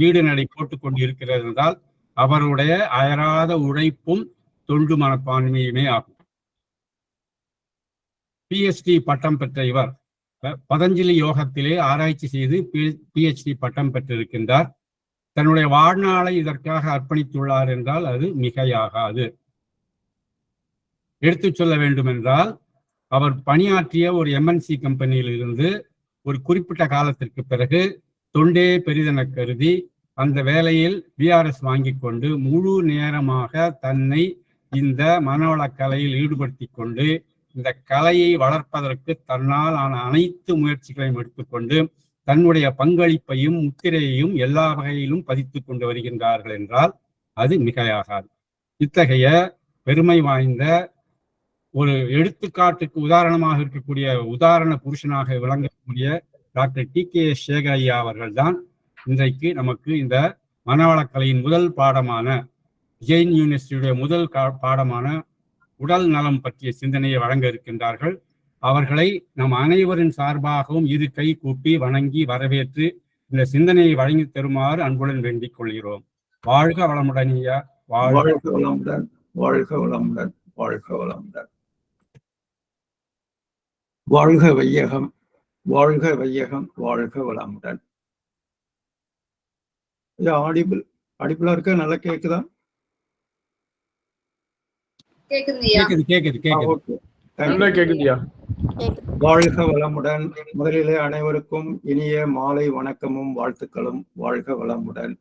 வீடு நடை போட்டுக் கொண்டு இருக்கிறது என்றால் அவருடைய அயராத உழைப்பும் தொண்டு மனப்பான்மையுமே ஆகும். PhD பட்டம் பெற்ற இவர் பதஞ்சலி யோகத்திலே ஆராய்ச்சி செய்து PhD பட்டம் பெற்றிருக்கின்றார். தன்னுடைய வாழ்நாளை இதற்காக அர்ப்பணித்துள்ளார் என்றால் அது மிகையாகாது. எடுத்துச் சொல்ல வேண்டும் என்றால் அவர் பணியாற்றிய ஒரு MNC கம்பெனியில் இருந்து ஒரு குறிப்பிட்ட காலத்திற்கு பிறகு தொண்டே பெரிதென கருதி அந்த வேலையில் VRS வாங்கி கொண்டு முழு நேரமாக தன்னை இந்த மனவளக் கலையில் ஈடுபடுத்தி கொண்டு இந்த கலையை வளர்ப்பதற்கு தன்னால் ஆன அனைத்து முயற்சிகளையும் எடுத்துக்கொண்டு தன்னுடைய பங்களிப்பையும் முத்திரையையும் எல்லா வகையிலும் பதித்துக் கொண்டு வருகின்றார்கள் என்றால் அது மிகையாகாது. இத்தகைய பெருமை வாய்ந்த ஒரு எடுத்துக்காட்டுக்கு உதாரணமாக இருக்கக்கூடிய உதாரண புருஷனாக விளங்கக்கூடிய டாக்டர் TK சேகர் ஐயா அவர்கள் தான் இன்றைக்கு நமக்கு இந்த மனவளக்கலையின் முதல் பாடமான ஜெயின் யூனிவர்சிட்டியுடைய முதல் பாடமான உடல் நலம் பற்றிய சிந்தனையை வழங்க இருக்கின்றார்கள். அவர்களை நம் அனைவரின் சார்பாகவும் இரு கை கூப்பி வணங்கி வரவேற்று இந்த சிந்தனையை வழங்கி தருமாறு அன்புடன் வேண்டிக் கொள்கிறோம். வாழ்க வளமுடன் ஐயா. வாழ்க வளமுடன், வாழ்க வளமுடன், வாழ்க வளமுடன். வாழ்க வையகம், வாழ்க வையகம், வாழ்க வளமுடன். ஆடிபிளா இருக்க? நல்லா கேக்குதா? வாழ்க வளமுடன். முதலிலே அனைவருக்கும் இனிய மாலை வணக்கமும் வாழ்த்துக்களும். வாழ்க வளமுடன்.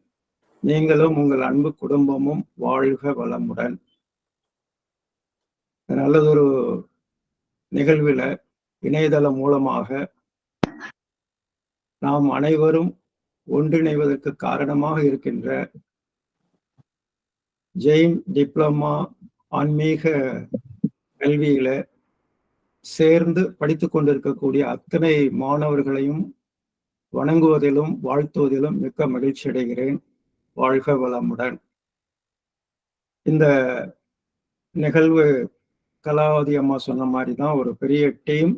நீங்களும் உங்கள் அன்பு குடும்பமும் வாழ்க வளமுடன். நல்லதொரு நிகழ்வில் இணையதளம் மூலமாக நாம் அனைவரும் ஒன்றிணைவதற்கு காரணமாக இருக்கின்ற ஜெயின் டிப்ளமா ஆன்மீக கல்வியில சேர்ந்து படித்துக் கொண்டிருக்கக்கூடிய அத்தனை மாணவர்களையும் வணங்குவதிலும் வாழ்த்துவதிலும் மிக்க மகிழ்ச்சி அடைகிறேன். வாழ்க வளமுடன். இந்த நிகழ்வு கலாவதி அம்மா சொன்ன மாதிரி தான் ஒரு பெரிய டீம்,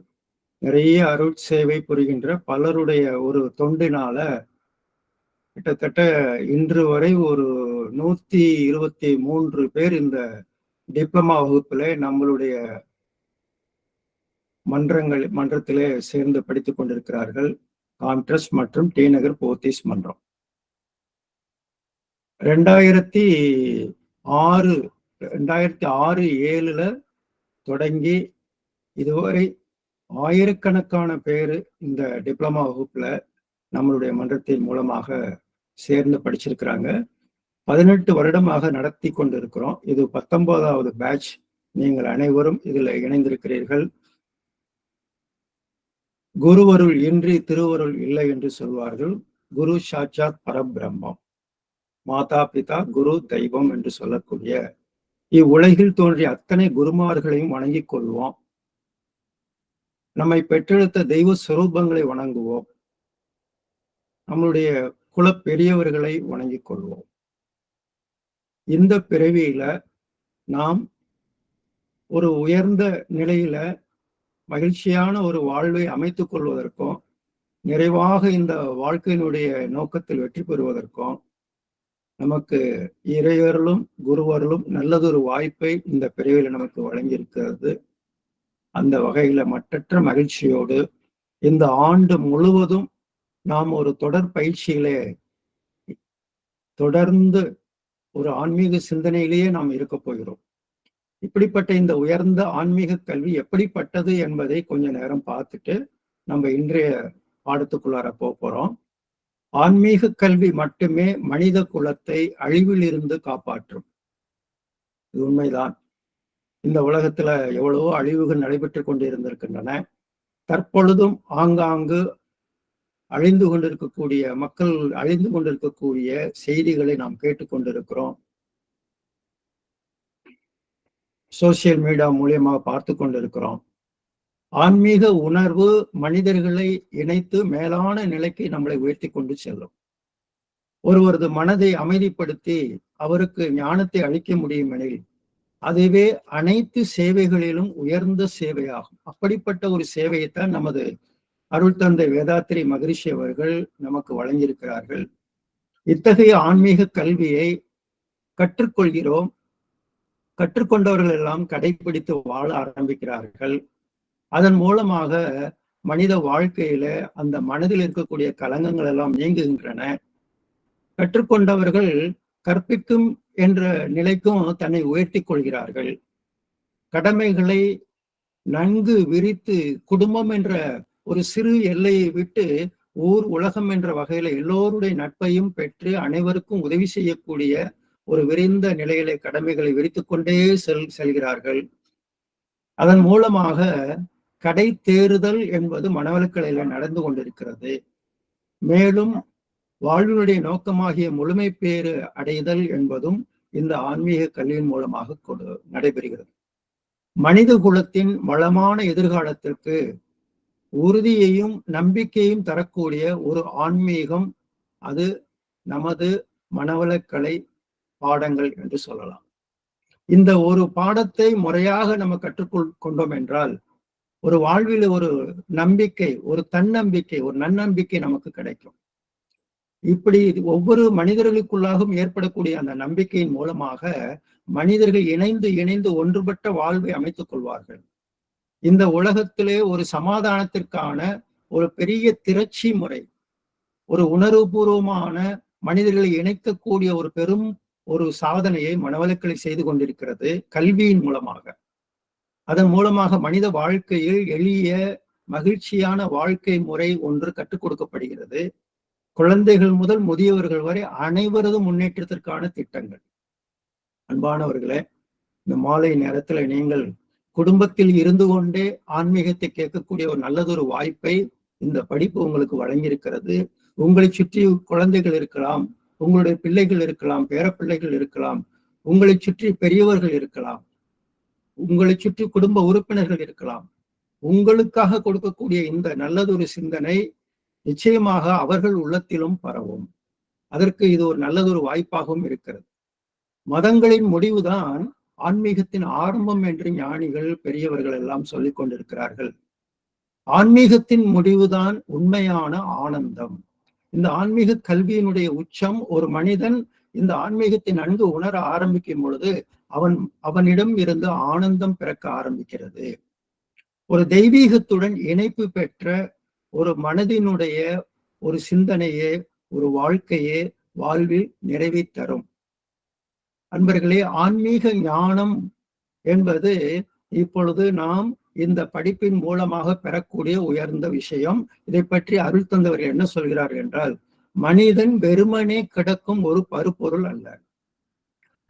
நிறைய அருட்சேவை புரிகின்ற பலருடைய ஒரு தொண்டினால கிட்டத்தட்ட இன்று வரை ஒரு 123 பேர் இந்த டிப்ளமா வகுப்பில் நம்மளுடைய மன்றத்திலே சேர்ந்து படித்துக் கொண்டிருக்கிறார்கள். கான்ட்ரஸ்ட் மற்றும் டி நகர் போத்தீஸ் மன்றம். 2006-7 தொடங்கி இதுவரை ஆயிரக்கணக்கான பேர் இந்த டிப்ளமா வகுப்புல நம்மளுடைய மன்றத்தின் மூலமாக சேர்ந்து படிச்சிருக்கிறாங்க. 18 வருடமாக நடத்தி கொண்டிருக்கிறோம். இது 19வது பேட்ச். நீங்கள் அனைவரும் இதில் இணைந்திருக்கிறீர்கள். குருவருள் இன்றி திருவருள் இல்லை என்று சொல்வார்கள். குரு சாட்சாத் பரபிரம்மம், மாதா பிதா குரு தெய்வம் என்று சொல்லக்கூடிய இவ்வுலகில் தோன்றிய அத்தனை குருமார்களையும் வணங்கிக் கொள்வோம். நம்மை பெற்றெடுத்த தெய்வ சுரூபங்களை வணங்குவோம். நம்மளுடைய குல பெரியவர்களை வணங்கிக் கொள்வோம். இந்த பிறவியில நாம் ஒரு உயர்ந்த நிலையில மகிழ்ச்சியான ஒரு வாழ்வை அமைத்துக் கொள்வதற்கும் நிறைவாக இந்த வாழ்க்கையினுடைய நோக்கத்தில் வெற்றி பெறுவதற்கும் நமக்கு இறையர்களும் குருவர்களும் நல்லதொரு வாய்ப்பை இந்த பிறவியில நமக்கு வழங்கியிருக்கிறது. அந்த வகையில மற்றற்ற மகிழ்ச்சியோடு இந்த ஆண்டு முழுவதும் நாம் ஒரு தொடர் பயிற்சியிலே தொடர்ந்து ஒரு ஆன்மீக சிந்தனையிலேயே நாம் இருக்க போகிறோம். இப்படிப்பட்ட இந்த உயர்ந்த ஆன்மீக கல்வி எப்படிப்பட்டது என்பதை கொஞ்ச நேரம் பார்த்துட்டு நம்ம இன்றைய பாடத்துக்குள்ளார போறோம். ஆன்மீக கல்வி மட்டுமே மனித குலத்தை அழிவில் இருந்து காப்பாற்றும். இது உண்மைதான். இந்த உலகத்துல எவ்வளவோ அழிவுகள் நடைபெற்று கொண்டு இருந்திருக்கின்றன. தற்பொழுதும் ஆங்காங்கு அழிந்து கொண்டிருக்கக்கூடிய மக்கள் அழிந்து கொண்டிருக்கக்கூடிய செய்திகளை நாம் கேட்டுக்கொண்டிருக்கிறோம். சோசியல் மீடியா மூலியமாக பார்த்து கொண்டிருக்கிறோம். ஆன்மீக உணர்வு மனிதர்களை இணைத்து மேலான நிலைக்கு நம்மளை உயர்த்தி கொண்டு செல்லும். ஒருவரது மனதை அமைதிப்படுத்தி அவருக்கு ஞானத்தை அளிக்க முடியும் எனில் அதுவே அனைத்து சேவைகளிலும் உயர்ந்த சேவையாகும். அப்படிப்பட்ட ஒரு சேவையைத்தான் நமது அருள் தந்தை வேதாத்திரி மகரிஷி அவர்கள் நமக்கு வழங்கியிருக்கிறார்கள். இத்தகைய ஆன்மீக கல்வியை கற்றுக்கொள்கிறோம். கற்றுக்கொண்டவர்கள் எல்லாம் கடைபிடித்து வாழ ஆரம்பிக்கிறார்கள். அதன் மூலமாக மனித வாழ்க்கையில அந்த மனதில் இருக்கக்கூடிய கலங்கங்கள் எல்லாம் நீங்குகின்றன. கற்றுக்கொண்டவர்கள் கற்பிக்கும் என்ற நிலைக்கும் தன்னை உயர்த்திக் கொள்கிறார்கள். கடமைகளை நன்கு விரித்து குடும்பம் என்ற ஒரு சிறு எல்லையை விட்டு ஊர் உலகம் என்ற வகையில எல்லோருடைய நட்பையும் பெற்று அனைவருக்கும் உதவி செய்யக்கூடிய ஒரு விரிந்த நிலையிலே கடமைகளை விரித்துக் கொண்டே செல்கிறார்கள். அதன் மூலமாக கடை தேறுதல் என்பது மனவளக்கலையில நடந்து கொண்டிருக்கிறது. மேலும் வாழ்வினுடைய நோக்கமாகிய முழுமை பேறு அடைதல் என்பதும் இந்த ஆன்மீக கல்வியின் மூலமாக நடைபெறுகிறது. மனித குலத்தின் வளமான எதிர்காலத்திற்கு உறுதியையும் நம்பிக்கையும் தரக்கூடிய ஒரு ஆன்மீகம் அது நமது மனவளக்கலை பாடங்கள் என்று சொல்லலாம். இந்த ஒரு பாடத்தை முறையாக நம்ம கற்றுக்கொண்டோம் என்றால் ஒரு வாழ்வில் ஒரு நம்பிக்கை, ஒரு தன்னம்பிக்கை, ஒரு நன்னம்பிக்கை நமக்கு கிடைக்கும். இப்படி ஒவ்வொரு மனிதர்களுக்குள்ளாகவும் ஏற்படக்கூடிய அந்த நம்பிக்கையின் மூலமாக மனிதர்கள் இணைந்து இணைந்து ஒன்றுபட்ட வாழ்வை அமைத்துக் கொள்வார்கள். இந்த உலகத்திலே ஒரு சமாதானத்திற்கான ஒரு பெரிய திரட்சி முறை, ஒரு உணர்வுபூர்வமான மனிதர்களை இணைக்கக்கூடிய ஒரு பெரும் ஒரு சாதனையை மனவளக்கலை செய்து கொண்டிருக்கிறது கல்வியின் மூலமாக. அதன் மூலமாக மனித வாழ்க்கையில் எளிய மகிழ்ச்சியான வாழ்க்கை முறை ஒன்று கற்றுக் கொடுக்கப்படுகிறது. குழந்தைகள் முதல் முதியவர்கள் வரை அனைவரது முன்னேற்றத்திற்கான திட்டங்கள். அன்பானவர்களே, இந்த மாலை நேரத்துல நீங்கள் குடும்பத்தில் இருந்து கொண்டே ஆன்மீகத்தை கேட்கக்கூடிய ஒரு நல்லதொரு வாய்ப்பை இந்த படிப்பு உங்களுக்கு வழங்கியிருக்கிறது. உங்களை சுற்றி குழந்தைகள் இருக்கலாம், உங்களுடைய பிள்ளைகள் இருக்கலாம், பேரப்பிள்ளைகள் இருக்கலாம், உங்களை சுற்றி பெரியவர்கள் இருக்கலாம், உங்களை சுற்றி குடும்ப உறுப்பினர்கள் இருக்கலாம். உங்களுக்காக கொடுக்கக்கூடிய இந்த நல்லதொரு சிந்தனை நிச்சயமாக அவர்கள் உள்ளத்திலும் பரவும். அதற்கு இது ஒரு நல்லதொரு வாய்ப்பாகவும் இருக்கிறது. மதங்களின் முடிவுதான் ஆன்மீகத்தின் ஆரம்பம் என்று ஞானிகள் பெரியவர்கள் எல்லாம் சொல்லிக் கொண்டிருக்கிறார்கள். ஆன்மீகத்தின் முடிவுதான் உண்மையான ஆனந்தம். இந்த ஆன்மீக கல்வியினுடைய உச்சம் ஒரு மனிதன் இந்த ஆன்மீகத்தை நன்கு உணர ஆரம்பிக்கும் பொழுது அவனிடம் இருந்து ஆனந்தம் பிறக்க ஆரம்பிக்கிறது. ஒரு தெய்வீகத்துடன் இணைப்பு பெற்ற ஒரு மனதினுடைய ஒரு சிந்தனையே, ஒரு வாழ்க்கையே வாழ்வில் நிறைவை தரும். அன்பர்களே, ஆன்மீக ஞானம் என்பது இப்பொழுது நாம் இந்த படிப்பின் மூலமாக பெறக்கூடிய உயர்ந்த விஷயம். இதை பற்றி அருள் தந்தவர்கள் என்ன சொல்கிறார்கள் என்றால், மனிதன் வெறுமனே கிடக்கும் ஒரு பருப்பொருள் அல்ல.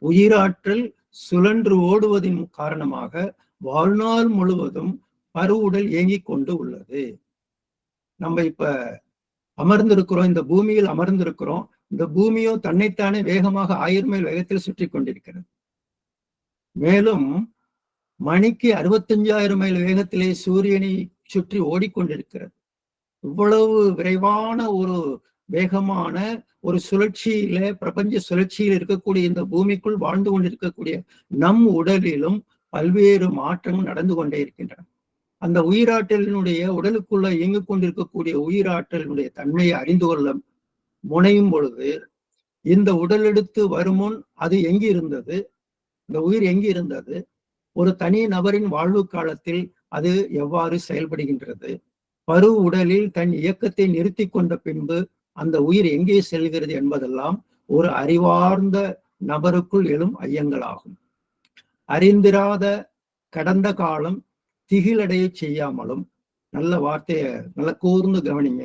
உயிராற்றல் சுழன்று ஓடுவதின் காரணமாக வாழ்நாள் முழுவதும் பருவுடல் இயங்கிக் கொண்டு உள்ளது. நம்ம இப்ப அமர்ந்திருக்கிறோம், இந்த பூமியில் அமர்ந்திருக்கிறோம். இந்த பூமியோ தன்னைத்தானே வேகமாக 1000 மைல் வேகத்தில் சுற்றி கொண்டிருக்கிறது. மேலும் மணிக்கு 65,000 மைல் வேகத்திலே சூரியனை சுற்றி ஓடிக்கொண்டிருக்கிறது. இவ்வளவு விரைவான ஒரு வேகமான ஒரு சுழற்சியில, பிரபஞ்ச சுழற்சியில் இருக்கக்கூடிய இந்த பூமிக்குள் வாழ்ந்து கொண்டிருக்கக்கூடிய நம் உடலிலும் பல்வேறு மாற்றங்கள் நடந்து கொண்டே இருக்கின்றன. அந்த உயிராற்றலினுடைய உடலுக்குள்ள இயங்கிக் கொண்டிருக்கக்கூடிய உயிராற்றலினுடைய தன்மையை அறிந்து கொள்ள முனையும் பொழுது, இந்த உடல் எடுத்து வருமுன் அது எங்கு இருந்தது, இந்த உயிர் எங்கு இருந்தது, ஒரு தனி நபரின் வாழ்வு காலத்தில் அது எவ்வாறு செயல்படுகின்றது, பரு உடலில் தன் இயக்கத்தை நிறுத்தி கொண்ட பின்பு அந்த உயிர் எங்கே செல்கிறது என்பதெல்லாம் ஒரு அறிவார்ந்த நபருக்குள் எழும் ஐயங்களாகும். அறிந்திராத கடந்த காலம் திகிலடைய செய்யாமலும், நல்ல வார்த்தைய நல்ல கூர்ந்து கவனிங்க,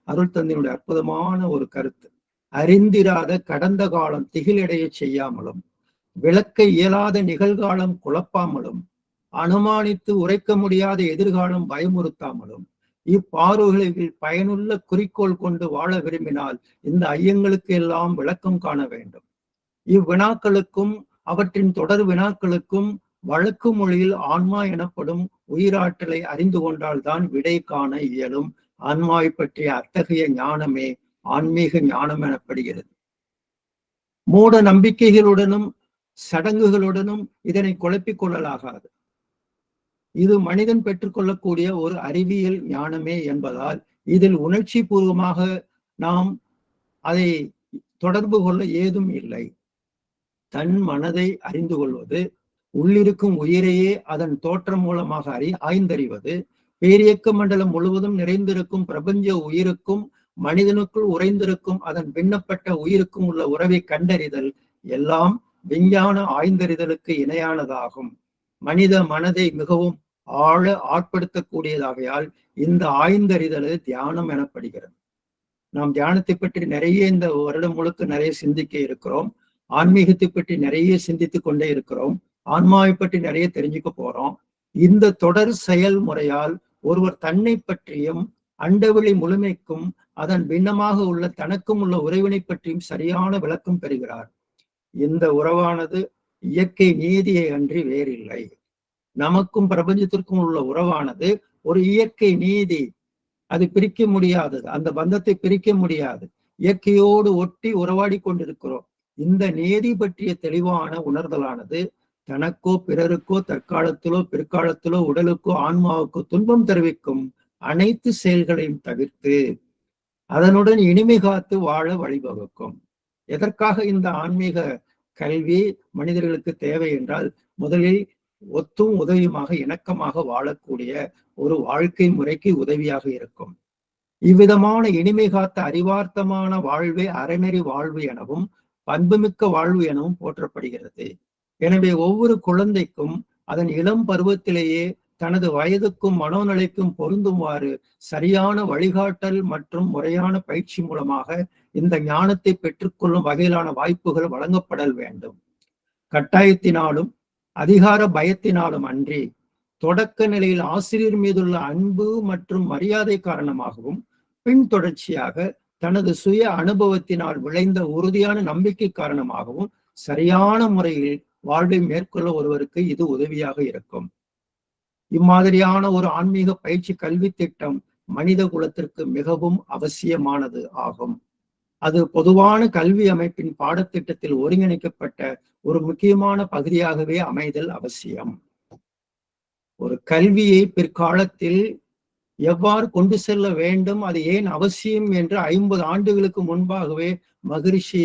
அருள் தந்தையினுடைய அற்புதமான ஒரு கருத்து. அறிந்திராத கடந்த காலம் திகிலடைய செய்யாமலும், விளக்க இயலாத நிகழ்காலம் குழப்பாமலும், அனுமானித்து உரைக்க முடியாத எதிர்காலம் பயமுறுத்தாமலும், இப்பார்வைகளில் பயனுள்ள குறிக்கோள் கொண்டு வாழ விரும்பினால் இந்த ஐயங்களுக்கு எல்லாம் விளக்கம் காண வேண்டும். இவ்வினாக்களுக்கும் அவற்றின் தொடர் வினாக்களுக்கும் வழக்கு மொழியில் ஆன்மா எனப்படும் உயிராற்றலை அறிந்து கொண்டால்தான் விடை காண இயலும். ஆன்மாவை பற்றிய அத்தகைய ஞானமே ஆன்மீக ஞானம் எனப்படுகிறது. மூட நம்பிக்கைகளுடனும் சடங்குகளுடனும் இதனை குழப்பிக் கொள்ளலாகாது. இது மனிதன் பெற்றுக்கொள்ளக்கூடிய ஒரு அறிவியல் ஞானமே என்பதால் இதில் உணர்ச்சி பூர்வமாக நாம் அதை தொடர்பு கொள்ள ஏதும் இல்லை. தன் மனதை அறிந்து கொள்வது, உள்ளிருக்கும் உயிரையே அதன் தோற்றம் மூலமாக ஆய்ந்தறிவது, பேரியக்க மண்டலம் முழுவதும் நிறைந்திருக்கும் பிரபஞ்ச உயிருக்கும் மனிதனுக்குள் உறைந்திருக்கும் அதன் பின்னப்பட்ட உயிருக்கும் உள்ள உறவை கண்டறிதல் எல்லாம் விஞ்ஞான ஆய்ந்தறிதலுக்கு இணையானதாகும். மனித மனதை மிகவும் ஆழ ஆட்படுத்தக்கூடியதாகையால் இந்த ஆய்ந்தறிதல் தியானம் எனப்படுகிறது. நாம் தியானத்தை பற்றி நிறைய இந்த வருடம் முழுக்க நிறைய சிந்திக்க இருக்கிறோம். ஆன்மீகத்தை பற்றி நிறைய சிந்தித்துக் கொண்டே இருக்கிறோம். ஆன்மாவை பற்றி நிறைய தெரிஞ்சுக்க போறோம். இந்த தொடர் செயல்முறையால் ஒருவர் தன்னை பற்றியும் அண்டவெளி முழுமைக்கும் அதன் பின்னமாக உள்ள தனக்கும் உள்ள உறவினை பற்றியும் சரியான விளக்கம் பெறுகிறார். இந்த உறவானது இயற்கை நீதியை அன்றி வேறில்லை. நமக்கும் பிரபஞ்சத்திற்கும் உள்ள உறவானது ஒரு இயற்கை நீதி. அது பிரிக்க முடியாதது. அந்த பந்தத்தை பிரிக்க முடியாது. இயற்கையோடு ஒட்டி உறவாடி கொண்டிருக்கிறோம். இந்த நீதி பற்றிய தெளிவான உணர்தலானது தனக்கோ பிறருக்கோ தற்காலத்திலோ பிற்காலத்திலோ உடலுக்கோ ஆன்மாவுக்கோ துன்பம் தெரிவிக்கும் அனைத்து செயல்களையும் தவிர்த்து அதனுடன் இனிமை காத்து வாழ வழிவகுக்கும். எதற்காக இந்த ஆன்மீக கல்வி மனிதர்களுக்கு தேவை என்றால், முதலில் ஒத்தும் உதவியுமாக இணக்கமாக வாழக்கூடிய ஒரு வாழ்க்கை முறைக்கு உதவியாக இருக்கும். இவ்விதமான இனிமை காத்த அறிவார்த்தமான வாழ்வே அறநெறி வாழ்வு எனவும் பண்புமிக்க வாழ்வு எனவும் போற்றப்படுகிறது. எனவே ஒவ்வொரு குழந்தைக்கும் அதன் இளம் பருவத்திலேயே தனது வயதுக்கும் மனோநிலைக்கும் பொருந்துமாறு சரியான வழிகாட்டல் மற்றும் முறையான பயிற்சி மூலமாக இந்த ஞானத்தை பெற்றுக்கொள்ளும் வகையிலான வாய்ப்புகள் வழங்கப்படல் வேண்டும். கட்டாயத்தினாலும் அதிகார பயத்தினாலும் அன்றி தொடக்க நிலையில் ஆசிரியர் மீதுள்ள அன்பு மற்றும் மரியாதை காரணமாகவும் பின்தொடர்ச்சியாக தனது சுய அனுபவத்தினால் விளைந்த உறுதியான நம்பிக்கை காரணமாகவும் சரியான முறையில் வாழ்வை மேற்கொள்ள ஒருவருக்கு இது உதவியாக இருக்கும். இம்மாதிரியான ஒரு ஆன்மீக பயிற்சி கல்வி திட்டம் மனித குலத்திற்கு மிகவும் அவசியமானது ஆகும். அது பொதுவான கல்வி அமைப்பின் பாடத்திட்டத்தில் ஒருங்கிணைக்கப்பட்ட ஒரு முக்கியமான பகுதியாகவே அமைதல் அவசியம். ஒரு கல்வியை பிற்காலத்தில் எவ்வாறு கொண்டு செல்ல வேண்டும், அது ஏன் அவசியம் என்று 50 ஆண்டுகளுக்கு முன்பாகவே மகரிஷி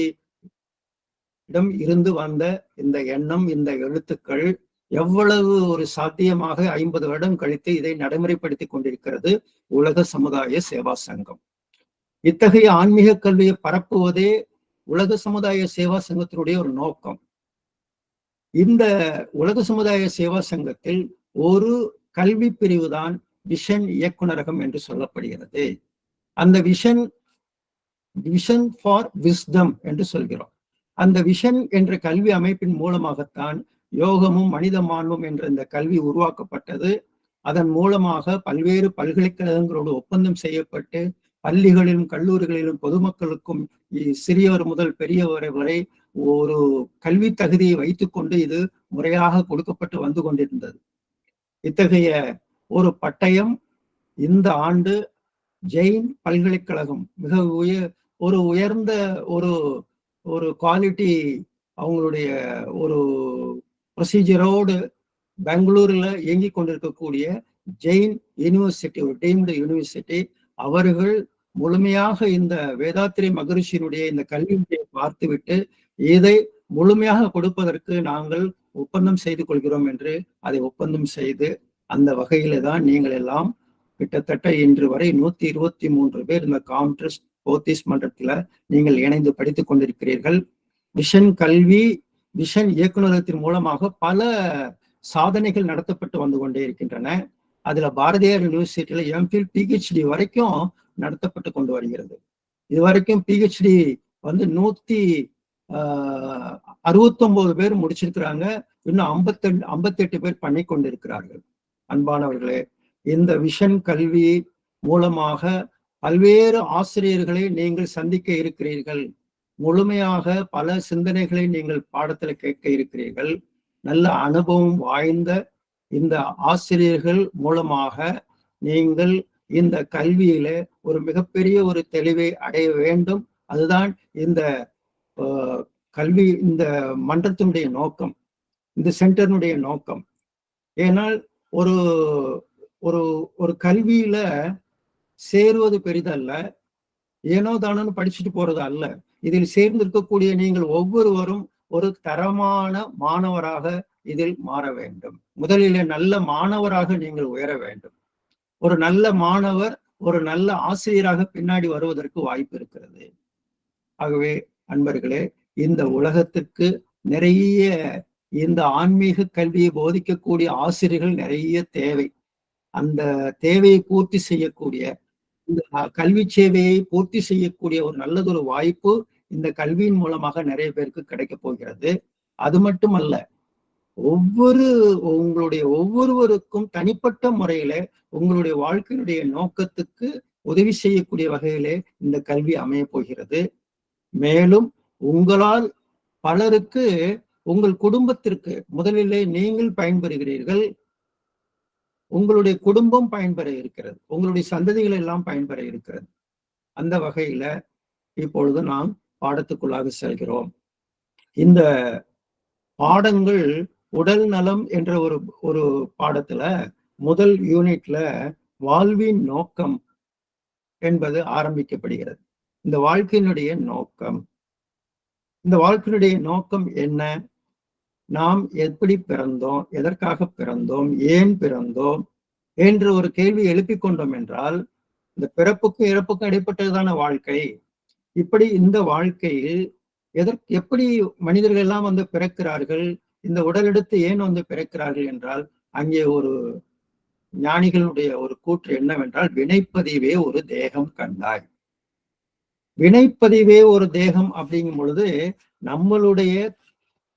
இருந்து வந்த இந்த எண்ணம், இந்த எழுத்துக்கள் எவ்வளவு ஒரு சாத்தியமாக 50 வருடம் கழித்து இதை நடைமுறைப்படுத்தி கொண்டிருக்கிறது உலக சமுதாய சேவா சங்கம். இத்தகைய ஆன்மீக கல்வியை பரப்புவதே உலக சமுதாய சேவா சங்கத்தினுடைய ஒரு நோக்கம். இந்த உலக சமுதாய சேவா சங்கத்தில் ஒரு கல்வி பிரிவு தான் விஷன் இயக்குனரகம் என்று சொல்லப்படுகிறது. அந்த விஷன் ஃபார் விஸ்டம் என்று சொல்கிறோம். அந்த விஷன் என்ற கல்வி அமைப்பின் மூலமாகத்தான் யோகமும் மனித மாண்பும் என்ற இந்த கல்வி உருவாக்கப்பட்டது. அதன் மூலமாக பல்வேறு பல்கலைக்கழகங்களோடு ஒப்பந்தம் செய்யப்பட்டு பள்ளிகளிலும் கல்லூரிகளிலும் பொதுமக்களுக்கும் சிறியவர் முதல் பெரியவர் வரை ஒரு கல்வி தகுதியை வைத்துக்கொண்டு இது முறையாக கொடுக்கப்பட்டு வந்து கொண்டிருந்தது. இத்தகைய ஒரு பட்டயம் இந்த ஆண்டு ஜெயின் பல்கலைக்கழகம் மிக உயர்ந்த ஒரு குவாலிட்டி அவங்களுடைய ஒரு ப்ரொசீஜரோடு பெங்களூர்ல இயங்கி கொண்டிருக்கக்கூடிய ஜெயின் யூனிவர்சிட்டி, ஒரு டீம்டு யூனிவர்சிட்டி, அவர்கள் முழுமையாக இந்த வேதாத்திரி மகரிஷியினுடைய இந்த கல்வியை பார்த்துவிட்டு இதை முழுமையாக கொடுப்பதற்கு நாங்கள் ஒப்பந்தம் செய்து கொள்கிறோம் என்று அதை ஒப்பந்தம் செய்து அந்த வகையில தான் நீங்கள் எல்லாம் கிட்டத்தட்ட இன்று வரை 123 பேர் இந்த காம்ட்ரஸ்ட் போத்திஸ் மன்றத்துல நீங்கள் இணைந்து படித்துக் கொண்டிருக்கிறீர்கள். விஷன் கல்வி விஷன் இயக்குநரகத்தின் மூலமாக பல சாதனைகள் நடத்தப்பட்டு வந்து கொண்டே இருக்கின்றன. அதுல பாரதியார் யூனிவர்சிட்டியில எம்பில் பிஹெச்டி வரைக்கும் நடத்தப்பட்டு கொண்டு வருகிறது. இது வரைக்கும் பிஹெச்டி வந்து 169 பேர் முடிச்சிருக்கிறாங்க. இன்னும் 58 பேர் பண்ணி கொண்டிருக்கிறார்கள். அன்பானவர்களே, இந்த விஷன் கல்வி மூலமாக பல்வேறு ஆசிரியர்களை நீங்கள் சந்திக்க இருக்கிறீர்கள். முழுமையாக பல சிந்தனைகளை நீங்கள் பாடத்துல கேட்க இருக்கிறீர்கள். நல்ல அனுபவம் வாய்ந்த இந்த ஆசிரியர்கள் மூலமாக நீங்கள் இந்த கல்வியில ஒரு மிகப்பெரிய ஒரு தெளிவை அடைய வேண்டும். அதுதான் இந்த கல்வி, இந்த மன்றத்தினுடைய நோக்கம், இந்த சென்டரினுடைய நோக்கம். ஏனால் ஒரு ஒரு ஒரு கல்வியில சேருவது பெரிதல்ல, ஏனோ தானோன்னு படிச்சுட்டு போறது அல்ல. இதில் சேர்ந்திருக்கக்கூடிய நீங்கள் ஒவ்வொருவரும் ஒரு தரமான மாணவராக இதில் மாற வேண்டும். முதலிலே நல்ல மாணவராக நீங்கள் உயர வேண்டும். ஒரு நல்ல மாணவர் ஒரு நல்ல ஆசிரியராக பின்னாடி வருவதற்கு வாய்ப்பு இருக்கிறது. ஆகவே அன்பர்களே, இந்த உலகத்திற்கு நிறைய இந்த ஆன்மீக கல்வியை போதிக்கக்கூடிய ஆசிரியர்கள் நிறைய தேவை. அந்த தேவையை பூர்த்தி செய்யக்கூடிய, இந்த கல்வி சேவையை பூர்த்தி செய்யக்கூடிய ஒரு நல்லதொரு வாய்ப்பு இந்த கல்வியின் மூலமாக நிறைய பேருக்கு கிடைக்க போகிறது. அது மட்டுமல்ல, உங்களுடைய ஒவ்வொருவருக்கும் தனிப்பட்ட முறையில உங்களுடைய வாழ்க்கையினுடைய நோக்கத்துக்கு உதவி செய்யக்கூடிய வகையிலே இந்த கல்வி அமைய போகிறது. மேலும் உங்களால் பலருக்கு, உங்கள் குடும்பத்திற்கு முதலிலே நீங்கள் பயன்பெறுகிறீர்கள், உங்களுடைய குடும்பம் பயன்பெற இருக்கிறது, உங்களுடைய சந்ததிகள் எல்லாம் பயன்பெற இருக்கிறது. அந்த வகையில இப்பொழுது நாம் பாடத்துக்குள்ளாக செல்கிறோம். இந்த பாடங்கள் உடல் நலம் என்ற ஒரு பாடத்துல முதல் யூனிட்ல வாழ்வின் நோக்கம் என்பது ஆரம்பிக்கப்படுகிறது. இந்த வாழ்க்கையினுடைய நோக்கம், இந்த வாழ்க்கையினுடைய நோக்கம் என்ன? நாம் எப்படி பிறந்தோம், எதற்காக பிறந்தோம், ஏன் பிறந்தோம் என்று ஒரு கேள்வி எழுப்பிக் கொண்டோம் என்றால், இந்த பிறப்புக்கும் இறப்புக்கும் இடைப்பட்டதுதான வாழ்க்கை. இப்படி இந்த வாழ்க்கையில் எப்படி மனிதர்கள் எல்லாம் வந்து பிறக்கிறார்கள், இந்த உடல் எடுத்து ஏன் வந்து பிறக்கிறார்கள் என்றால், அங்கே ஒரு ஞானிகளுடைய ஒரு கூற்று என்னவென்றால், வினைப்பதிவே ஒரு தேகம் கண்டாய். வினைப்பதிவே ஒரு தேகம் அப்படிங்கும் பொழுது, நம்மளுடைய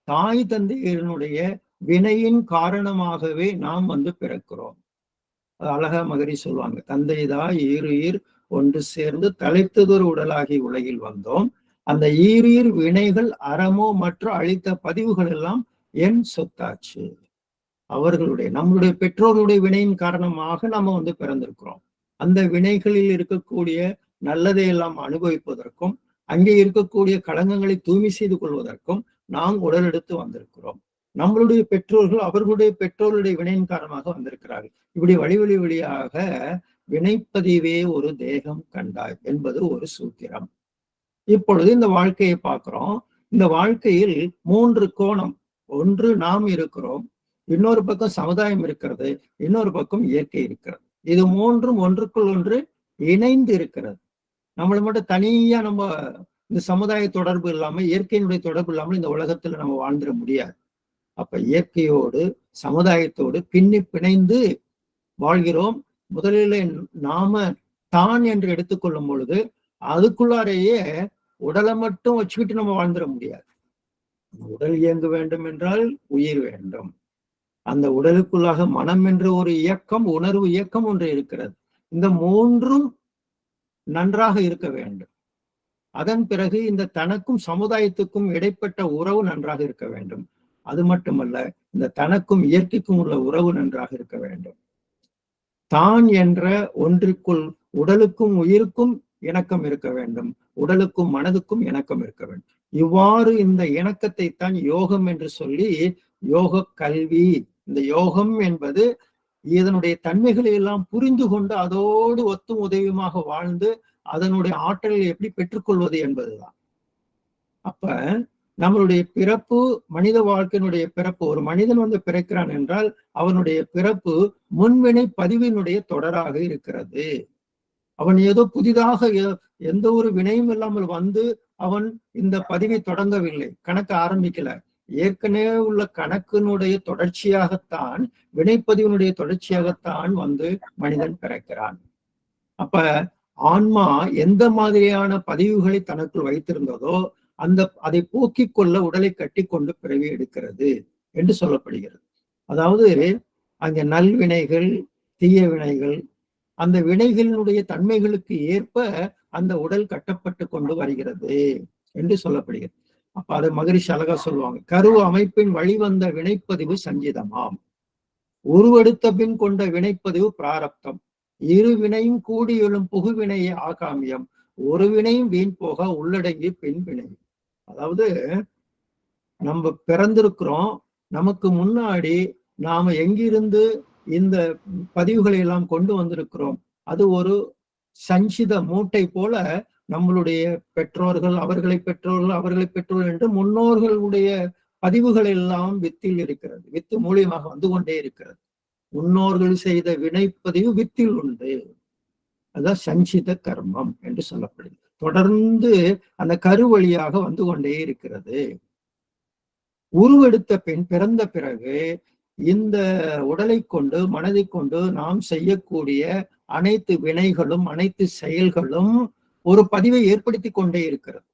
தாய் தந்தையினுடைய வினையின் காரணமாகவே நாம் வந்து பிறக்கிறோம். அழகா மகரி சொல்லுவாங்க, தந்தைதாய் ஈருயிர் ஒன்று சேர்ந்து தலைத்ததொரு உடலாகி உலகில் வந்தோம். அந்த ஈருயிர் வினைகள் அறமோ மற்ற அளித்த பதிவுகள் எல்லாம் என் சொத்தாச்சு. அவர்களுடைய, நம்மளுடைய பெற்றோர்களுடைய வினையின் காரணமாக நாம வந்து பிறந்திருக்கிறோம். அந்த வினைகளில் இருக்கக்கூடிய நல்லதை எல்லாம் அனுபவிப்பதற்கும், அங்கே இருக்கக்கூடிய களங்கங்களை தூய்மை செய்து கொள்வதற்கும் நாம் உடல் எடுத்து வந்திருக்கிறோம். நம்மளுடைய பெற்றோர்கள் அவர்களுடைய பெற்றோர்களுடைய வினையின் காரணமாக வந்திருக்கிறார்கள். இப்படி வழியாக வினைப்பதிவே ஒரு தேகம் கண்டாய் என்பது ஒரு சூத்திரம். இப்பொழுது இந்த வாழ்க்கையை பார்க்கிறோம். இந்த வாழ்க்கையில் 3 கோணம். ஒன்று நாம் இருக்கிறோம், இன்னொரு பக்கம் சமுதாயம் இருக்கிறது, இன்னொரு பக்கம் இயற்கை இருக்கிறது. இது மூன்றும் ஒன்றுக்குள் ஒன்று இணைந்து இருக்கிறது. நம்மளை மட்டும் தனியா நம்ம இந்த சமுதாய தொடர்பு இல்லாம, இயற்கையினுடைய தொடர்பு இல்லாமல் இந்த உலகத்துல நம்ம வாழ்ந்துட முடியாது. அப்ப இயற்கையோடு சமுதாயத்தோடு பின்னி பிணைந்து வாழ்கிறோம். முதலில் நாம தான் என்று எடுத்துக்கொள்ளும் பொழுது, அதுக்குள்ளாரையே உடலை மட்டும் வச்சுக்கிட்டு நம்ம வாழ்ந்துட முடியாது. உடல் இயங்க வேண்டும் என்றால் உயிர் வேண்டும். அந்த உடலுக்குள்ளாக மனம் என்ற ஒரு இயக்கம், உணர்வு இயக்கம் ஒன்று இருக்கிறது. இந்த மூன்றும் நன்றாக இருக்க வேண்டும். அதன் பிறகு இந்த தனக்கும் சமுதாயத்துக்கும் இடைப்பட்ட உறவு நன்றாக இருக்க வேண்டும். அது மட்டுமல்ல, இந்த தனக்கும் இயற்கைக்கும் உள்ள உறவு நன்றாக இருக்க வேண்டும். தான் என்ற ஒன்றிற்குள் உடலுக்கும் உயிருக்கும் இணக்கம் இருக்க வேண்டும், உடலுக்கும் மனதுக்கும் இணக்கம் இருக்க வேண்டும். இவ்வாறு இந்த இணக்கத்தை தான் யோகம் என்று சொல்லி யோக கல்வி, இந்த யோகம் என்பது இதனுடைய தன்மைகளை எல்லாம் புரிந்து கொண்டு அதோடு ஒத்தும் உதவியுமாக வாழ்ந்து அதனுடைய ஆற்றலை எப்படி பெற்றுக்கொள்வது என்பதுதான். அப்ப நம்மளுடைய பிறப்பு, மனித வாழ்க்கையினுடைய பிறப்பு, ஒரு மனிதன் வந்து பிறக்கிறான் என்றால் அவனுடைய பிறப்பு முன்வினை பதிவினுடைய தொடராக இருக்கிறது. அவன் ஏதோ புதிதாக எந்த ஒரு வினையும் இல்லாமல் வந்து அவன் இந்த பதிவை தொடங்கவில்லை, கணக்கு ஆரம்பிக்கல. ஏற்கனவே உள்ள கணக்கினுடைய தொடர்ச்சியாகத்தான், வினைப்பதிவினுடைய தொடர்ச்சியாகத்தான் வந்து மனிதன் பிறக்கிறான். அப்ப ஆன்மா எந்த மாதிரியான பதிவுகளை தனக்குள் வைத்திருந்ததோ அதை போக்கிக் கொள்ள உடலை கட்டி கொண்டு பிறவி எடுக்கிறது என்று சொல்லப்படுகிறது. அதாவது அங்க நல்வினைகள், தீய வினைகள், அந்த வினைகளினுடைய தன்மைகளுக்கு ஏற்ப அந்த உடல் கட்டப்பட்டு கொண்டு வருகிறது என்று சொல்லப்படுகிறது. அப்ப அதை மகரிஷி அழகா சொல்லுவாங்க, கருவு அமைப்பின் வழிவந்த வினைப்பதிவு சஞ்சிதமாம், உருவெடுத்த பின் கொண்ட வினைப்பதிவு பிராரப்தம், இரு வினையும் கூடி எழும் புகுவினையே ஆகாமியம், ஒரு வினையும் வீண் போக உள்ளடங்கி பின் வினை. அதாவது நம்ம பிறந்திருக்கிறோம், நமக்கு முன்னாடி நாம எங்கிருந்து இந்த பதிவுகளை எல்லாம் கொண்டு வந்திருக்கிறோம், அது ஒரு சஞ்சித மூட்டை போல நம்மளுடைய பெற்றோர்கள், அவர்களை பெற்றோர்கள் என்று முன்னோர்களுடைய பதிவுகள் எல்லாம் வித்தில் இருக்கிறது. வித்து மூலியமாக வந்து கொண்டே இருக்கிறது. முன்னோர்கள் செய்த வினைப்பதிவு வித்தில் உண்டு. அதான் சஞ்சித கர்மம் என்று சொல்லப்படுது. தொடர்ந்து அந்த கரு வழியாக வந்து கொண்டே இருக்கிறது. உருவெடுத்த பின், பிறந்த பிறகு இந்த உடலை கொண்டு, மனதை கொண்டு நாம் செய்யக்கூடிய அனைத்து வினைகளும், அனைத்து செயல்களும் ஒரு பதிவை ஏற்படுத்தி கொண்டே இருக்கிறது.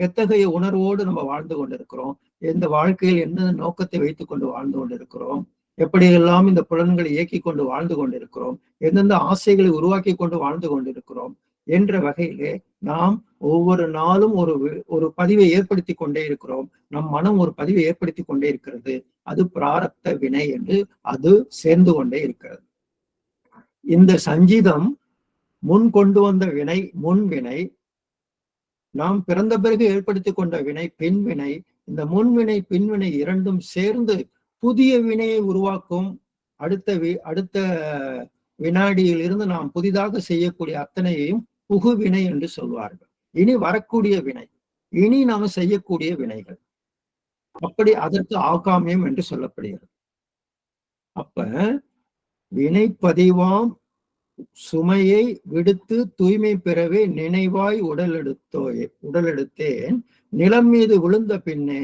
எத்தகைய உணர்வோடு நம்ம வாழ்ந்து கொண்டிருக்கிறோம், இந்த வாழ்க்கையில் என்ன நோக்கத்தை வைத்துக் கொண்டு வாழ்ந்து கொண்டிருக்கிறோம், எப்படியெல்லாம் இந்த புலன்களை இயக்கி கொண்டு வாழ்ந்து கொண்டிருக்கிறோம், எந்தெந்த ஆசைகளை உருவாக்கி கொண்டு வாழ்ந்து கொண்டிருக்கிறோம் என்ற வகையிலே நாம் ஒவ்வொரு நாளும் ஒரு பதிவை ஏற்படுத்தி கொண்டே இருக்கிறோம். நம் மனம் ஒரு பதிவை ஏற்படுத்தி கொண்டே இருக்கிறது. அது பிராரப்த வினை என்று அது சேர்ந்து கொண்டே இருக்கிறது. இந்த சஞ்சிதம் முன் கொண்டு வந்த வினை முன்வினை, நாம் பிறந்த பிறகு ஏற்படுத்தி கொண்ட வினை பின்வினை. இந்த முன்வினை பின்வினை இரண்டும் சேர்ந்து புதிய வினையை உருவாக்கும். அடுத்த வினாடியில் இருந்து நாம் புதிதாக செய்யக்கூடிய அத்தனையையும் புகுவினை என்று சொல்வார்கள். இனி வரக்கூடிய வினை, இனி நாம செய்யக்கூடிய வினைகள், அப்படி அதற்கு ஆகாமியம் என்று சொல்லப்படுகிறது. அப்ப வினைப்பதிவாம் சுமையை விடுத்து தூய்மை பெறவே நினைவாய் உடலெடுத்தேன் நிலம் மீது விழுந்த பின்னே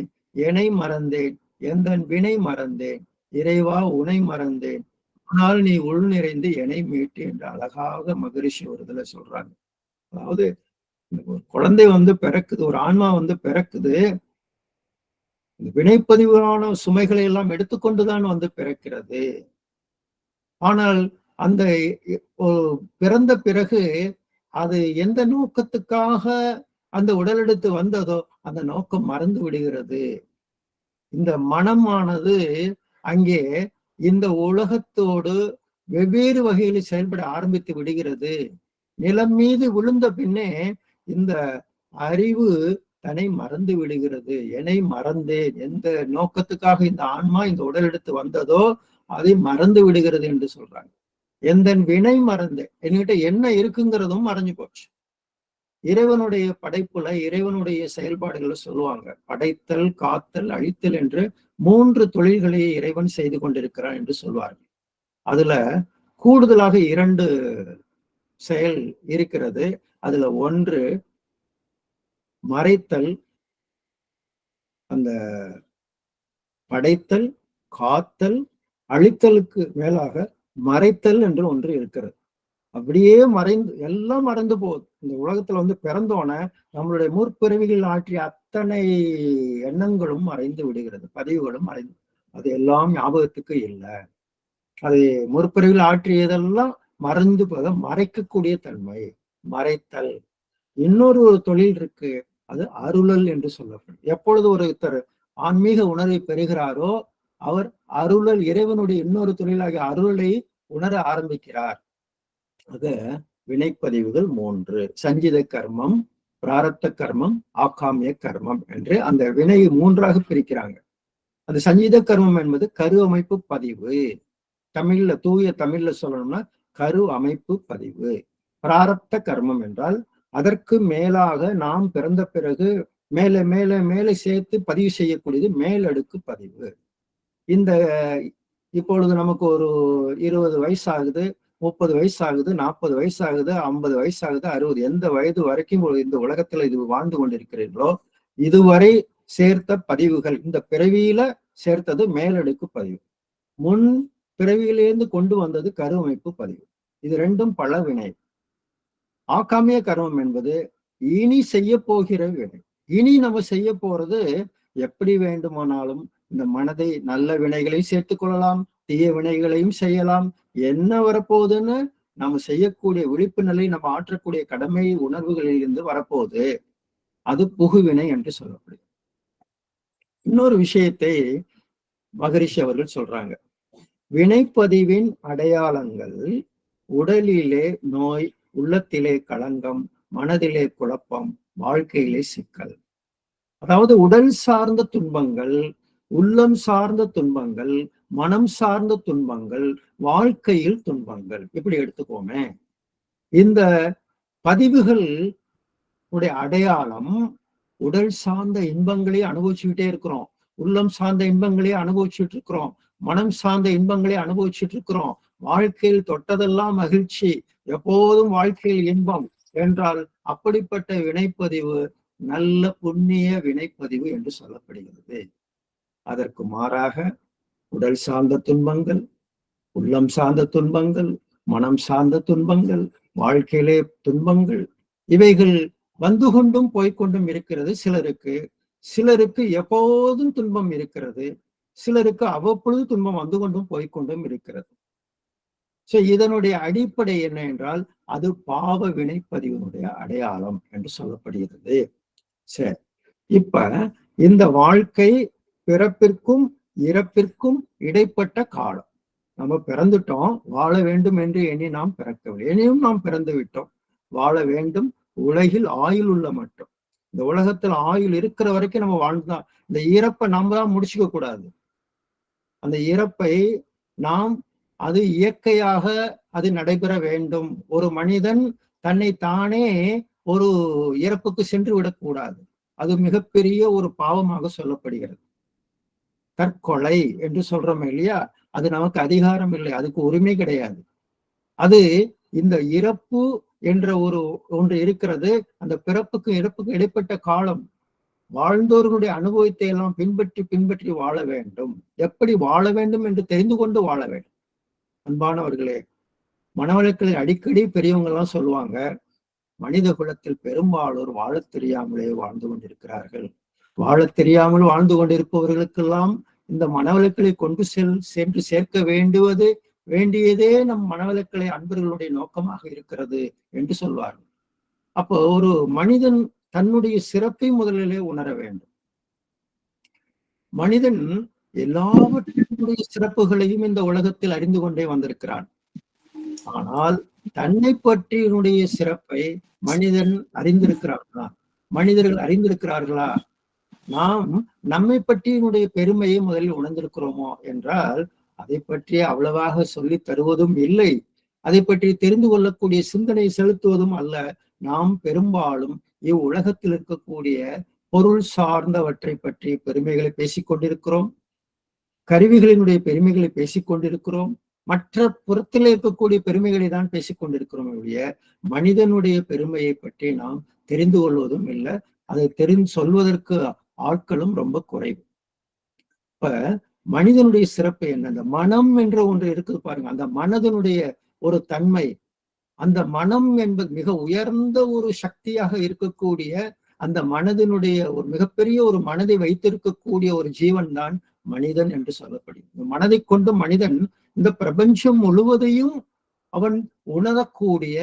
எனை மறந்தேன் எந்தன் வினை மறந்தேன் இறைவா உனை மறந்தேன் ஆனால் நீ உள் நிறைந்து எனை மீட்டு என்று அழகாக மகரிஷி ஒரு இதுல சொல்றாங்க. அதாவது ஒரு குழந்தை வந்து பிறக்குது, ஒரு ஆன்மா வந்து பிறக்குது, இந்த வினைப்பதிவான சுமைகளை எல்லாம் எடுத்துக்கொண்டுதான் வந்து பிறக்கிறது. ஆனால் அந்த பிறந்த பிறகு அது எந்த நோக்கத்துக்காக அந்த உடலெடுத்து வந்ததோ அந்த நோக்கம் மறந்து விடுகிறது. இந்த மனமானது அங்கே இந்த உலகத்தோடு வெவ்வேறு வகையில் செயல்பட ஆரம்பித்து விடுகிறது. நிலம் மீது விழுந்த பின்னே இந்த அறிவு தன்னை மறந்து விடுகிறது. என்னை மறந்தேன், எந்த நோக்கத்துக்காக இந்த ஆன்மா இந்த உடல் எடுத்து வந்ததோ அதை மறந்து விடுகிறது என்று சொல்றாங்க. எந்த வினை மறந்தேன், என்கிட்ட என்ன இருக்குங்கிறதும் மறைஞ்சு போச்சு. இறைவனுடைய படைப்புல இறைவனுடைய செயல்பாடுகளை சொல்லுவாங்க. படைத்தல், காத்தல், அழித்தல் என்று 3 தொழில்களை இறைவன் செய்து கொண்டிருக்கிறான் என்று சொல்வார்கள். அதுல கூடுதலாக 2 செயல் இருக்கிறது. அதுல ஒன்று மறைத்தல். அந்த படைத்தல், காத்தல், அழித்தலுக்கு மேலாக மறைத்தல் என்று ஒன்று இருக்கிறது. அப்படியே எல்லாம் மறைந்து போகுது. இந்த உலகத்துல வந்து பிறந்தோன நம்மளுடைய முற்பிறவிகள் ஆற்றிய அத்தனை எண்ணங்களும் மறைந்து விடுகிறது, பதிவுகளும் மறைந்து, அது எல்லாம் ஞாபகத்துக்கு இல்லை. அது முற்பிறவிகள் ஆற்றியதெல்லாம் மறைந்து போக மறைக்கக்கூடிய தன்மை மறைத்தல். இன்னொரு தொழில் இருக்கு, அது அருளல் என்று சொல்லப்படும். எப்பொழுது ஒருத்தர் ஆன்மீக உணர்வை பெறுகிறாரோ அவர் அருளல், இறைவனுடைய இன்னொரு தொழிலாகிய அருளை உணர ஆரம்பிக்கிறார். ஆக வினைப்பதிவுகள் 3: சஞ்சித கர்மம், பிராரப்த கர்மம், ஆகாமிய கர்மம் என்று அந்த வினை 3ஆக பிரிக்கிறாங்க. அந்த சஞ்சித கர்மம் என்பது கரு அமைப்பு பதிவு. தூய தமிழ்ல சொல்லணும்னா கரு அமைப்பு பதிவு. பிராரப்த கர்மம் என்றால் அதற்கு மேலாக நாம் பிறந்த பிறகு மேலே மேலே மேலே சேர்த்து பதிவு செய்யக்கூடியது மேலடுக்கு பதிவு. இந்த இப்பொழுது நமக்கு ஒரு 20 வயசு ஆகுது, 30 வயசு ஆகுது, 40 வயசு ஆகுது, 50 வயசு ஆகுது, 60, எந்த வயது வரைக்கும் இந்த உலகத்துல இது வாழ்ந்து கொண்டிருக்கிறீர்களோ இதுவரை சேர்த்த பதிவுகள், இந்த பிறவியில சேர்த்தது மேலடுக்கு பதிவு. முன் பிறவியிலிருந்து கொண்டு வந்தது கருவமைப்பு பதிவு. இது 2ம் பல வினை. ஆகாமிய கர்மம் என்பது இனி செய்ய போகிற வினை. இனி நம்ம செய்ய போறது எப்படி வேண்டுமானாலும் இந்த மனதை நல்ல வினைகளையும் சேர்த்துக் கொள்ளலாம், தீய வினைகளையும் செய்யலாம். என்ன வரப்போகுதுன்னு நம்ம செய்யக்கூடிய விழிப்பு நிலை, நம்ம ஆற்றக்கூடிய கடமை உணர்வுகளில் இருந்து வரப்போகுது, அது புகுவினை என்று சொல்லப்படுது. இன்னொரு விஷயத்தை மகரிஷி அவர்கள் சொல்றாங்க. வினைப்பதிவின் அடையாளங்கள் உடலிலே நோய், உள்ளத்திலே களங்கம், மனதிலே குழப்பம், வாழ்க்கையிலே சிக்கல். அதாவது உடல் சார்ந்த துன்பங்கள், உள்ளம் சார்ந்த துன்பங்கள், மனம் சார்ந்த துன்பங்கள், வாழ்க்கையில் துன்பங்கள், இப்படி எடுத்துக்கோமே. இந்த பதிவுகள் உடைய அடையாளம் உடல் சார்ந்த இன்பங்களே அனுபவிச்சுக்கிட்டே இருக்கிறோம், உள்ளம் சார்ந்த இன்பங்களே அனுபவிச்சுட்டு இருக்கிறோம், மனம் சார்ந்த இன்பங்களே அனுபவிச்சுட்டு இருக்கிறோம். வாழ்க்கையில் தொட்டதெல்லாம் மகிழ்ச்சி, எப்போதும் வாழ்க்கையில் இன்பம் என்றால் அப்படிப்பட்ட வினைப்பதிவு நல்ல புண்ணிய வினைப்பதிவு என்று சொல்லப்படுகிறது. அதற்கு மாறாக உடல் சார்ந்த துன்பங்கள், உள்ளம் சார்ந்த துன்பங்கள், மனம் சார்ந்த துன்பங்கள், வாழ்க்கையிலே துன்பங்கள், இவைகள் வந்து கொண்டும் போய்கொண்டும் இருக்கிறது. சிலருக்கு எப்போதும் துன்பம் இருக்கிறது, சிலருக்கு அவ்வப்பொழுது துன்பம் வந்து கொண்டும் போய்கொண்டும் இருக்கிறது. இதனுடைய அடிப்படை என்ன என்றால் அது பாவ வினைப்பதிவினுடைய அடையாளம் என்று சொல்லப்படுகிறது. சரி, இப்ப இந்த வாழ்க்கை பிறப்பிற்கும் இறப்பிற்கும் இடைப்பட்ட காலம். நம்ம பிறந்துட்டோம், வாழ வேண்டும் என்று எண்ணி நாம் பிறக்கவில்லை, எண்ணியும் நாம் பிறந்து விட்டோம். வாழ வேண்டும், உலகில் ஆயுள் உள்ள மட்டும். இந்த உலகத்துல ஆயுள் இருக்கிற வரைக்கும் நம்ம வாழ்ந்துதான். இந்த இறப்பை நம்ம தான் முடிச்சுக்க கூடாது. அந்த இறப்பை நாம் அது இயற்கையாக அது நடைபெற வேண்டும். ஒரு மனிதன் தன்னை தானே ஒரு இறப்புக்கு சென்று விடக்கூடாது. அது மிகப்பெரிய ஒரு பாவமாக சொல்லப்படுகிறது. தற்கொலை என்று சொல்றோம் இல்லையா, அது நமக்கு அதிகாரம் இல்லை, அதுக்கு உரிமை கிடையாது. அது இந்த இறப்பு என்ற ஒன்று இருக்கிறது. அந்த பிறப்புக்கும் இறப்புக்கும் இடைப்பட்ட காலம். வாழ்ந்தோர்களுடைய அனுபவத்தை எல்லாம் பின்பற்றி வாழ வேண்டும். எப்படி வாழ வேண்டும் என்று தெரிந்து கொண்டு வாழ வேண்டும். அன்பானவர்களே, மனவளக்கலில் அடிக்கடி பெரியவங்க எல்லாம் சொல்லுவாங்க, மனித குலத்தில் பெரும்பாலோர் வாழத் தெரியாமலே வாழ்ந்து கொண்டிருக்கிறார்கள். வாழத் தெரியாமல் வாழ்ந்து கொண்டிருப்பவர்களுக்கெல்லாம் இந்த மனவளக்கலை கொண்டு சென்று சேர்க்க வேண்டியதே நம் மனவளக்கலை அன்பர்களுடைய நோக்கமாக இருக்கிறது என்று சொல்வார்கள். அப்போ ஒரு மனிதன் தன்னுடைய சிறப்பை முதலிலே உணர வேண்டும். மனிதன் எல்லாவற்றுடைய சிறப்புகளையும் இந்த உலகத்தில் அறிந்து கொண்டே வந்திருக்கிறான். ஆனால் தன்னை பற்றியினுடைய சிறப்பை மனிதன் அறிந்திருக்கிறார்களா? மனிதர்கள் அறிந்திருக்கிறார்களா? நாம் நம்மை பற்றியினுடைய பெருமையை முதலில் உணர்ந்திருக்கிறோமோ என்றால் அதை பற்றி அவ்வளவாக சொல்லி தருவதும் இல்லை. அதை பற்றி தெரிந்து கொள்ளக்கூடிய சிந்தனை செலுத்துவதும் அல்ல. நாம் பெரும்பாலும் இவ்வுலகத்தில் இருக்கக்கூடிய பொருள் சார்ந்தவற்றை பற்றி பெருமைகளை பேசிக் கொண்டிருக்கிறோம், கருவிகளினுடைய பெருமைகளை பேசிக் கொண்டிருக்கிறோம், மற்ற புறத்தில் இருக்கக்கூடிய பெருமைகளை தான் பேசிக் கொண்டிருக்கிறோம் ஒழிய மனிதனுடைய பெருமையை பற்றி நாம் தெரிந்து கொள்வதும் இல்லை. அதை சொல்வதற்கு ஆட்களும் ரொம்ப குறைவு. இப்ப மனிதனுடைய சிறப்பு என்ன? அந்த மனம் என்ற ஒன்று இருக்குது பாருங்க. அந்த மனதனுடைய ஒரு தன்மை, அந்த மனம் என்பது மிக உயர்ந்த ஒரு சக்தியாக இருக்கக்கூடிய அந்த மனதினுடைய ஒரு மிகப்பெரிய ஒரு மனதை வைத்திருக்கக்கூடிய ஒரு ஜீவன் தான் மனிதன் என்று சொல்லப்படுகிறது. இந்த மனதை கொண்டு மனிதன் இந்த பிரபஞ்சம் முழுவதையும் அவன் உணரக்கூடிய,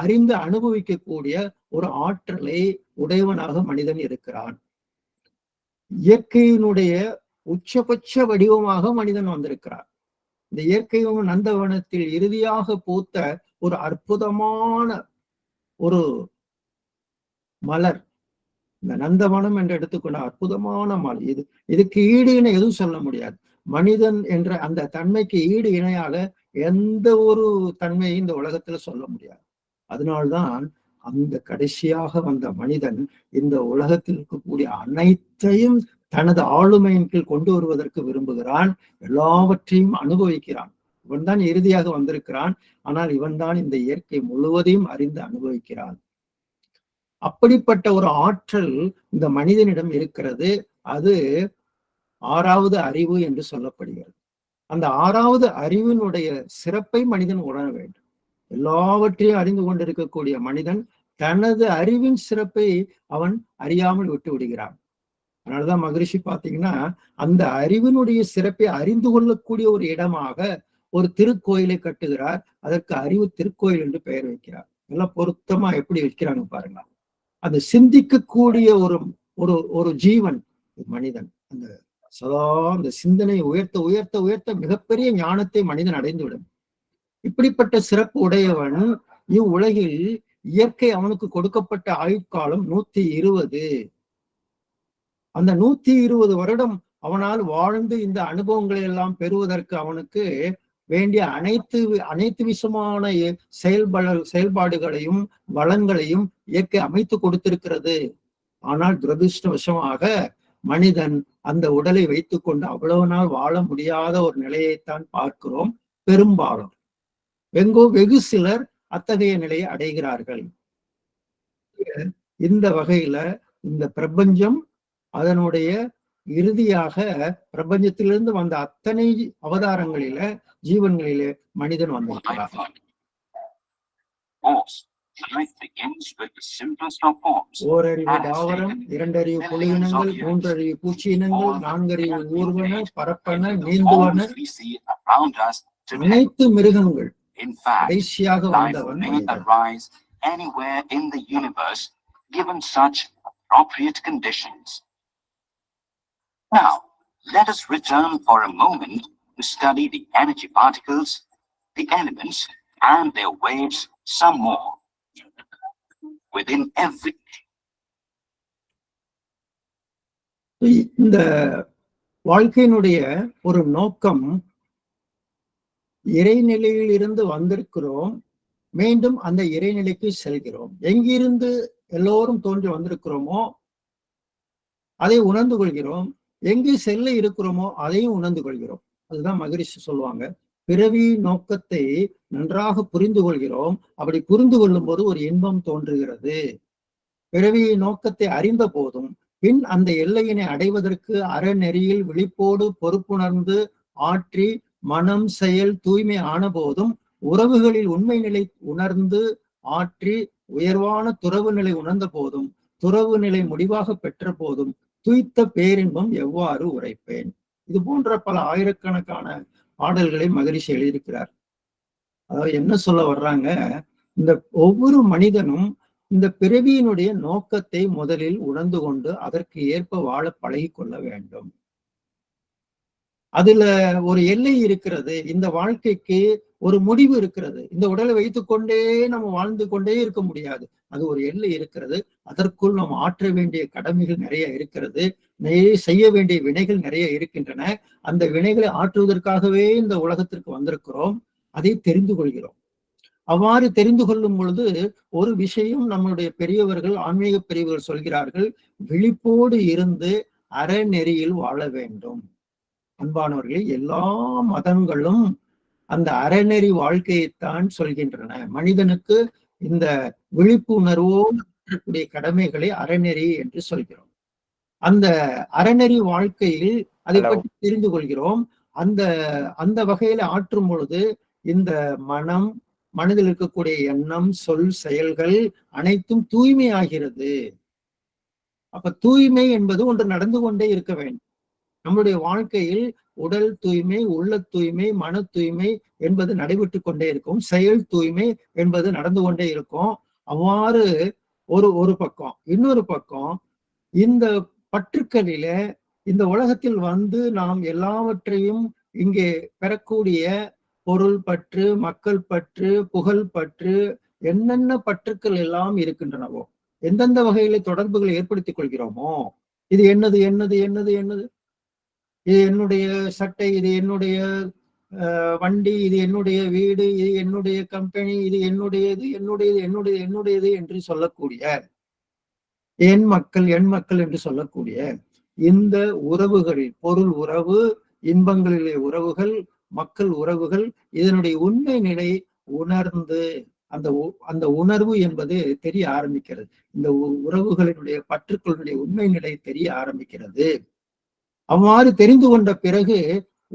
அறிந்து அனுபவிக்கக்கூடிய ஒரு ஆற்றலை உடையவனாக மனிதன் இருக்கிறான். இயற்கையினுடைய உச்சபட்ச வடிவமாக மனிதன் வந்திருக்கிறார். இந்த இயற்கையும் நந்தவனத்தில் இறுதியாக பூத்த ஒரு அற்புதமான ஒரு மலர், இந்த நந்தவனம் என்று எடுத்துக்கொண்ட அற்புதமான மலர். இதுக்கு ஈடு இணை எதுவும் சொல்ல முடியாது. மனிதன் என்ற அந்த தன்மைக்கு ஈடு இணையாக எந்த ஒரு தன்மையை இந்த உலகத்துல சொல்ல முடியாது. அதனால்தான் அந்த கடைசியாக வந்த மனிதன் இந்த உலகத்தில் இருக்கக்கூடிய அனைத்தையும் தனது ஆளுமையின் கீழ் கொண்டு வருவதற்கு விரும்புகிறான், எல்லாவற்றையும் அனுபவிக்கிறான். இவன் தான் இறுதியாக வந்திருக்கிறான். ஆனால் இவன் தான் இந்த இயற்கை முழுவதையும் அறிந்து அனுபவிக்கிறான். அப்படிப்பட்ட ஒரு ஆற்றல் இந்த மனிதனிடம் இருக்கிறது. அது 6வது அறிவு என்று சொல்லப்படுகிறது. அந்த 6வது அறிவினுடைய சிறப்பை மனிதன் உணர வேண்டும். எல்லாவற்றையும் அறிந்து கொண்டிருக்கக்கூடிய மனிதன் தனது அறிவின் சிறப்பை அவன் அறியாமல் விட்டு விடுகிறான். அதனாலதான் மகரிஷி பாத்தீங்கன்னா அந்த அறிவினுடைய சிறப்பை அறிந்து கொள்ளக்கூடிய ஒரு இடமாக ஒரு திருக்கோயிலை கட்டுகிறார். அதற்கு அறிவு திருக்கோயில் என்று பெயர் வைக்கிறார். எல்லாம் பொருத்தமா எப்படி வைக்கிறாங்க பாருங்க. அது சிந்திக்கக்கூடிய ஒரு ஜீவன் மனிதன். அந்த சதா அந்த சிந்தனையை உயர்த்த மிகப்பெரிய ஞானத்தை மனிதன் அடைந்துவிடும். இப்படிப்பட்ட சிறப்பு உடையவன் இவ்வுலகில் இயற்கை அவனுக்கு கொடுக்கப்பட்ட ஆயுட்காலம் 120. அந்த 120 வருடம் அவனால் வாழ்ந்து இந்த அனுபவங்களை எல்லாம் பெறுவதற்கு அவனுக்கு வேண்டிய அனைத்து விஷயமான செயல்பாடுகளையும் வளங்களையும் இயற்கை அமைத்து கொடுத்திருக்கிறது. ஆனால் துரதிருஷ்டவசமாக மனிதன் அந்த உடலை வைத்துக் கொண்டு அவ்வளவு நாள் வாழ முடியாத ஒரு நிலையைத்தான் பார்க்கிறோம். பெரும்பாலும் வெகு சிலர் அத்தகைய நிலையை அடைகிறார்கள். இந்த வகையில இந்த பிரபஞ்சம் அதனுடைய இறுதியாக பிரபஞ்சத்திலிருந்து வந்த அத்தனை அவதாரங்களில ஜீவன்களிலே மனிதன் வந்திருக்கிறார். ஓரறிவு தாவரம், இரண்டறிவு புலியினங்கள், மூன்றறிவு பூச்சி இனங்கள், நான்கறிவு ஊர்வன, பரப்பன, நீந்துவன, அனைத்து மிருகங்கள் கடைசியாக வந்தவன் anywhere in the universe given such appropriate conditions. Now, let us return for a moment to study the energy particles, the elements, and their waves some more. Within every இந்த வாழ்க்கையினுடைய ஒரு நோக்கம், இறைநிலையில் இருந்து வந்திருக்கிறோம், மீண்டும் அந்த இறைநிலைக்கு செல்கிறோம். எங்கிருந்து எல்லோரும் தோன்றி வந்திருக்கிறோமோ அதை உணர்ந்து கொள்கிறோம், எங்கு செல்ல இருக்கிறோமோ அதையும் உணர்ந்து கொள்கிறோம். அதுதான் மகரிஷி சொல்லுவாங்க, பிறவி நோக்கத்தை நன்றாக புரிந்து கொள்கிறோம். அப்படி புரிந்து கொள்ளும் போது ஒரு இன்பம் தோன்றுகிறது. பிறவி நோக்கத்தை அறிந்த போதும் பின் அந்த எல்லையினை அடைவதற்கு அறநெறியில் விழிப்போடு பொறுப்புணர்ந்து ஆற்றி மனம் செயல் தூய்மை ஆன போதும் உறவுகளில் உண்மை நிலை உணர்ந்து ஆற்றி உயர்வான துறவு நிலை உணர்ந்த போதும் துறவு நிலை முடிவாக பெற்ற போதும் துய்த்த பேரின்பம் எவ்வாறு உரைப்பேன். இது போன்ற பல ஆயிரக்கணக்கான பாடல்களை மகரிஷி எழுதியிருக்கிறார். அதாவது என்ன சொல்ல வர்றாங்க, இந்த ஒவ்வொரு மனிதனும் இந்த பிறவியினுடைய நோக்கத்தை முதலில் உணர்ந்து கொண்டு அதற்கு ஏற்ப வாழ பழகி கொள்ள வேண்டும். அதுல ஒரு எல்லை இருக்கிறது, இந்த வாழ்க்கைக்கு ஒரு முடிவு இருக்கிறது. இந்த உடலை வைத்துக்கொண்டே நம்ம வாழ்ந்து கொண்டே இருக்க முடியாது. அது ஒரு எல்லை இருக்கிறது. அதற்குள் நாம் ஆற்ற வேண்டிய கடமைகள் நிறைய இருக்கிறது, நிறைய செய்ய வேண்டிய வினைகள் நிறைய இருக்கின்றன. அந்த வினைகளை ஆற்றுவதற்காகவே இந்த உலகத்திற்கு வந்திருக்கிறோம். அதை தெரிந்து கொள்கிறோம். அவ்வாறு தெரிந்து கொள்ளும் பொழுது ஒரு விஷயம் நம்மளுடைய பெரியவர்கள், ஆன்மீக பெரியவர்கள் சொல்கிறார்கள், விழிப்போடு இருந்து அறநெறியில் வாழ வேண்டும். அன்பானவர்களே, எல்லா மதங்களும் அந்த அறநெறி வாழ்க்கையைத்தான் சொல்கின்றன. மனிதனுக்கு இந்த விழிப்புணர்வோடு இருக்கக்கூடிய கடமைகளை அறநெறி என்று சொல்கிறோம். அந்த அறநெறி வாழ்க்கையில் அதை பற்றி தெரிந்து கொள்கிறோம். அந்த வகையில ஆற்றும் பொழுது இந்த மனதில் இருக்கக்கூடிய எண்ணம், சொல், செயல்கள் அனைத்தும் தூய்மை ஆகிறது. அப்ப தூய்மை என்பது ஒன்று நடந்து கொண்டே இருக்க வேண்டும். நம்முடைய வாழ்க்கையில் உடல் தூய்மை, உள்ள தூய்மை, மன தூய்மை என்பது நடைபெற்று கொண்டே இருக்கும். செயல் தூய்மை என்பது நடந்து கொண்டே இருக்கும். அவ்வாறு ஒரு பக்கம். இன்னொரு பக்கம், இந்த பற்றுக்களில இந்த உலகத்தில் வந்து நாம் எல்லாவற்றையும் இங்கே பெறக்கூடிய பொருள் பற்று, மக்கள் பற்று, புகழ் பற்று, என்னென்ன பற்றுக்கள் எல்லாம் இருக்கின்றனவோ, எந்தெந்த வகையில தொடர்புகளை ஏற்படுத்திக் கொள்கிறோமோ, இது என்னது என்னது என்னது என்னது, இது என்னுடைய சட்டை, இது என்னுடைய வண்டி, இது என்னுடைய வீடு, இது என்னுடைய கம்பெனி, இது என்னுடையது என்னுடையது என்னுடையது என்னுடையது என்று சொல்லக்கூடிய என் மக்கள் என்று சொல்லக்கூடிய இந்த உறவுகளில், பொருள் உறவு, இன்பங்களிலே உறவுகள், மக்கள் உறவுகள், இதனுடைய உண்மை நிலை உணர்ந்து அந்த உணர்வு என்பது தெரிய ஆரம்பிக்கிறது. இந்த உறவுகளினுடைய பற்றுக்களுடைய உண்மை நிலை தெரிய ஆரம்பிக்கிறது. அவ்வாறு தெரிந்து கொண்ட பிறகு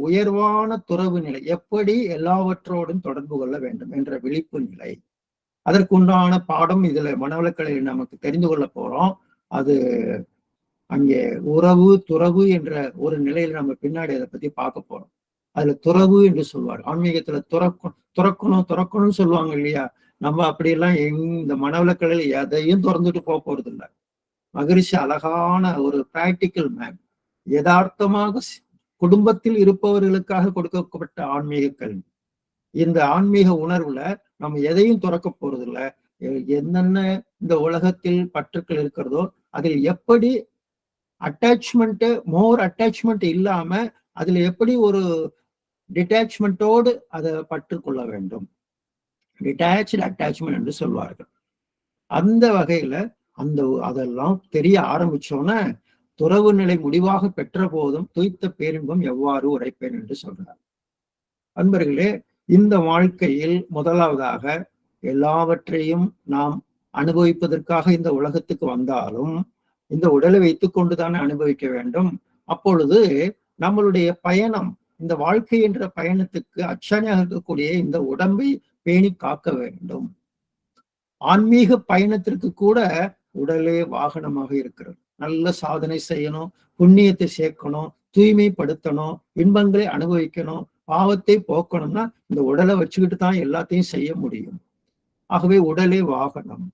உயர்வான துறவு நிலை, எப்படி எல்லாவற்றோடும் தொடர்பு கொள்ள வேண்டும் என்ற விழிப்பு நிலை, அதற்குண்டான பாடம் இதுல மனவளக்கலையில் நமக்கு தெரிந்து கொள்ள போறோம். அது அங்கே உறவு துறவு என்ற ஒரு நிலையில நம்ம பின்னாடி அதை பத்தி பார்க்க போறோம். அதுல துறவு என்று சொல்வார். ஆன்மீகத்துல துறக்கணும்னு சொல்லுவாங்க இல்லையா? நம்ம அப்படியெல்லாம் இந்த மனவளக்கலையில எதையும் திறந்துட்டு போறது இல்லை. மகரிஷி அழகான ஒரு பிராக்டிக்கல் மேன், யதார்த்தமாக குடும்பத்தில் இருப்பவர்களுக்காக கொடுக்கப்பட்ட ஆன்மீக கல்வி. இந்த ஆன்மீக உணர்வுல நம்ம எதையும் துறக்க போறது இல்லை. என்னென்ன இந்த உலகத்தில் பற்றுக்கள் இருக்கிறதோ அதில் எப்படி மோர் அட்டாச்மெண்ட் இல்லாம அதுல எப்படி ஒரு டிட்டாச்மெண்டோடு அதை பற்று கொள்ள வேண்டும். டிட்டாச்சு அட்டாச்மெண்ட் என்று சொல்வார்கள். அந்த வகையில அதெல்லாம் தெரிய ஆரம்பிச்சோன்னா துறவு நிலை முடிவாக பெற்ற போதும் துய்த்த பேரின்பம் எவ்வாறு உரைப்பேன் என்று சொல்றார். அன்பர்களே, இந்த வாழ்க்கையில் முதலாவதாக எல்லாவற்றையும் நாம் அனுபவிப்பதற்காக இந்த உலகத்துக்கு வந்தாலும் இந்த உடலை வைத்துக் கொண்டுதானே அனுபவிக்க வேண்டும். அப்பொழுது நம்மளுடைய பயணம், இந்த வாழ்க்கை என்ற பயணத்துக்கு அச்சாணியாக இருக்கக்கூடிய இந்த உடம்பை பேணி காக்க வேண்டும். ஆன்மீக பயணத்திற்கு கூட உடலே வாகனமாக இருக்கிறது. நல்ல சாதனை செய்யணும், புண்ணியத்தை சேர்க்கணும், தூய்மைப்படுத்தணும், இன்பங்களை அனுபவிக்கணும், பாவத்தை போக்கணும்னா இந்த உடலை வச்சுக்கிட்டு தான் எல்லாத்தையும் செய்ய முடியும். ஆகவே உடலே வாகனம்.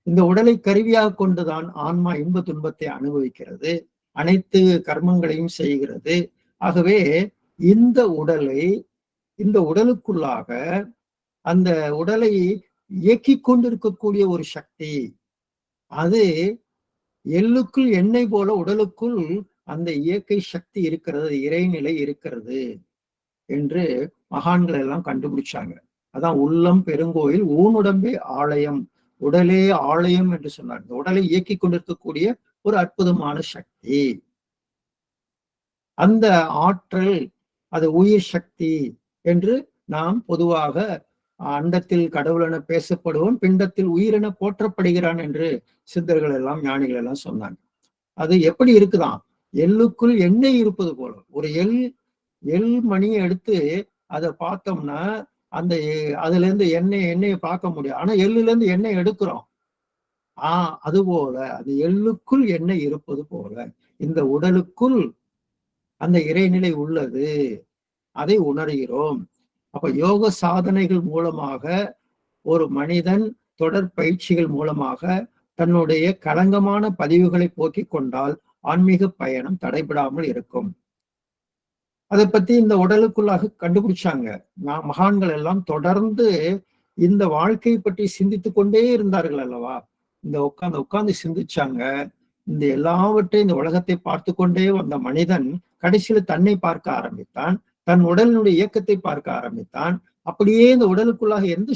இந்த உடலை கருவியாக கொண்டுதான் ஆன்மா இன்ப துன்பத்தை அனுபவிக்கிறது, அனைத்து கர்மங்களையும் செய்கிறது. ஆகவே இந்த உடலுக்குள்ளாக அந்த உடலை இயக்கி கொண்டிருக்கக்கூடிய ஒரு சக்தி, அது எள்ளுக்குள் எண்ணெய் போல உடலுக்குள் அந்த இயற்கை சக்தி இருக்கிறது, இறைநிலை இருக்கிறது என்று மகான்கள் எல்லாம் கண்டுபிடிச்சாங்க. அதான் உள்ளம் பெருங்கோயில் ஊனுடம்பே ஆலயம், உடலே ஆலயம் என்று சொன்னார். இந்த உடலை இயக்கி கொண்டிருக்கக்கூடிய ஒரு அற்புதமான சக்தி, அந்த ஆற்றல், அது உயிர் சக்தி என்று நாம் பொதுவாக அண்டத்தில் கடவுள் என பேசப்படுவோம், பிண்டத்தில் உயிரென போற்றப்படுகிறான் என்று சித்தர்கள் எல்லாம் ஞானிகள் எல்லாம் சொன்னாங்க. அது எப்படி இருக்குதான், எள்ளுக்குள் எண்ணெய் இருப்பது போல. ஒரு எள் மணியை எடுத்து அதை பார்த்தோம்னா அதுல இருந்து எண்ணெயை பார்க்க முடியும். ஆனா எள்ளுல இருந்து எண்ணெய் எடுக்கிறோம். அது போல அது எள்ளுக்குள் எண்ணெய் இருப்பது போல இந்த உடலுக்குள் அந்த இறைநிலை உள்ளது, அதை உணர்கிறோம். அப்ப யோக சாதனைகள் மூலமாக ஒரு மனிதன் தொடர் பயிற்சிகள் மூலமாக தன்னுடைய களங்கமான பதிவுகளை போக்கிக் கொண்டால் ஆன்மீக பயணம் தடைபடாமல் இருக்கும். அதை பத்தி இந்த உடலுக்குள்ளாக கண்டுபிடிச்சாங்க. மகான்கள் எல்லாம் தொடர்ந்து இந்த வாழ்க்கையை பற்றி சிந்தித்து கொண்டே இருந்தார்கள் அல்லவா. இந்த உட்கார்ந்து சிந்திச்சாங்க. இந்த எல்லாவற்றையும் இந்த உலகத்தை பார்த்து கொண்டே வந்த மனிதன் கடைசியில தன்னை பார்க்க ஆரம்பித்தான், தன் உடலினுடைய இயக்கத்தை பார்க்க ஆரம்பித்தான். அப்படியே இந்த உடலுக்குள்ளாக எந்த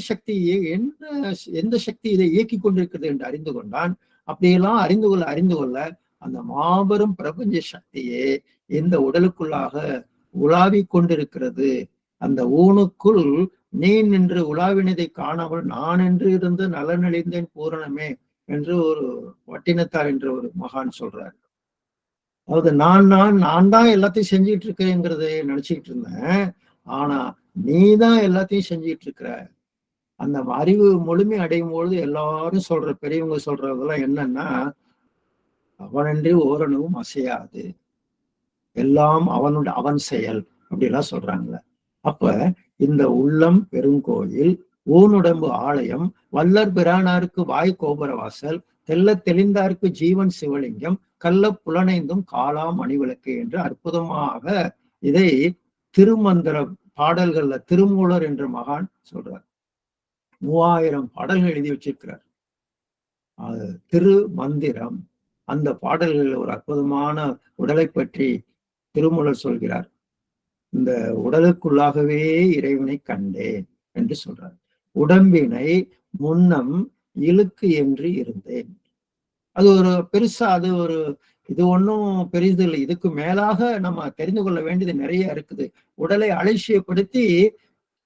சக்தி இதை இயக்கி கொண்டிருக்கிறது என்று அறிந்து கொண்டான். அப்படியெல்லாம் அறிந்து கொள்ள அந்த மாபெரும் பிரபஞ்ச சக்தியே இந்த உடலுக்குள்ளாக உலாவி கொண்டிருக்கிறது. அந்த ஊனுக்குள் நீ நின்று உலாவினதை காணாமல் நான் என்று இருந்து நலனழிந்தேன் பூரணமே என்று ஒரு வட்டினத்தார் என்ற ஒரு மகான் சொல்றாரு. அதாவது நான் தான் எல்லாத்தையும் செஞ்சிட்டு இருக்கேங்கிறத நினைச்சுக்கிட்டு இருந்தேன், ஆனா நீ தான் எல்லாத்தையும் செஞ்சிட்டு இருக்கிற. அந்த அறிவு முழுமை அடையும் பொழுது எல்லாரும் பெரியவங்க சொல்றதெல்லாம் என்னன்னா, அவனன்றி ஓரளவும் அசையாது, எல்லாம் அவன் செயல் அப்படிலாம் சொல்றாங்கல்ல. அப்ப இந்த உள்ளம் பெருங்கோயில் ஊனுடம்பு ஆலயம், வல்லர் பிரானாருக்கு வாய் கோபுர வாசல், தெல்ல தெளிந்தாருக்கு ஜீவன் சிவலிங்கம், கள்ள புலனைந்தும் காலாம் அணிவிளக்கு என்று அற்புதமாக இதை திருமந்திர பாடல்கள்ல திருமூலர் என்ற மகான் சொல்றார். 3000 பாடல்கள் எழுதி வச்சிருக்கிறார். அது திருமந்திரம். அந்த பாடல்களில் ஒரு அற்புதமான உடலை பற்றி திருமூலர் சொல்கிறார். இந்த உடலுக்குள்ளாகவே இறைவனை கண்டேன் என்று சொல்றார். உடம்பினை முன்னம் இழுக்கு என்று இருந்தேன். அது ஒரு பெருசா, இது ஒன்றும் பெரிது இல்லை. இதுக்கு மேலாக நம்ம தெரிந்து கொள்ள வேண்டியது நிறைய இருக்குது. உடலை அலட்சியப்படுத்தி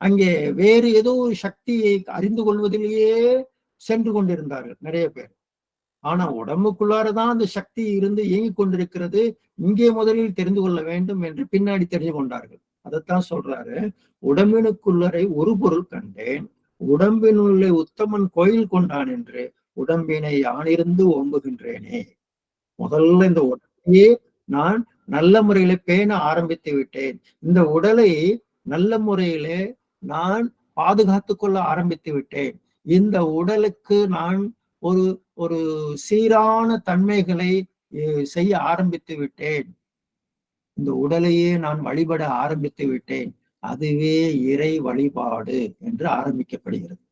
அங்கே வேறு ஏதோ ஒரு சக்தியை அறிந்து கொள்வதிலேயே சென்று கொண்டிருந்தார்கள் நிறைய பேர். ஆனா உடம்புக்குள்ளாரதான் அந்த சக்தி இருந்து இயங்கிக் கொண்டிருக்கிறது, இங்கே முதலில் தெரிந்து கொள்ள வேண்டும் என்று பின்னாடி தெரிந்து கொண்டார்கள். அதைத்தான் சொல்றாரு, உடம்பினுக்குள்ளரை ஒரு பொருள் கண்டேன், உடம்பினுள்ளே உத்தமன் கோயில் கொண்டான் என்று உடம்பினை யானிருந்து ஓம்புகின்றேனே. முதல்ல இந்த உடலையே நான் நல்ல முறையில பேண ஆரம்பித்து விட்டேன். இந்த உடலை நல்ல முறையிலே நான் பாதுகாத்து கொள்ள ஆரம்பித்து விட்டேன். இந்த உடலுக்கு நான் ஒரு சீரான தன்மைகளை செய்ய ஆரம்பித்து விட்டேன். இந்த உடலையே நான் வழிபட ஆரம்பித்து விட்டேன். அதுவே இறை வழிபாடு என்று ஆரம்பிக்கப்படுகிறது.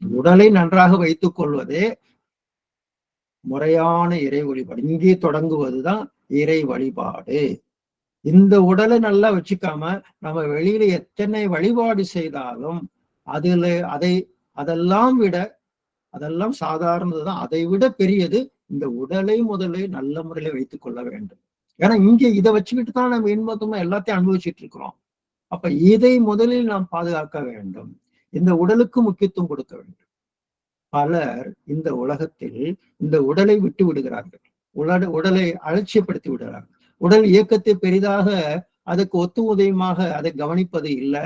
உடலை நன்றாக வைத்துக் கொள்வதே முறையான இறை வழிபாடு. இங்கே தொடங்குவதுதான் இறை வழிபாடு. இந்த உடலை நல்லா வச்சுக்காம நம்ம வெளியில எத்தனை வழிபாடு செய்தாலும் அதுல அதெல்லாம் சாதாரணதுதான். அதை விட பெரியது இந்த உடலை முதல்ல நல்ல முறையில வைத்துக் கொள்ள வேண்டும். ஏன்னா இங்க இதை வச்சுக்கிட்டு தான் நம்ம இன்பத்துமா எல்லாத்தையும் அனுபவிச்சுட்டு இருக்கிறோம். அப்ப இதை முதலில் நாம் பாதுகாக்க வேண்டும். இந்த உடலுக்கு முக்கியத்துவம் கொடுக்க வேண்டும். பலர் இந்த உலகத்தில் இந்த உடலை விட்டு விடுகிறார்கள். உடலை அலட்சியப்படுத்தி விடுகிறார்கள். உடல் இயக்கத்தை பெரிதாக அதுக்கு ஒத்துழைமாக அதை கவனிப்பது இல்லை.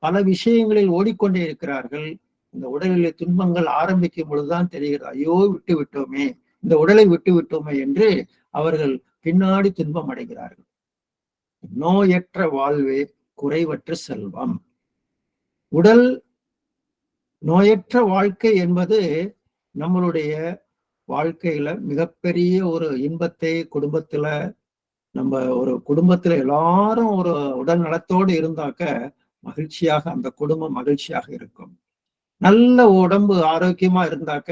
பல விஷயங்களில் ஓடிக்கொண்டே இருக்கிறார்கள். இந்த உடலிலே துன்பங்கள் ஆரம்பிக்கும் பொழுதுதான் தெரிகிறது, ஐயோ விட்டு விட்டோமே, இந்த உடலை விட்டு விட்டோமே என்று அவர்கள் பின்னாடி துன்பம் அடைகிறார்கள். நோயற்ற வாழ்வே குறைவற்ற செல்வம். உடல் நோயற்ற வாழ்க்கை என்பது நம்மளுடைய வாழ்க்கையில மிகப்பெரிய ஒரு இன்பத்தை ஒரு குடும்பத்துல எல்லாரும் ஒரு உடல் நலத்தோடு இருந்தாக்க மகிழ்ச்சியாக அந்த குடும்பம் மகிழ்ச்சியாக இருக்கும். நல்ல உடம்பு ஆரோக்கியமா இருந்தாக்க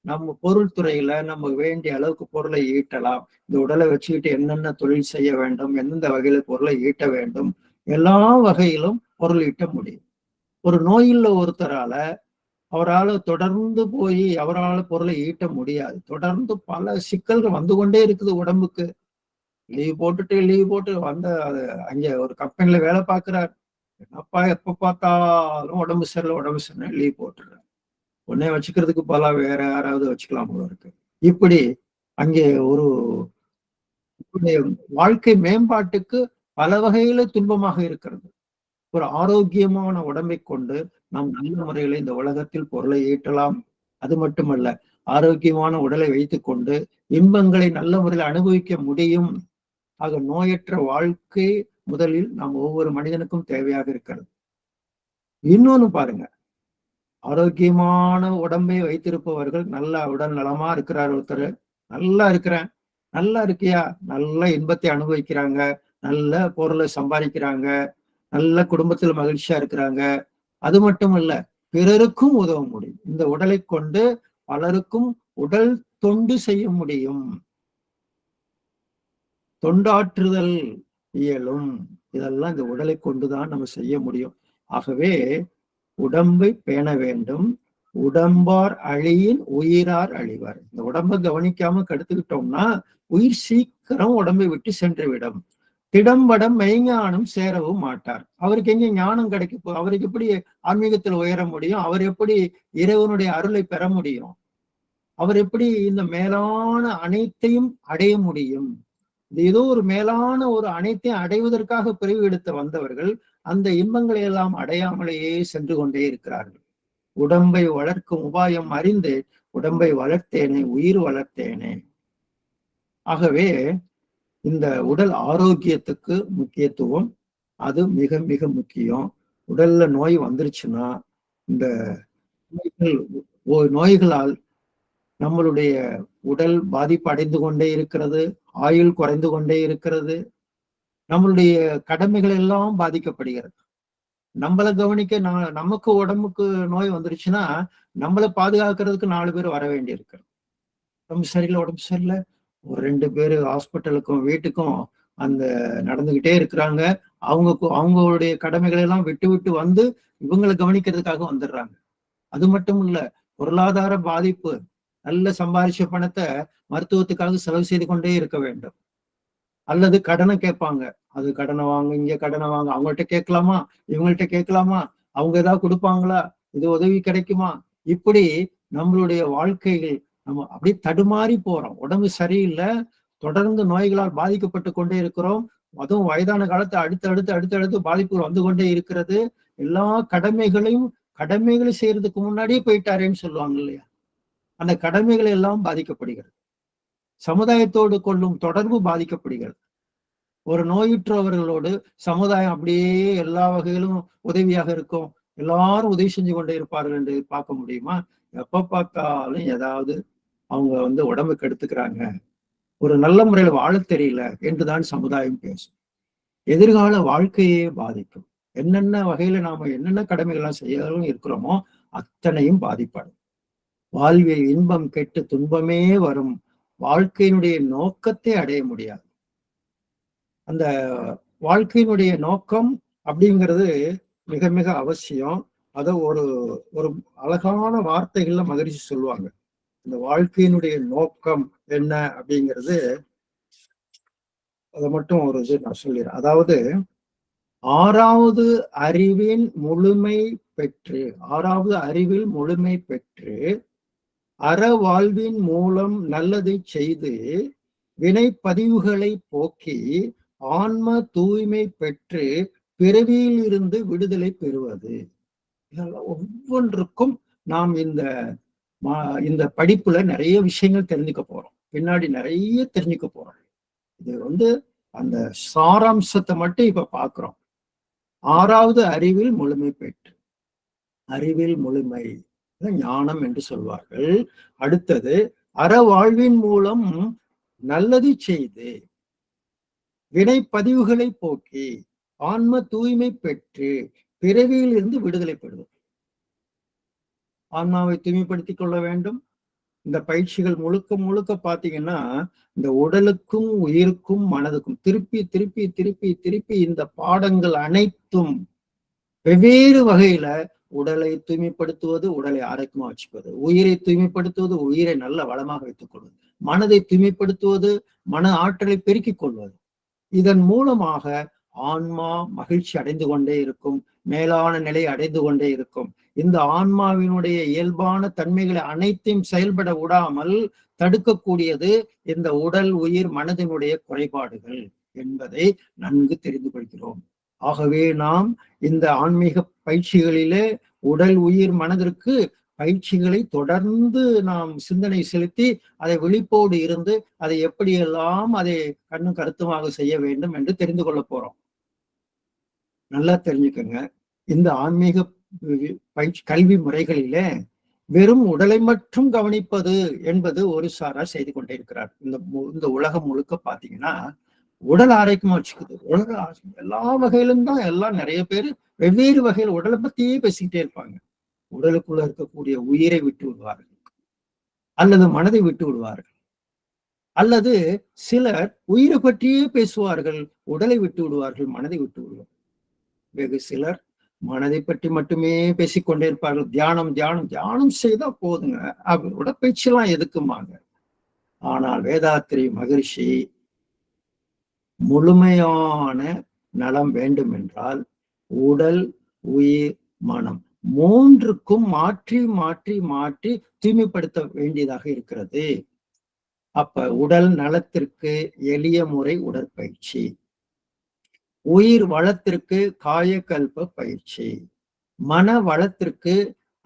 நம்ம பொருள் துறையில நம்ம வேண்டிய அளவுக்கு பொருளை ஈட்டலாம். இந்த உடலை வச்சுக்கிட்டு என்னென்ன தொழில் செய்ய வேண்டும், எந்தெந்த வகையில பொருளை ஈட்ட வேண்டும், எல்லா வகையிலும் பொருள் ஈட்ட முடியும். ஒரு நோயுள்ள ஒருத்தரால அவரால் தொடர்ந்து போய் அவரால் பொருளை ஈட்ட முடியாது. தொடர்ந்து பல சிக்கல்கள் வந்து கொண்டே இருக்குது உடம்புக்கு. லீவ் போட்டு அங்க ஒரு கம்பெனில வேலை பார்க்கிறார். என்னப்பா எப்ப பார்த்தாலும் உடம்பு சரியில்லை லீவ் போட்டுடுறேன். உடனே வச்சுக்கிறதுக்கு பல வேற யாராவது வச்சுக்கலாம் போல இருக்கு. இப்படி அங்கே ஒரு வாழ்க்கை மேம்பாட்டுக்கு பல வகையில துன்பமாக இருக்கிறது. ஒரு ஆரோக்கியமான உடம்பை கொண்டு நாம் நல்ல முறையில இந்த உலகத்தில் பொருளை ஈட்டலாம். அது மட்டுமல்ல, ஆரோக்கியமான உடலை வைத்துக் கொண்டு இன்பங்களை நல்ல முறையில் அனுபவிக்க முடியும். ஆக நோயற்ற வாழ்க்கை முதலில் நாம் ஒவ்வொரு மனிதனுக்கும் தேவையாக இருக்கிறது. இன்னொன்னு பாருங்க, ஆரோக்கியமான உடம்பை வைத்திருப்பவர்கள் நல்ல உடல் நலமா இருக்கிறார். ஒருத்தர் நல்லா இருக்கிறேன், நல்லா இருக்கியா, நல்ல இன்பத்தை அனுபவிக்கிறாங்க, நல்ல பொருளை சம்பாதிக்கிறாங்க, நல்ல குடும்பத்தில் மகிழ்ச்சியா இருக்கிறாங்க. அது மட்டும் இல்ல, பிறருக்கும் உதவ முடியும். இந்த உடலை கொண்டு பலருக்கும் உடல் தொண்டு செய்ய முடியும். தொண்டாற்றுதல் இயலும். இதெல்லாம் இந்த உடலை கொண்டுதான் நம்ம செய்ய முடியும். ஆகவே உடம்பை பேண வேண்டும். உடம்பார் அழியின் உயிரார் அழிவார். இந்த உடம்பை கவனிக்காம கெடுத்துக்கிட்டோம்னா உயிர் சீக்கிரம் உடம்பை விட்டு சென்று விடும். திடம்படம் மெய்ஞானம் சேரவும் மாட்டார். அவருக்கு எங்க ஞானம் கிடைக்கும்? அவருக்கு எப்படி ஆன்மீகத்தில் உயர முடியும்? அவர் எப்படி இறைவனுடைய அருளை பெற முடியும்? அவர் எப்படி இந்த மேலான அனைத்தையும் அடைய முடியும்? இது ஏதோ ஒரு மேலான ஒரு அனைத்தையும் அடைவதற்காக பிரிவு எடுத்து வந்தவர்கள் அந்த இன்பங்களை எல்லாம் அடையாமலேயே சென்று கொண்டே இருக்கிறார்கள். உடம்பை வளர்க்கும் உபாயம் அறிந்து உடம்பை வளர்த்தேனே, உயிர் வளர்த்தேனே. ஆகவே இந்த உடல் ஆரோக்கியத்துக்கு முக்கியத்துவம், அது மிக மிக முக்கியம். உடல்ல நோய் வந்துருச்சுன்னா இந்த நோய்களால் நம்மளுடைய உடல் பாதிப்பு அடைந்து கொண்டே இருக்கிறது, ஆயுள் குறைந்து கொண்டே இருக்கிறது, நம்மளுடைய கடமைகள் எல்லாம் பாதிக்கப்படுகிறது. நம்மளை கவனிக்க நமக்கு உடம்புக்கு நோய் வந்துருச்சுன்னா நம்மளை பாதுகாக்கிறதுக்கு 4 பேர் வர வேண்டி இருக்கு. உடம்பு சரியில்லை, ஒரு 2 பேரு ஹாஸ்பிட்டலுக்கும் வீட்டுக்கும் அந்த நடந்துகிட்டே இருக்கிறாங்க. அவங்களுடைய கடமைகளை எல்லாம் விட்டு விட்டு வந்து இவங்களை கவனிக்கிறதுக்காக வந்துடுறாங்க. அது மட்டும் இல்ல, பொருளாதார பாதிப்பு, நல்ல சம்பாதிச்ச பணத்தை மருத்துவத்துக்காக செலவு செய்து கொண்டே இருக்க வேண்டும். அல்லது கடனை கேட்பாங்க, அது கடனை வாங்க, இங்க கடனை வாங்க, அவங்கள்ட்ட கேட்கலாமா, இவங்கள்ட்ட கேட்கலாமா, அவங்க ஏதாவது கொடுப்பாங்களா, இது உதவி கிடைக்குமா? இப்படி நம்மளுடைய வாழ்க்கையில் நம்ம அப்படியே தடுமாறி போறோம். உடம்பு சரியில்லை, தொடர்ந்து நோய்களால் பாதிக்கப்பட்டு கொண்டே இருக்கிறோம். அதுவும் வயதான காலத்தை அடுத்தடுத்து பாதிப்புகள் வந்து கொண்டே இருக்கிறது. எல்லா கடமைகளை செய்யறதுக்கு முன்னாடியே போயிட்டாரேன்னு சொல்லுவாங்க இல்லையா, அந்த கடமைகள் எல்லாம் பாதிக்கப்படுகிறது. சமுதாயத்தோடு கொள்ளும் தொடர்பு பாதிக்கப்படுகிறது. ஒரு நோயுற்றவர்களோடு சமுதாயம் அப்படியே எல்லா வகையிலும் உதவியாக இருக்கும், எல்லாரும் உதவி செஞ்சு கொண்டே இருப்பார்கள் என்று பார்க்க முடியுமா? எப்ப பார்த்தாலும் ஏதாவது அவங்க உடம்புக்கு எடுத்துக்கிறாங்க, ஒரு நல்ல முறையில வாழ தெரியல என்றுதான் சமுதாயம் பேசும். எதிர்கால வாழ்க்கையே பாதிக்கும். என்னென்ன வகையில நாம என்னென்ன கடமைகள்லாம் செய்யவும் இருக்கிறோமோ அத்தனையும் பாதிப்படும். வாழ்வில் இன்பம் கெட்டு துன்பமே வரும். வாழ்க்கையினுடைய நோக்கத்தை அடைய முடியாது. அந்த வாழ்க்கையினுடைய நோக்கம் அப்படிங்கிறது மிக மிக அவசியம். அத ஒரு ஒரு அழகான வார்த்தைகள்ல மகிழ்ச்சி சொல்லுவாங்க. இந்த வாழ்க்கையினுடைய நோக்கம் என்ன அப்படிங்கிறது, அதை மட்டும் ஒரு இது நான் சொல்லிடுறேன். அதாவது ஆறாவது அறிவின் முழுமை பெற்று, ஆறாவது அறிவில் முழுமை பெற்று அற வாழ்வின் மூலம் நல்லதை செய்து வினை பதிவுகளை போக்கி ஆன்ம தூய்மை பெற்று பிறவியில் இருந்து விடுதலை பெறுவது. இதெல்லாம் ஒவ்வொன்றுக்கும் நாம் இந்த படிப்புல நிறைய விஷயங்கள் தெரிஞ்சுக்க போறோம். பின்னாடி நிறைய தெரிஞ்சுக்க போறோம். இது அந்த சாராம்சத்தை மட்டும் இப்ப பாக்குறோம். ஆறாவது அறிவில் முழுமை பெற்று, அறிவில் முழுமை ஞானம் என்று சொல்வார்கள். அடுத்தது அற வாழ்வின் மூலம் நல்லது செய்து வினை பதிவுகளை போக்கி ஆன்ம தூய்மை பெற்று பிறவியில் இருந்து விடுதலை பெறுவது. ஆன்மாவை தூய்மைப்படுத்திக் கொள்ள வேண்டும். இந்த பயிற்சிகள் முழுக்க முழுக்க பாத்தீங்கன்னா இந்த உடலுக்கும் உயிருக்கும் மனதுக்கும் திருப்பி திருப்பி திருப்பி திருப்பி இந்த பாடங்கள் அனைத்தும் வெவ்வேறு வகையில உடலை தூய்மைப்படுத்துவது, உடலை ஆரோக்கியமா வச்சுக்குவது, உயிரை தூய்மைப்படுத்துவது, உயிரை நல்ல வளமாக வைத்துக் கொள்வது, மனதை தூய்மைப்படுத்துவது, மன ஆற்றலை பெருக்கிக் கொள்வது. இதன் மூலமாக ஆன்மா மகிழ்ச்சி அடைந்து கொண்டே இருக்கும், மேலான நிலை அடைந்து கொண்டே இருக்கும். இந்த ஆன்மாவினுடைய இயல்பான தன்மைகளை அனைத்தையும் செயல்பட விடாமல் தடுக்கக்கூடியது இந்த உடல் உயிர் மனதினுடைய குறைபாடுகள் என்பதை நன்கு தெரிந்து கொள்கிறோம். ஆகவே நாம் இந்த ஆன்மீக பயிற்சிகளிலே உடல் உயிர் மனதிற்கு பயிற்சிகளை தொடர்ந்து நாம் சிந்தனை செலுத்தி அதை விழிப்போடு இருந்து அதை எப்படியெல்லாம் அதை கண்ணும் கருத்துமாக செய்ய வேண்டும் என்று தெரிந்து கொள்ள போறோம். நல்லா தெரிஞ்சுக்கோங்க. இந்த ஆன்மீக பயிற்சி கல்வி முறைகளிலே வெறும் உடலை மட்டும் கவனிப்பது என்பது ஒரு சாரார் செய்து கொண்டே இருக்கிறார். இந்த உலகம் முழுக்க பாத்தீங்கன்னா உடல் ஆரோக்கியமா வச்சுக்குது. உடல் எல்லா வகையிலும் தான் எல்லாம் நிறைய பேர் வெவ்வேறு வகையில் உடலை பத்தியே பேசிக்கிட்டே இருப்பாங்க. உடலுக்குள்ள இருக்கக்கூடிய உயிரை விட்டு விடுவார்கள், அல்லது மனதை விட்டு விடுவார்கள், அல்லது சிலர் உயிரை பற்றியே பேசுவார்கள், உடலை விட்டு விடுவார்கள், மனதை விட்டு விடுவார்கள். வெகு சிலர் மனதை பற்றி மட்டுமே பேசிக்கொண்டே இருப்பார்கள். தியானம் தியானம் தியானம் செய்தா போதுங்க, உடற்பயிற்சி எல்லாம் எதுக்குமாங்க. ஆனால் வேதாத்திரி மகரிஷி முழுமையான நலம் வேண்டும் என்றால் உடல் உயிர் மனம் மூன்றுக்கும் மாற்றி மாற்றி மாற்றி தூய்மைப்படுத்த வேண்டியதாக இருக்கிறது. அப்ப உடல் நலத்திற்கு எளிய முறை உடற்பயிற்சி, உயிர் வளத்திற்கு காயகல்ப பயிற்சி, மன வளத்திற்கு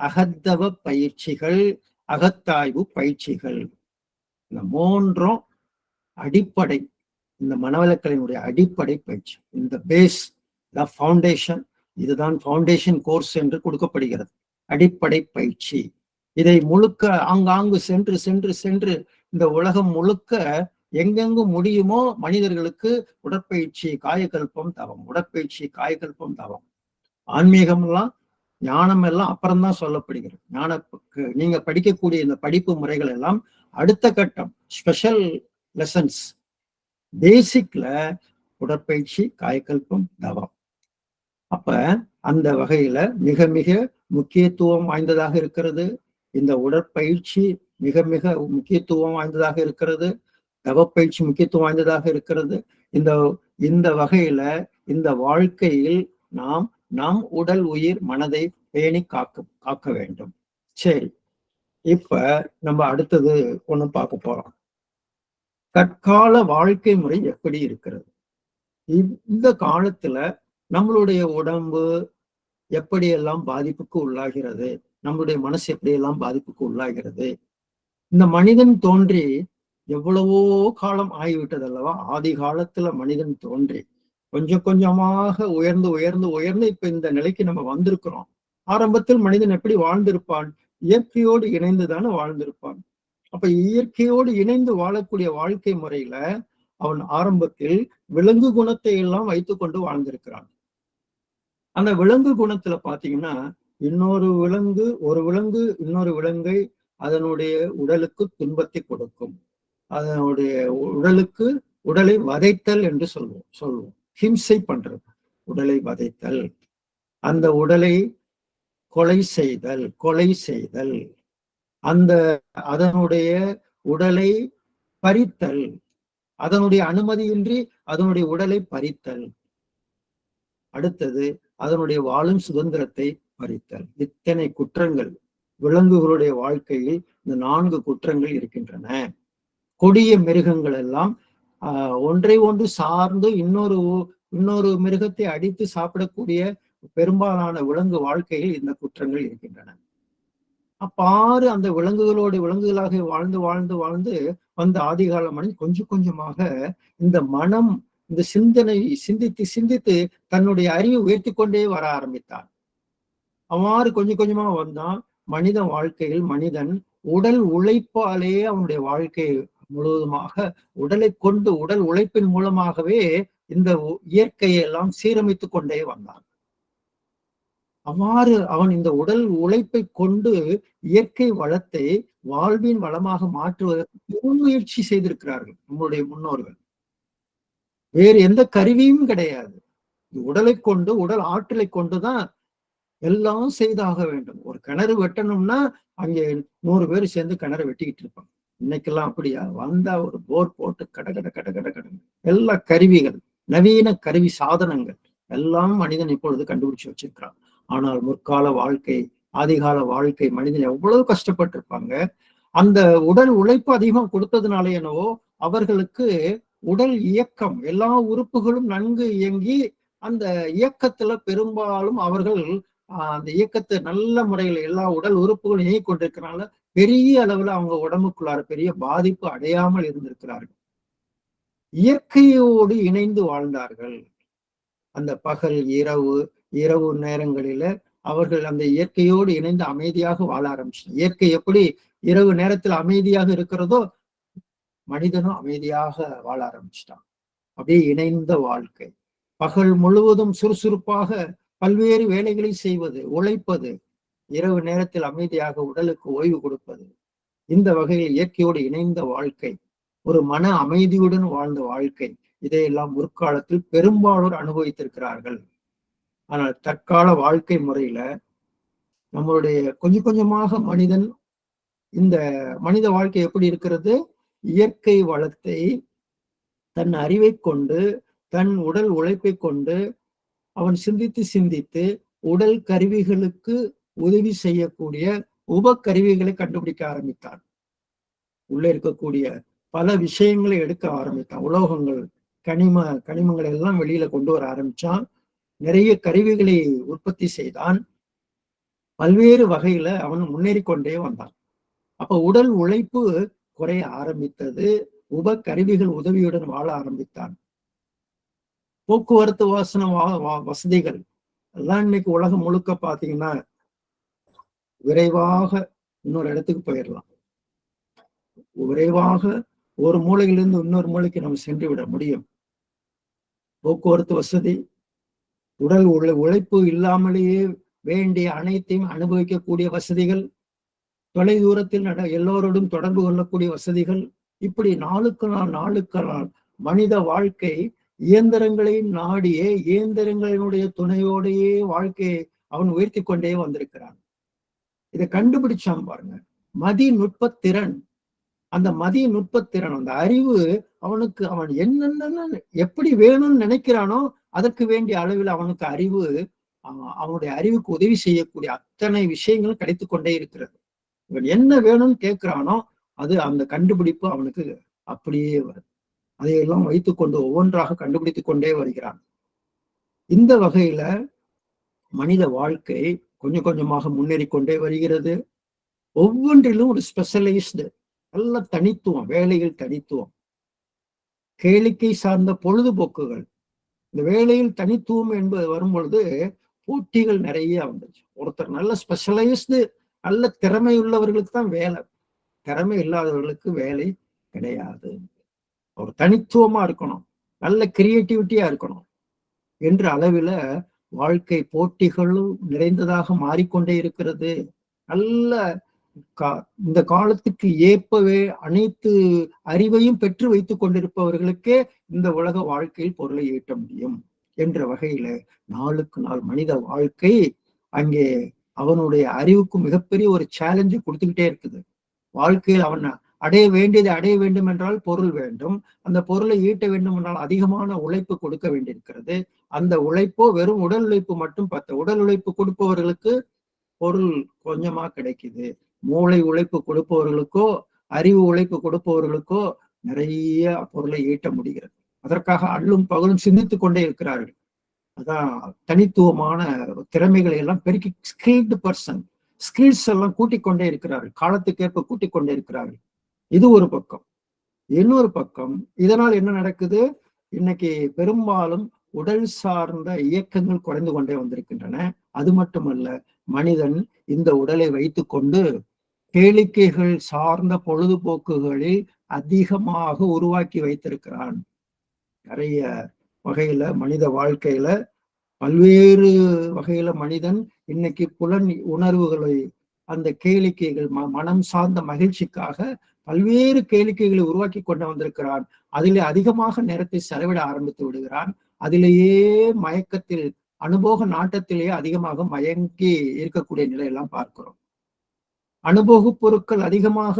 அகத்தவ பயிற்சிகள், அகத்தாய்வு பயிற்சிகள். இந்த மூன்றும் அடிப்படை, இந்த மனவளக்கலையினுடைய அடிப்படை பயிற்சி. இந்த பேஸ் த ஃபவுண்டேஷன், இதுதான் ஃபவுண்டேஷன் கோர்ஸ் என்று கொடுக்கப்படுகிறது. அடிப்படை பயிற்சி. இதை முழுக்க ஆங்காங்கு சென்று சென்று சென்று இந்த உலகம் முழுக்க எங்கெங்கு முடியுமோ மனிதர்களுக்கு உடற்பயிற்சி காயகல்பம் தவம், உடற்பயிற்சி காயகல்பம் தவம். ஆன்மீகம் எல்லாம் ஞானம் எல்லாம் அப்புறம்தான் சொல்லப்படுகிறது. நீங்க படிக்கக்கூடிய இந்த படிப்பு முறைகள் எல்லாம் அடுத்த கட்டம், ஸ்பெஷல் லெசன்ஸ். பேசிக்ல உடற்பயிற்சி காயகல்பம் தவம். அப்ப அந்த வகையில மிக மிக முக்கியத்துவம் வாய்ந்ததாக இருக்கிறது. இந்த உடற்பயிற்சி மிக மிக முக்கியத்துவம் வாய்ந்ததாக இருக்கிறது. தவப்பயிற்சி முக்கியத்துவம் வாய்ந்ததாக இருக்கிறது. இந்த வகையில இந்த வாழ்க்கையில் நாம் நம் உடல் உயிர் மனதை பேணி காக்க வேண்டும். சரி, இப்ப நம்ம அடுத்தது ஒண்ணு பார்க்க போறோம். தற்கால வாழ்க்கை முறை எப்படி இருக்கிறது? இந்த காலத்துல நம்மளுடைய உடம்பு எப்படியெல்லாம் பாதிப்புக்கு உள்ளாகிறது, நம்மளுடைய மனசு எப்படியெல்லாம் பாதிப்புக்கு உள்ளாகிறது. இந்த மனிதன் தோன்றி எவ்வளவோ காலம் ஆகிவிட்டது அல்லவா? ஆதி காலத்துல மனிதன் தோன்றி கொஞ்சம் கொஞ்சமாக உயர்ந்து உயர்ந்து உயர்ந்து இப்ப இந்த நிலைக்கு நம்ம வந்திருக்கிறோம். ஆரம்பத்தில் மனிதன் எப்படி வாழ்ந்திருப்பான்? இயற்கையோடு இணைந்துதானே வாழ்ந்திருப்பான். அப்ப இயற்கையோடு இணைந்து வாழக்கூடிய வாழ்க்கை முறையில அவன் ஆரம்பத்தில் விலங்கு குணத்தை எல்லாம் வைத்துக்கொண்டு வாழ்ந்திருக்கிறான். அந்த விலங்கு குணத்துல பாத்தீங்கன்னா ஒரு விலங்கு இன்னொரு விலங்கை அதனுடைய உடலுக்கு துன்பத்தை கொடுக்கும், அதனுடைய உடலுக்கு உடலை வதைத்தல் என்று சொல்வோம். ஹிம்சை பண்றது, உடலை வதைத்தல், அந்த உடலை கொலை செய்தல், அந்த அதனுடைய உடலை பறித்தல், அதனுடைய அனுமதியின்றி அதனுடைய உடலை பறித்தல், அடுத்தது அதனுடைய வாழும் சுதந்திரத்தை பறித்தல். இத்தனை குற்றங்கள் விலங்குகளுடைய வாழ்க்கையில் இந்த 4 குற்றங்கள் இருக்கின்றன. கொடிய மிருகங்கள் எல்லாம் ஒன்றை ஒன்று சார்ந்து இன்னொரு மிருகத்தை அடித்து சாப்பிடக்கூடிய பெரும்பாலான விலங்கு வாழ்க்கையில் இந்த குற்றங்கள் இருக்கின்றன. அப்பாறு அந்த விலங்குகளாக வாழ்ந்து வாழ்ந்து வாழ்ந்து வந்த ஆதிகால மனிதன் கொஞ்சம் கொஞ்சமாக இந்த மனம், இந்த சிந்தனை சிந்தித்து சிந்தித்து தன்னுடைய அறிவை உயர்த்தி கொண்டே வர ஆரம்பித்தான். அவ்வாறு கொஞ்சம் கொஞ்சமா வந்தான். மனித வாழ்க்கையில் மனிதன் உடல் உழைப்பாலேயே அவனுடைய வாழ்க்கை முழுவதுமாக உடல் உழைப்பின் மூலமாகவே இந்த இயற்கையை எல்லாம் சீரமைத்துக் கொண்டே வந்தான். அவ்வாறு அவன் இந்த உடல் உழைப்பை கொண்டு இயற்கை வளத்தை வாழ்வின் வளமாக மாற்றுவதற்கு பெரும் முயற்சி செய்திருக்கிறார்கள் நம்முடைய முன்னோர்கள். வேறு எந்த கருவியும் கிடையாது. உடலை கொண்டு, உடல் ஆற்றலை கொண்டுதான் எல்லாம் செய்தாக வேண்டும். ஒரு கிணறு வெட்டணும்னா அங்கே 100 பேர் சேர்ந்து கிணறு வெட்டிக்கிட்டு இருப்பாங்க. இன்னைக்கெல்லாம் அப்படியா? வந்தா ஒரு போர் போட்டு கட எல்லா கருவிகள், நவீன கருவி சாதனங்கள் எல்லாம் மனிதன் இப்பொழுது கண்டுபிடிச்சு வச்சிருக்கிறான். ஆனால் முற்கால வாழ்க்கை, ஆதிகால வாழ்க்கை மனிதன் எவ்வளவு கஷ்டப்பட்டிருப்பாங்க. அந்த உடல் உழைப்பு அதிகமா கொடுத்ததுனால என்னவோ அவர்களுக்கு உடல் இயக்கம், எல்லா உறுப்புகளும் நன்கு இயங்கி அந்த இயக்கத்துல பெரும்பாலும் அவர்கள் அந்த இயக்கத்தை நல்ல முறையில் எல்லா உடல் உறுப்புகளும் இயங்கி கொண்டிருக்கிறனால பெரிய அளவுல அவங்க உடம்புக்குள்ளார பெரிய பாதிப்பு அடையாமல் இருந்திருக்கிறார்கள். இயற்கையோடு இணைந்து வாழ்ந்தார்கள். அந்த பகல் இரவு நேரங்களில அவர்கள் அந்த இயற்கையோடு இணைந்து அமைதியாக வாழ ஆரம்பிச்சாங்க. இயற்கை எப்படி இரவு நேரத்தில் அமைதியாக இருக்கிறதோ மனிதனும் அமைதியாக வாழ ஆரம்பிச்சிட்டான். அப்படியே இணைந்த வாழ்க்கை. பகல் முழுவதும் சுறுசுறுப்பாக பல்வேறு வேலைகளை செய்வது, உழைப்பது, இரவு நேரத்தில் அமைதியாக உடலுக்கு ஓய்வு கொடுப்பது. இந்த வகையில் இயற்கையோடு இணைந்த வாழ்க்கை, ஒரு மன அமைதியுடன் வாழ்ந்த வாழ்க்கை, இதையெல்லாம் முற்காலத்தில் பெரும்பாலோர் அனுபவித்திருக்கிறார்கள். ஆனால் தற்கால வாழ்க்கை முறையில நம்மளுடைய கொஞ்சம் கொஞ்சமாக மனிதன், இந்த மனித வாழ்க்கை எப்படி இருக்கிறது? இயற்கை வளத்தை தன் அறிவை கொண்டு, தன் உடல் உழைப்பை கொண்டு அவன் சிந்தித்து உடல் கருவிகளுக்கு உதவி செய்யக்கூடிய உபகருவிகளை கண்டுபிடிக்க ஆரம்பித்தான். உள்ளே இருக்கக்கூடிய பல விஷயங்களை எடுக்க ஆரம்பித்தான். உலோகங்கள், கனிமங்களை எல்லாம் வெளியில கொண்டு வர ஆரம்பிச்சான். நிறைய கருவிகளை உற்பத்தி செய்தான். பல்வேறு வகையில அவன் முன்னேறி கொண்டே வந்தான். அப்ப உடல் உழைப்பு குறைய ஆரம்பித்தது. உபகருவிகள் உதவியுடன் வாழ ஆரம்பித்தான். போக்குவரத்து வசதிகள் எல்லாம் இன்னைக்கு உலகம் முழுக்க பாத்தீங்கன்னா விரைவாக இன்னொரு இடத்துக்கு போயிடலாம். விரைவாக ஒரு மூலையிலிருந்து இன்னொரு மூலைக்கு நம்ம சென்று விட முடியும். போக்குவரத்து வசதி, உடல் உழைப்பு இல்லாமலேயே வேண்டிய அனைத்தையும் அனுபவிக்கக்கூடிய வசதிகள், தொலை தூரத்தில் எல்லோரோடும் தொடர்பு கொள்ளக்கூடிய வசதிகள், இப்படி நாளுக்கு நாள் மனித வாழ்க்கை இயந்திரங்களை நாடியே, இயந்திரங்களினுடைய துணையோடையே வாழ்க்கையை அவன் உயர்த்தி கொண்டே வந்திருக்கிறான். இதை கண்டுபிடிச்சான் பாருங்க, மதிநுட்பத்திறன். அந்த மதிநுட்பத்திறன், அந்த அறிவு அவனுக்கு, அவன் என்னென்ன எப்படி வேணும்னு நினைக்கிறானோ அதற்கு வேண்டிய அளவில் அவனுக்கு அறிவு, அவனுடைய அறிவுக்கு உதவி செய்யக்கூடிய அத்தனை விஷயங்களும் கிடைத்து கொண்டே இருக்கிறது. இவன் என்ன வேணும்னு கேட்கிறானோ அது அந்த கண்டுபிடிப்பு அவனுக்கு அப்படியே வருது. அதையெல்லாம் வைத்துக்கொண்டு ஒவ்வொன்றாக கண்டுபிடித்துக் கொண்டே வருகிறான். இந்த வகையில மனித வாழ்க்கை கொஞ்சம் கொஞ்சமாக முன்னேறி கொண்டே வருகிறது. ஒவ்வொன்றிலும் ஒரு ஸ்பெஷலைஸ்டு, நல்ல தனித்துவம், வேலையில் தனித்துவம், கேளிக்கை சார்ந்த பொழுதுபோக்குகள். இந்த வேலையில் தனித்துவம் என்பது வரும்பொழுது போட்டிகள் நிறைய வந்துச்சு. ஒருத்தர் நல்ல ஸ்பெஷலைஸ்டு, நல்ல திறமை உள்ளவர்களுக்கு தான் வேலை, திறமை இல்லாதவர்களுக்கு வேலை கிடையாது. ஒரு தனித்துவமா இருக்கணும், நல்ல கிரியேட்டிவிட்டியா இருக்கணும் என்ற அளவில வாழ்க்கை போட்டிகளும் நிறைந்ததாக மாறிக்கொண்டே இருக்கிறது. நல்ல இந்த காலத்துக்கு ஏற்பவே அனைத்து அறிவையும் பெற்று வைத்துக் கொண்டிருப்பவர்களுக்கே இந்த உலக வாழ்க்கையில் பொருளை ஈட்ட முடியும் என்ற வகையில நாளுக்கு நாள் மனித வாழ்க்கை அங்கே அவனுடைய அறிவுக்கு மிகப்பெரிய ஒரு சேலஞ்சை கொடுத்துக்கிட்டே இருக்குது. வாழ்க்கையில் அவன் அடைய வேண்டியதை அடைய வேண்டும் என்றால் பொருள் வேண்டும். அந்த பொருளை ஈட்ட வேண்டும் என்றால் அதிகமான உழைப்பு கொடுக்க வேண்டியிருக்கிறது. அந்த உழைப்போ வெறும் உடல் உழைப்பு மட்டும் உடல் உழைப்பு கொடுப்பவர்களுக்கு பொருள் கொஞ்சமா கிடைக்குது. மூளை உழைப்பு கொடுப்பவர்களுக்கோ அறிவு உழைப்பு கொடுப்பவர்களுக்கோ நிறைய பொருளை ஈட்ட முடிகிறது. அதற்காக அள்ளும் பகலும் சிந்தித்துக் கொண்டே இருக்கிறார்கள். அதான் தனித்துவமான திறமைகளை எல்லாம் பெருக்கி ஸ்கில்ஸ் எல்லாம் கூட்டிக் கொண்டே இருக்கிறார்கள். காலத்துக்கேற்ப கூட்டிக் கொண்டே இருக்கிறார்கள். இது ஒரு பக்கம். இன்னொரு பக்கம் இதனால் என்ன நடக்குது? இன்னைக்கு பெரும்பாலும் உடல் சார்ந்த இயக்கங்கள் குறைந்து கொண்டே வந்திருக்கின்றன. அது மட்டுமல்ல, மனிதன் இந்த உடலை வைத்துக்கொண்டு கேளிக்கைகள் சார்ந்த பொழுதுபோக்குகளில் அதிகமாக உருவாக்கி வைத்திருக்கிறான். நிறைய வகையில மனித வாழ்க்கையில பல்வேறு வகையில மனிதன் இன்னைக்கு புலன் உணர்வுகளை அந்த கேளிக்கைகள் மனம் சார்ந்த மகிழ்ச்சிக்காக பல்வேறு கேளிக்கைகளை உருவாக்கி கொண்டு வந்திருக்கிறான். அதிலே அதிகமாக நேரத்தை செலவிட ஆரம்பித்து விடுகிறான். அதிலேயே மயக்கத்தில் அனுபவ நாட்டத்திலேயே அதிகமாக மயங்கி இருக்கக்கூடிய நிலையெல்லாம் பார்க்கிறோம். அனுபவ பொருட்கள் அதிகமாக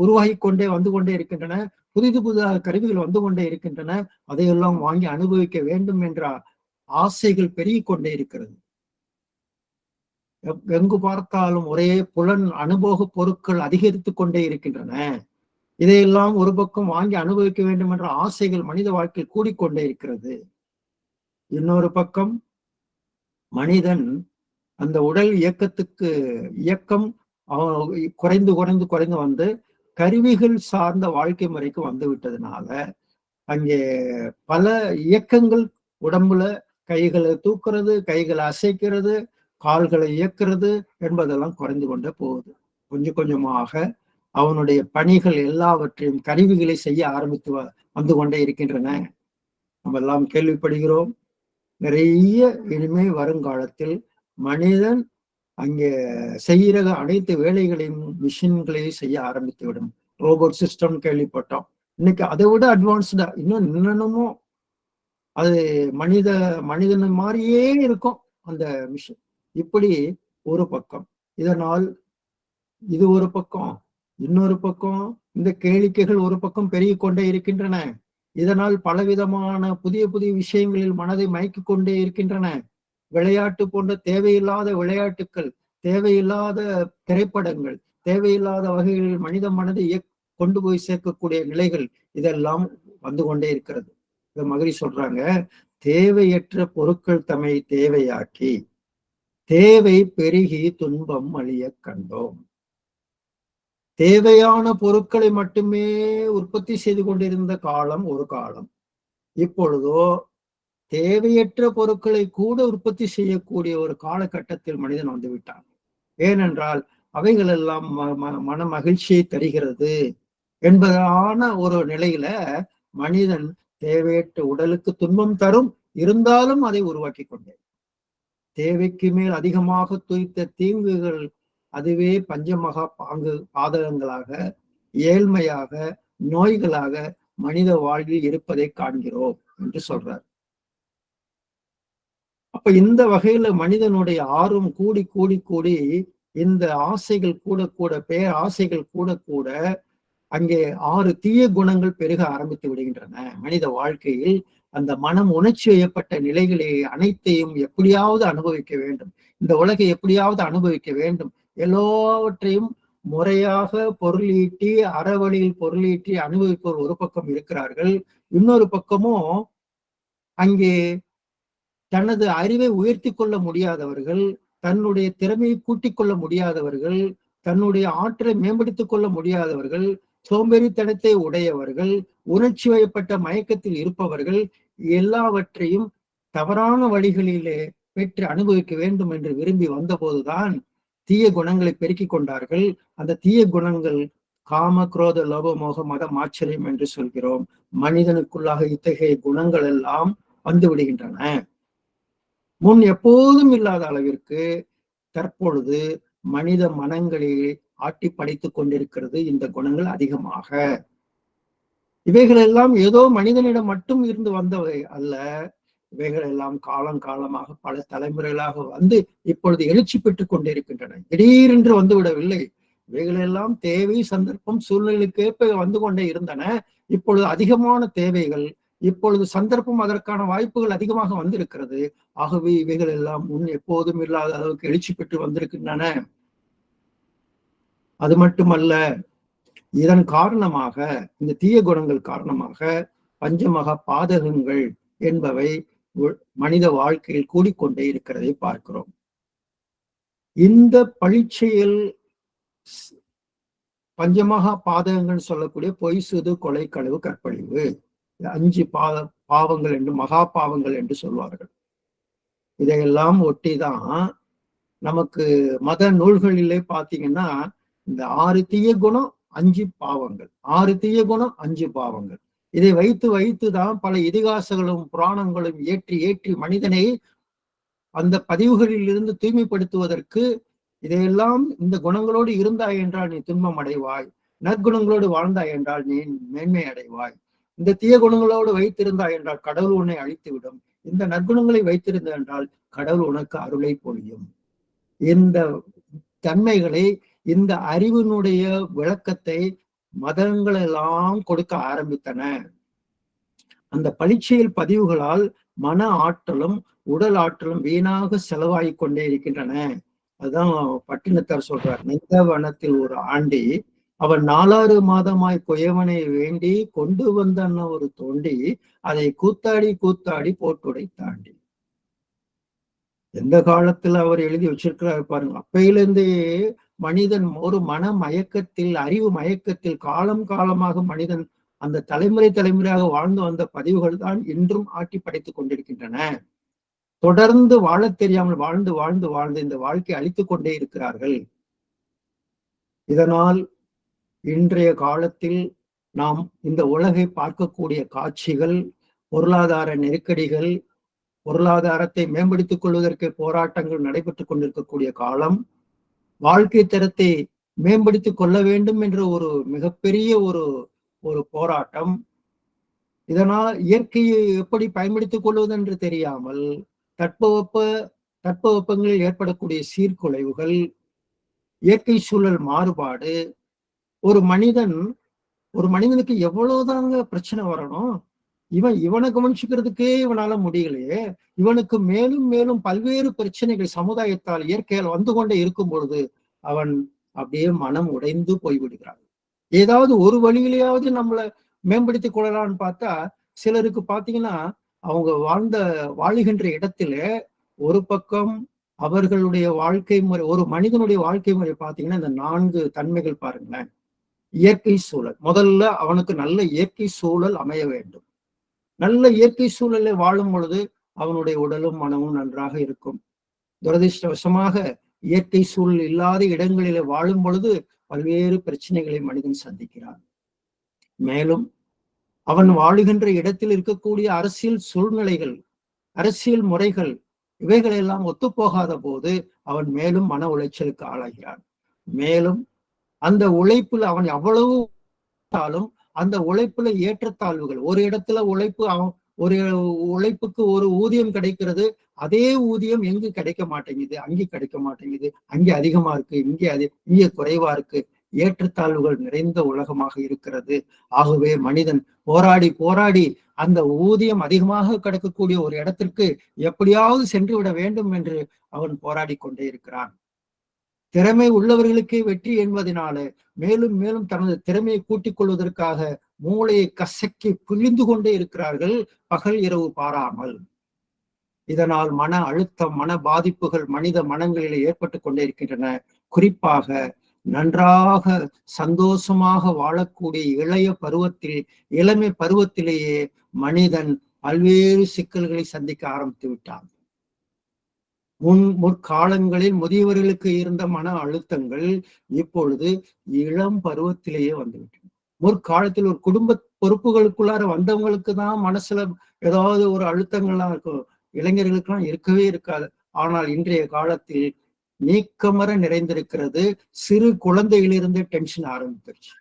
உருவாகி கொண்டே வந்து கொண்டே இருக்கின்றன. புதிதாக கருவிகள் வந்து கொண்டே இருக்கின்றன. அதையெல்லாம் வாங்கி அனுபவிக்க வேண்டும் என்ற ஆசைகள் பெருகி கொண்டே இருக்கிறது. எங்கு பார்த்தாலும் ஒரே புலன் அனுபவ பொருட்கள் அதிகரித்து கொண்டே இருக்கின்றன. இதையெல்லாம் ஒரு பக்கம் வாங்கி அனுபவிக்க வேண்டும் என்ற ஆசைகள் மனித வாழ்க்கையில் கூடிக்கொண்டே இருக்கிறது. இன்னொரு பக்கம் மனிதன் அந்த உடல் இயக்கம் குறைந்து குறைந்து குறைந்து வந்து கருவிகள் சார்ந்த வாழ்க்கை முறைக்கு வந்து விட்டதுனால அங்கே பல இயக்கங்கள் உடம்புல கைகளை தூக்குறது, கைகளை அசைக்கிறது, கால்களை இயக்கிறது என்பதெல்லாம் குறைந்து கொண்டே போகுது. கொஞ்சம் கொஞ்சமாக அவனுடைய பணிகள் எல்லாவற்றையும் கருவிகளை செய்ய ஆரம்பித்து வந்து கொண்டே இருக்கின்றன. நம்ம எல்லாம் கேள்விப்படுகிறோம். நிறைய இனிமே வருங்காலத்தில் மனிதன் அங்கே செய்கிற அனைத்து வேலைகளையும் மிஷின்களையும் செய்ய ஆரம்பித்து விடும். ரோபோட் சிஸ்டம் கேள்விப்பட்டோம். இன்னைக்கு அதை விட அட்வான்ஸ்டா இன்னமும் அது மனிதன் மாதிரியே இருக்கும் அந்த மிஷின். இப்படி ஒரு பக்கம். இதனால் இது ஒரு பக்கம். இன்னொரு பக்கம் இந்த கேளிக்கைகள் ஒரு பக்கம் பெருகி கொண்டே இருக்கின்றன. இதனால் பலவிதமான புதிய புதிய விஷயங்களில் மனதை மயக்கிக் கொண்டே இருக்கின்றன. விளையாட்டு போன்ற தேவையில்லாத விளையாட்டுக்கள், தேவையில்லாத திரைப்படங்கள், தேவையில்லாத வகைகளில் மனித மனதை கொண்டு போய் சேர்க்கக்கூடிய நிலைகள் இதெல்லாம் வந்து கொண்டே இருக்கிறது. இத மகிழ்ச்சி சொல்றாங்க, தேவையற்ற பொருட்கள் தம்மை தேவையாக்கி தேவை பெருகி துன்பம் அழிய கண்டோம். தேவையான பொருட்களை மட்டுமே உற்பத்தி செய்து கொண்டிருந்த காலம் ஒரு காலம். இப்பொழுதோ தேவையற்ற பொருட்களை கூட உற்பத்தி செய்யக்கூடிய ஒரு காலகட்டத்தில் மனிதன் வந்துவிட்டான். ஏனென்றால் அவைகள் எல்லாம் மன மகிழ்ச்சியை தருகிறது என்பதான ஒரு நிலையில மனிதன் தேவையற்ற உடலுக்கு துன்பம் தரும், இருந்தாலும் அதை உருவாக்கி கொண்டேன். தேவைக்கு மேல் அதிகமாக துய்த்த தீங்குகள் அதுவே பஞ்சமகா பாதகங்களாக, ஏழ்மையாக, நோய்களாக மனித வாழ்வில் இருப்பதை காண்கிறோம் என்று சொல்றார். அப்ப இந்த வகையில மனிதனுடைய ஆர்வம் கூடி கூடி கூடி இந்த ஆசைகள் கூட கூட ஆசைகள் கூட கூட அங்கே 6 தீய குணங்கள் பெருக ஆரம்பித்து விடுகின்றன. மனித வாழ்க்கையில் அந்த மனம் உணர்ச்சி வயப்பட்ட நிலைகளை அனைத்தையும் எப்படியாவது அனுபவிக்க வேண்டும், இந்த உலகை எப்படியாவது அனுபவிக்க வேண்டும், எல்லாவற்றையும் முறையாக பொருளீட்டி அறவழியில் பொருளீட்டி அனுபவிப்போர் ஒரு பக்கம் இருக்கிறார்கள். இன்னொரு பக்கமும் அங்கே தனது அறிவை உயர்த்தி கொள்ள முடியாதவர்கள், தன்னுடைய திறமையை கூட்டிக் கொள்ள முடியாதவர்கள், தன்னுடைய ஆற்றலை மேம்படுத்திக் கொள்ள முடியாதவர்கள், சோம்பேறித்தனத்தை உடையவர்கள், உணர்ச்சி வயப்பட்ட மயக்கத்தில் இருப்பவர்கள் எல்லாவற்றையும் தவறான வழிகளிலே பெற்று அனுபவிக்க வேண்டும் என்று விரும்பி வந்தபோதுதான் தீய குணங்களை பெருக்கிக் கொண்டார்கள். அந்த தீய குணங்கள் காம, குரோத, லோப, மோக, மதம், ஆச்சரியம் என்று சொல்கிறோம். மனிதனுக்குள்ளாக இத்தகைய குணங்கள் எல்லாம் வந்து விடுகின்றன. முன் எப்போதும் இல்லாத அளவிற்கு தற்பொழுது மனித மனங்களில் ஆட்டி படைத்துக் கொண்டிருக்கிறது இந்த குணங்கள் அதிகமாக. இவைகள் எல்லாம் ஏதோ மனிதனிடம் மட்டும் இருந்து வந்தவை அல்ல. இவைகள் எல்லாம் காலம் காலமாக பல தலைமுறைகளாக வந்து இப்பொழுது எழுச்சி பெற்றுக் கொண்டிருக்கின்றன. திடீரென்று வந்து விடவில்லை. இவைகள் எல்லாம் தேவை, சந்தர்ப்பம், சூழ்நிலைக்கேற்ப வந்து கொண்டே இருந்தன. இப்பொழுது அதிகமான தேவைகள், இப்பொழுது சந்தர்ப்பம், அதற்கான வாய்ப்புகள் அதிகமாக வந்திருக்கிறது. ஆகவே இவைகள் எல்லாம் முன் எப்போதும் இல்லாத அளவுக்கு எழுச்சி பெற்று வந்திருக்கின்றன. அது மட்டுமல்ல, இதன் காரணமாக, இந்த தீய குணங்கள் காரணமாக பஞ்சமகா பாதகங்கள் என்பவை மனித வாழ்க்கையில் கூடிக்கொண்டே இருக்கிறதை பார்க்கிறோம். இந்த பழிச்செயல், பஞ்சமகா பாதகங்கள் சொல்லக்கூடிய பொய், சூது, கொலை, களவு, கற்பழிவு, 5 பாவங்கள் என்று, மகா பாவங்கள் என்று சொல்வார்கள். இதையெல்லாம் ஒட்டிதான் நமக்கு மத நூல்களிலே பாத்தீங்கன்னா இந்த 6 தீய குணம் 5 பாவங்கள், 6 தீய குணம் 5 பாவங்கள், இதை வைத்து வைத்துதான் பல இதிகாசங்களும் புராணங்களும் ஏற்றி ஏற்றி மனிதனை அந்த பதிவுகளில் இருந்து தூய்மைப்படுத்துவதற்கு, இதையெல்லாம் இந்த குணங்களோடு இருந்தாய் என்றால் நீ துன்பம் அடைவாய், நற்குணங்களோடு வாழ்ந்தாய் என்றால் நீ மேன்மை அடைவாய், இந்த தீய குணங்களோடு வைத்திருந்தாய் என்றால் கடவுள் உன்னை அழித்துவிடும், இந்த நற்குணங்களை வைத்திருந்த என்றால் கடவுள் உனக்கு அருளை பொழியும். இந்த தன்மைகளை, இந்த அறிவினுடைய விளக்கத்தை மதங்கள் எல்லாம் கொடுக்க ஆரம்பித்தன. அந்த பழிச்செயல் பதிவுகளால் மன ஆற்றலும் உடல் ஆற்றலும் வீணாக செலவாகிக் கொண்டே இருக்கின்றன. அதுதான் பட்டினத்தார் சொல்றார், நெந்த வனத்தில் ஒரு ஆண்டி அவன் 4 மாதமாய் குயவனை வேண்டி கொண்டு வந்தன்ன ஒரு தோண்டி அதை கூத்தாடி கூத்தாடி போட்டுடை தாண்டி. எந்த காலத்துல அவர் எழுதி வச்சிருக்கிறார் பாருங்க. அப்பையிலிருந்தே மனிதன் ஒரு மன மயக்கத்தில், அறிவு மயக்கத்தில் காலம் காலமாக மனிதன் அந்த தலைமுறை தலைமுறையாக வாழ்ந்து வந்த பதிவுகள் தான் இன்றும் ஆட்டி படைத்துக் கொண்டிருக்கின்றன. தொடர்ந்து வாழத் தெரியாமல் வாழ்ந்து வாழ்ந்து வாழ்ந்து இந்த வாழ்க்கை அழித்துக் கொண்டே இருக்கிறார்கள். இதனால் இன்றைய காலத்தில் நாம் இந்த உலகை பார்க்கக்கூடிய காட்சிகள், பொருளாதார நெருக்கடிகள், பொருளாதாரத்தை மேம்படுத்திக் கொள்வதற்கு போராட்டங்கள் நடைபெற்றுக் கொண்டிருக்கக்கூடிய காலம், வாழ்க்கை தரத்தை மேம்படுத்திக் கொள்ள வேண்டும் என்ற ஒரு மிகப்பெரிய ஒரு போராட்டம். இதனால் இயற்கையை எப்படி பயன்படுத்திக் கொள்வது என்று தெரியாமல் தட்பவெப்பங்களில் ஏற்படக்கூடிய சீர்குலைவுகள், இயற்கை சூழல் மாறுபாடு, ஒரு மனிதனுக்கு எவ்வளவுதாங்க பிரச்சனை வரணும், இவனை கவனிச்சுக்கிறதுக்கே இவனால முடியலையே, இவனுக்கு மேலும் மேலும் பல்வேறு பிரச்சனைகள் சமுதாயத்தால் இயற்கையால் வந்து கொண்டே இருக்கும் பொழுது அவன் அப்படியே மனம் உடைந்து போய்விடுகிறான். ஏதாவது ஒரு வழியிலேயாவது நம்மளை மேம்படுத்திக் கொள்ளலாம்னு பார்த்தா, சிலருக்கு பாத்தீங்கன்னா அவங்க வாழுகின்ற இடத்துல ஒரு பக்கம் அவர்களுடைய வாழ்க்கை முறை, ஒரு மனிதனுடைய வாழ்க்கை முறை பாத்தீங்கன்னா இந்த 4 தன்மைகள் பாருங்களேன். இயற்கை சூழல், முதல்ல அவனுக்கு நல்ல இயற்கை சூழல் அமைய வேண்டும். நல்ல இயற்கை சூழலில் வாழும் பொழுது அவனுடைய உடலும் மனமும் நன்றாக இருக்கும். துரதிருஷ்டவசமாக இயற்கை சூழல் இல்லாத இடங்களிலே வாழும் பொழுது பல்வேறு பிரச்சனைகளை மனிதன் சந்திக்கிறான். மேலும் அவன் வாழுகின்ற இடத்தில் இருக்கக்கூடிய அரசியல் சூழ்நிலைகள், அரசியல் முறைகள், இவைகள் எல்லாம் ஒத்துப்போகாத போது அவன் மேலும் மன உளைச்சலுக்கு ஆளாகிறான். மேலும் அந்த உழைப்புல அவன் அவ்வளவு அந்த உழைப்புல ஏற்றத்தாழ்வுகள், ஒரு இடத்துல ஒரு உழைப்புக்கு ஒரு ஊதியம் கிடைக்கிறது, அதே ஊதியம் எங்கு கிடைக்க மாட்டேங்குது, அங்கே கிடைக்க மாட்டேங்குது, அங்கே அதிகமா இருக்கு, இங்கே குறைவா இருக்கு, ஏற்றத்தாழ்வுகள் நிறைந்த உலகமாக இருக்கிறது. ஆகவே மனிதன் போராடி போராடி அந்த ஊதியம் அதிகமாக கிடைக்கக்கூடிய ஒரு இடத்திற்கு எப்படியாவது சென்று விட வேண்டும் என்று அவன் போராடி கொண்டே இருக்கிறான். திறமை உள்ளவர்களுக்கே வெற்றி என்பதனால மேலும் மேலும் தனது திறமையை கூட்டிக் கொள்வதற்காக மூளையை கசக்கி புழிந்து கொண்டே இருக்கிறார்கள், பகல் இரவு பாராமல். இதனால் மன அழுத்தம், மன பாதிப்புகள் மனித மனங்களில் ஏற்பட்டு கொண்டே இருக்கின்றன. குறிப்பாக நன்றாக சந்தோஷமாக வாழக்கூடிய இளமை பருவத்திலேயே மனிதன் பல்வேறு சிக்கல்களை சந்திக்க ஆரம்பித்து விட்டான். முற்காலங்களில் முதியவர்களுக்கு இருந்த மன அழுத்தங்கள் இப்பொழுது இளம் பருவத்திலேயே வந்துவிட்டன. முற்காலத்தில் ஒரு குடும்ப பொறுப்புகளுக்குள்ளார வந்தவங்களுக்கு தான் மனசுல ஏதாவது ஒரு அழுத்தங்கள்லாம் இருக்கும், இளைஞர்களுக்கெல்லாம் இருக்கவே இருக்காது. ஆனால் இன்றைய காலத்தில் நீக்கமர நிறைந்திருக்கிறது. சிறு குழந்தையிலிருந்து டென்ஷன் ஆரம்பிச்சிருச்சு.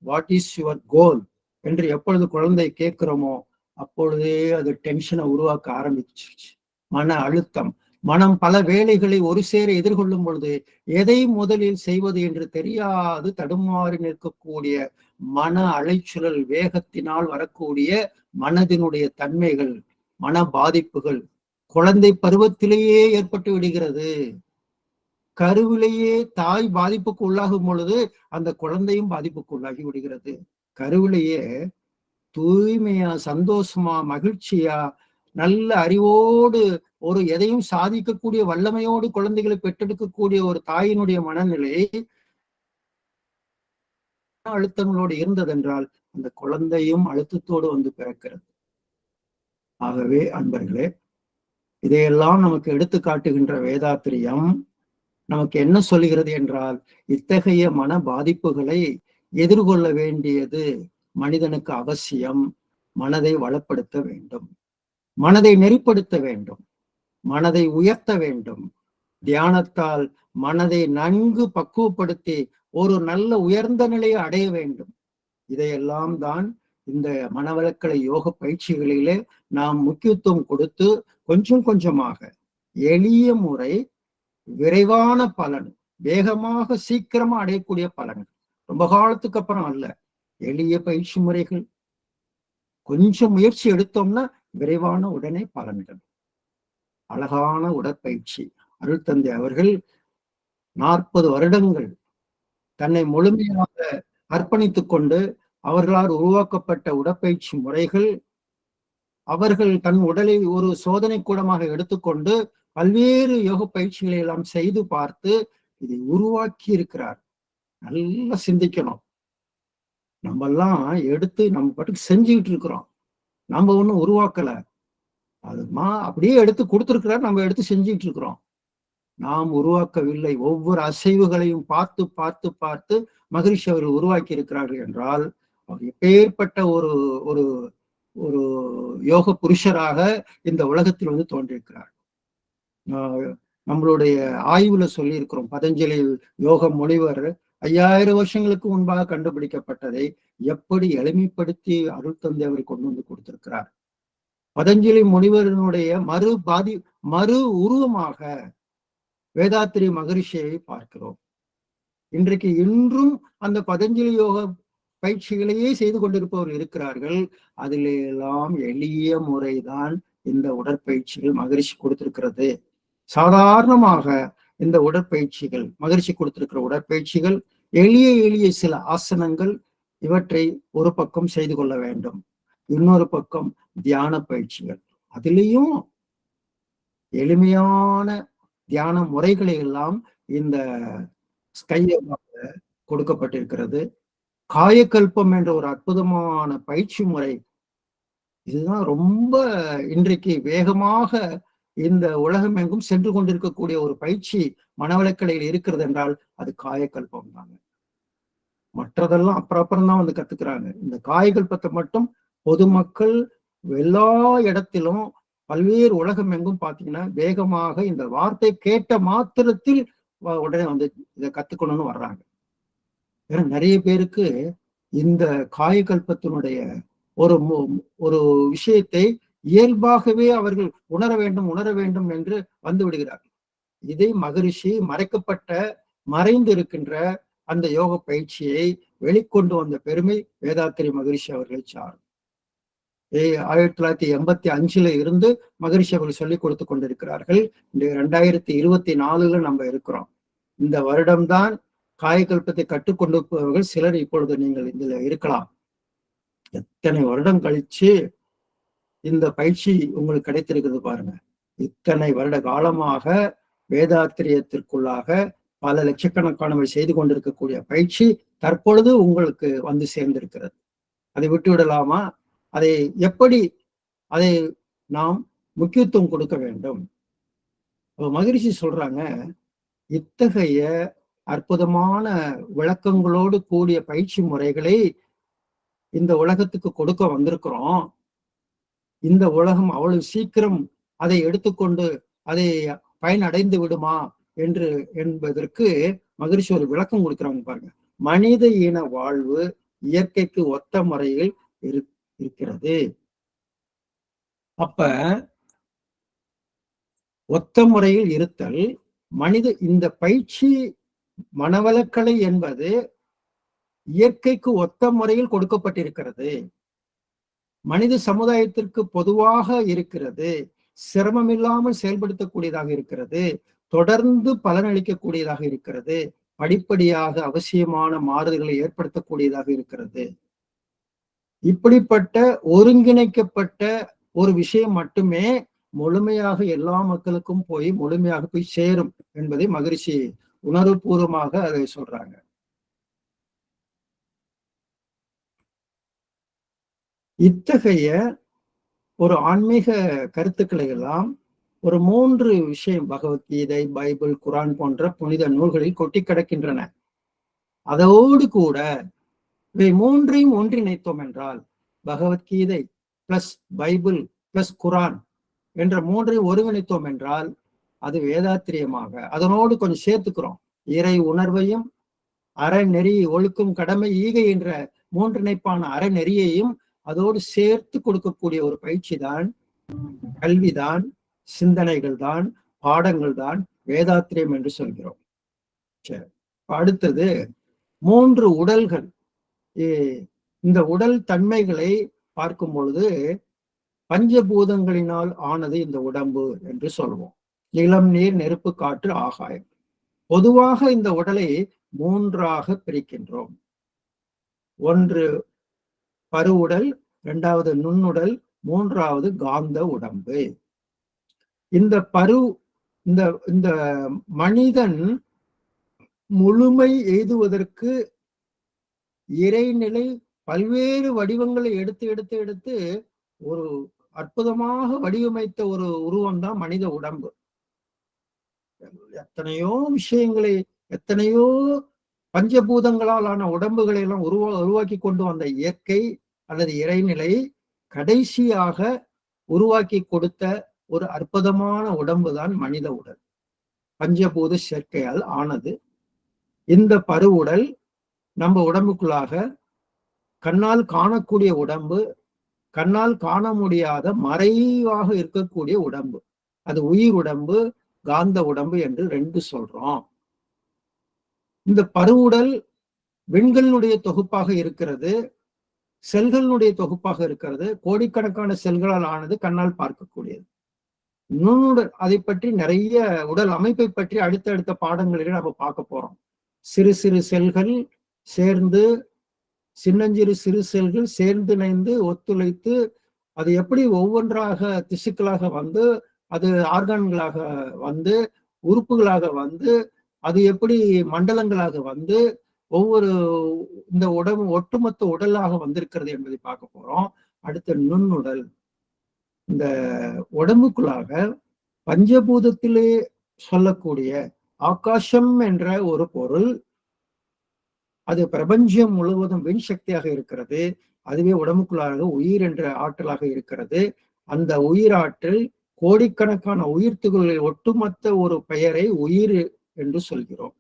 வாட் இஸ் யுவர் கோல் என்று எப்பொழுது குழந்தை கேட்கிறோமோ அப்பொழுதே அது டென்ஷனை உருவாக்க ஆரம்பிச்சிருச்சு. மன அழுத்தம், மனம் பல வேலைகளை ஒரு சேர எதிர்கொள்ளும் பொழுது எதை முதலில் செய்வது என்று தெரியாது தடுமாறி நிற்கக்கூடிய மன அலைச்சுழல், வேகத்தினால் வரக்கூடிய மனதினுடைய தன்மைகள், மன பாதிப்புகள் குழந்தை பருவத்திலேயே ஏற்பட்டு விடுகிறது. கருவிலேயே தாய் பாதிப்புக்கு உள்ளாகும் பொழுது அந்த குழந்தையும் பாதிப்புக்கு உள்ளாகி விடுகிறது. கருவிலேயே தூய்மையா, சந்தோஷமா, மகிழ்ச்சியா, நல்ல அறிவோடு ஒரு எதையும் சாதிக்கக்கூடிய வல்லமையோடு குழந்தைகளை பெற்றெடுக்கக்கூடிய ஒரு தாயினுடைய மனநிலை அழுத்தங்களோடு இருந்ததென்றால் அந்த குழந்தையும் அழுத்தத்தோடு வந்து பிறக்கிறது. ஆகவே அன்பர்களே, இதையெல்லாம் நமக்கு எடுத்து காட்டுகின்ற வேதாத்திரியம் நமக்கு என்ன சொல்லுகிறது என்றால், இத்தகைய மன பாதிப்புகளை எதிர்கொள்ள வேண்டியது மனிதனுக்கு அவசியம். மனதை வளப்படுத்த வேண்டும், மனதை நெறிப்படுத்த வேண்டும், மனதை உயர்த்த வேண்டும். தியானத்தால் மனதை நன்கு பக்குவப்படுத்தி ஒரு நல்ல உயர்ந்த நிலையை அடைய வேண்டும். இதையெல்லாம் தான் இந்த மனவளக்கலை யோக பயிற்சிகளிலே நாம் முக்கியத்துவம் கொடுத்து கொஞ்சம் கொஞ்சமாக எளிய முறை, விரைவான பலன், வேகமாக சீக்கிரமா அடையக்கூடிய பலன், ரொம்ப காலத்துக்கு அப்புறம் அல்ல, எளிய பயிற்சி முறைகள், கொஞ்சம் முயற்சி எடுத்தோம்னா விரைவான உடனே பலன்கள். அழகான உடற்பயிற்சி. அருள் தந்தை அவர்கள் 40 வருடங்கள் தன்னை முழுமையாக அர்ப்பணித்துக் கொண்டு அவர்களால் உருவாக்கப்பட்ட உடற்பயிற்சி முறைகள், அவர்கள் தன் உடலை ஒரு சோதனை கூடமாக எடுத்துக்கொண்டு பல்வேறு யோக பயிற்சிகளை எல்லாம் செய்து பார்த்து இதை உருவாக்கி இருக்கிறார். நல்லா சிந்திக்கணும். நம்ம எல்லாம் எடுத்து நம்ம பாட்டுக்கு செஞ்சுக்கிட்டு இருக்கிறோம். நம்ம ஒண்ணும் உருவாக்கல. அதுமா அப்படியே எடுத்து கொடுத்திருக்கிறார், நம்ம எடுத்து செஞ்சுட்டு இருக்கிறோம். நாம் உருவாக்கவில்லை. ஒவ்வொரு அசைவுகளையும் பார்த்து பார்த்து பார்த்து மகரிஷி அவர்கள் உருவாக்கி இருக்கிறார்கள் என்றால் அவர் எப்பேற்பட்ட ஒரு ஒரு ஒரு யோக புருஷராக இந்த உலகத்தில் வந்து தோன்றியிருக்கிறார். நம்மளுடைய ஆய்வுல சொல்லி இருக்கிறோம், பதஞ்சலி யோக முனிவர் 5000 வருஷங்களுக்கு முன்பாக கண்டுபிடிக்கப்பட்டதை எப்படி எளிமைப்படுத்தி அருள் தந்தை அவர் கொண்டு வந்து கொடுத்திருக்கிறார். பதஞ்சலி முனிவரனுடைய மறு உருவமாக வேதாத்திரி மகரிஷியை பார்க்கிறோம். இன்றைக்கு இன்றும் அந்த பதஞ்சலி யோக பயிற்சிகளையே செய்து கொண்டிருப்பவர்கள் இருக்கிறார்கள். அதிலெல்லாம் எளிய முறைதான் இந்த உடற்பயிற்சிகள் மகரிஷி கொடுத்திருக்கிறது. சாதாரணமாக இந்த உடற்பயிற்சிகள், மகரிஷி கொடுத்திருக்கிற உடற்பயிற்சிகள், எளிய எளிய சில ஆசனங்கள், இவற்றை ஒரு பக்கம் செய்து கொள்ள வேண்டும். இன்னொரு பக்கம் தியான பயிற்சிகள், அதிலேயும் எளிமையான தியான முறைகளை எல்லாம் இந்த ஸ்கையோகால கொடுக்கப்பட்டிருக்கிறது. காயக்கல்பம் என்ற ஒரு அற்புதமான பயிற்சி முறை, இதுதான் ரொம்ப இன்றைக்கு வேகமாக இந்த உலகம் எங்கும் சென்று கொண்டிருக்கக்கூடிய ஒரு பயிற்சி மனவளக்கலையில் இருக்கிறது என்றால் அது காயக்கல்பம் தாங்க. மற்றதெல்லாம் அப்புறம் தான் வந்து கத்துக்கிறாங்க. இந்த காயக்கல்பத்தை மட்டும் பொதுமக்கள் எல்லா இடத்திலும் பல்வேறு உலகம் எங்கும் பாத்தீங்கன்னா வேகமாக இந்த வார்த்தை கேட்ட மாத்திரத்தில் உடனே வந்து இதை கத்துக்கணும்னு வர்றாங்க. ஏன்னா நிறைய பேருக்கு இந்த காயக்கல்பத்தினுடைய ஒரு ஒரு விஷயத்தை இயல்பாகவே அவர்கள் உணர வேண்டும் என்று வந்து விடுகிறார்கள். இதை மகரிஷி மறைந்து இருக்கின்ற அந்த யோக பயிற்சியை வெளிக்கொண்டு வந்த பெருமை வேதாத்திரி மகரிஷி அவர்களை சாரும். 1985 இருந்து மகரிஷி அவர்கள் சொல்லிக் கொடுத்து கொண்டிருக்கிறார்கள். இந்த 2024 நம்ம இருக்கிறோம். இந்த வருடம்தான் காயக்கல்பத்தை கற்றுக்கொண்டிருப்பவர்கள் சிலர் இப்பொழுது நீங்கள் இதுல இருக்கலாம். எத்தனை வருடம் கழிச்சு இந்த பயிற்சி உங்களுக்கு கிடைத்திருக்கிறது பாருங்க. இத்தனை வருட காலமாக வேதாத்திரியத்திற்குள்ளாக பல லட்சக்கணக்கானவை செய்து கொண்டிருக்கக்கூடிய பயிற்சி தற்பொழுது உங்களுக்கு வந்து சேர்ந்திருக்கிறது. அதை விட்டு விடலாமா? அதை நாம் முக்கியத்துவம் கொடுக்க வேண்டும். மகரிஷி சொல்றாங்க, இத்தகைய அற்புதமான விளக்கங்களோடு கூடிய பயிற்சி முறைகளை இந்த உலகத்துக்கு கொடுக்க வந்திருக்கிறோம். இந்த உலகம் அவ்வளவு சீக்கிரம் அதை எடுத்துக்கொண்டு அதை பயனடைந்து விடுமா என்று என்பதற்கு மகரிஷி ஒரு விளக்கம் கொடுக்குறாங்க பாருங்க. மனித இன வாழ்வு இயற்கைக்கு ஒத்த முறையில் இருக்கிறது. அப்ப ஒத்த முறையில் இருத்தல் மனித இந்த பயிற்சி மனவளக்கலை என்பது இயற்கைக்கு ஒத்த முறையில் கொடுக்கப்பட்டிருக்கிறது. மனித சமுதாயத்திற்கு பொதுவாக இருக்கிறது. சிரமமில்லாமல் செயல்படுத்தக்கூடியதாக இருக்கிறது. தொடர்ந்து பலனளிக்கக்கூடியதாக இருக்கிறது. படிப்படியாக அவசியமான மாறுதல்களை ஏற்படுத்தக்கூடியதாக இருக்கிறது. இப்படிப்பட்ட ஒருங்கிணைக்கப்பட்ட ஒரு விஷயம் மட்டுமே முழுமையாக எல்லா மக்களுக்கும் முழுமையாக போய் சேரும் என்பதை மகரிஷி உணர்வுபூர்வமாக அதை சொல்றாங்க. இத்தகைய ஒரு ஆன்மீக கருத்துக்களை எல்லாம் ஒரு 3 விஷயம் பகவத்கீதை, பைபிள், குரான் போன்ற புனித நூல்களில் கொட்டி கிடக்கின்றன. அதோடு கூட இவை 3ஐயும் ஒன்றிணைத்தோம் என்றால், பகவத்கீதை பிளஸ் பைபிள் பிளஸ் குரான் என்ற 3ஐயும் ஒருங்கிணைத்தோம் என்றால் அது வேதாத்திரியமாக, அதனோடு கொஞ்சம் சேர்த்துக்கிறோம் இறை உணர்வையும் அறநெறி, ஒழுக்கம், கடமை, ஈகை என்ற 3 இணைப்பான அறநெறியையும் அதோடு சேர்த்து கொடுக்கக்கூடிய ஒரு பயிற்சி தான், கல்விதான், சிந்தனைகள் தான், பாடங்கள் தான் வேதாத்திரியம் என்று சொல்கிறோம். சரி, அடுத்தது 3 உடல்கள். இந்த உடல் தன்மைகளை பார்க்கும் பொழுது பஞ்சபூதங்களினால் ஆனது இந்த உடம்பு என்று சொல்வோம். நிலம், நீர், நெருப்பு, காற்று, ஆகாயம். பொதுவாக இந்த உடலை 3ஆக பிரிக்கின்றோம். ஒன்று பருவுடல், 2வது நுண்ணுடல், 3வது காந்த உடம்பு. இந்த இந்த மனிதன் முழுமை எய்துவதற்கு இறைநிலை பல்வேறு வடிவங்களை எடுத்து ஒரு அற்புதமாக வடிவமைத்த ஒரு உருவம் தான் மனித உடம்பு. எத்தனையோ விஷயங்களை, எத்தனையோ பஞ்சபூதங்களாலான உடம்புகளை எல்லாம் உருவாக்கி கொண்டு வந்த இயற்கை அல்லது இறைநிலை கடைசியாக உருவாக்கி கொடுத்த ஒரு அற்புதமான உடம்பு தான் மனித உடல். பஞ்சபூத சேர்க்கையால் ஆனது. இந்த பருவுடல் நம்ம உடம்புக்குள்ளாக கண்ணால் காணக்கூடிய உடம்பு, கண்ணால் காண முடியாத மறைவாக இருக்கக்கூடிய உடம்பு. அது உயிர் உடம்பு, காந்த உடம்பு என்று 2 சொல்றோம். இந்த பருவுடல் விண்களினுடைய தொகுப்பாக இருக்கிறது, செல்களுடைய தொகுப்பாக இருக்கிறது. கோடிக்கணக்கான செல்களால் ஆனது, கண்ணால் பார்க்கக்கூடியது. நுண்ணுடல், அதை பற்றி நிறைய உடல் அமைப்பை பற்றி அடுத்தடுத்த பாடங்களில் நம்ம பார்க்க போறோம். சிறு சிறு செல்கள் சேர்ந்து, சின்னஞ்சிறு சிறு செல்கள் சேர்ந்து இணைந்து ஒத்துழைத்து அது எப்படி ஒவ்வொன்றாக திசுக்களாக வந்து, அது ஆர்கான்களாக வந்து, உறுப்புகளாக வந்து, அது எப்படி மண்டலங்களாக வந்து ஒவ்வொரு இந்த உடம்பு ஒட்டுமொத்த உடலாக வந்திருக்கிறது என்பதை பார்க்க போறோம். அடுத்த நுண்ணுடல். இந்த உடம்புக்குள்ளாக பஞ்சபூதத்திலே சொல்லக்கூடிய ஆகாசம் என்ற ஒரு பொருள், அது பிரபஞ்சம் முழுவதும் விண் சக்தியாக இருக்கிறது. அதுவே உடம்புக்குள்ளாக உயிர் என்ற ஆற்றலாக இருக்கிறது. அந்த உயிராற்றல் கோடிக்கணக்கான உயிர்த்துகளில் ஒட்டுமொத்த ஒரு பெயரை உயிர் என்று சொல்கிறோம்.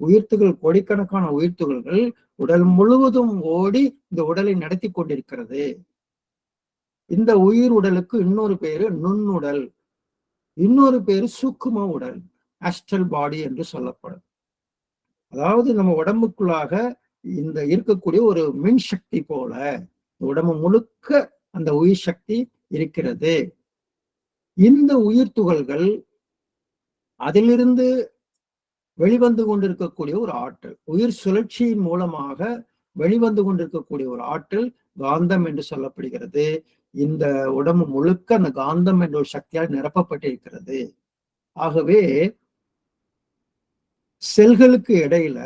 உயிர்த்துகள், கோடிக்கணக்கான உயிர்த்துகள்கள் உடல் முழுவதும் ஓடி இந்த உடலை நடத்தி கொண்டிருக்கிறது. இந்த உயிர் உடலுக்கு இன்னொரு பேரு நுண்ணுடல், இன்னொரு பேரு சூக்கும உடல், ஆஸ்ட்ரல் பாடி என்று சொல்லப்படும். அதாவது நம்ம உடம்புக்குள்ளாக இந்த இருக்கக்கூடிய ஒரு மின் சக்தி போல உடம்பு முழுக்க அந்த உயிர் சக்தி இருக்கிறது. இந்த உயிர் துகள்கள் அதிலிருந்து வெளிவந்து கொண்டிருக்கக்கூடிய ஒரு ஆற்றல், உயிர் சுழற்சியின் மூலமாக வெளிவந்து கொண்டிருக்கக்கூடிய ஒரு ஆற்றல் காந்தம் என்று சொல்லப்படுகிறது. இந்த உடம்பு முழுக்க அந்த காந்தம் என்ற ஒரு சக்தியால் நிரப்பப்பட்டிருக்கிறது. ஆகவே செல்களுக்கு இடையில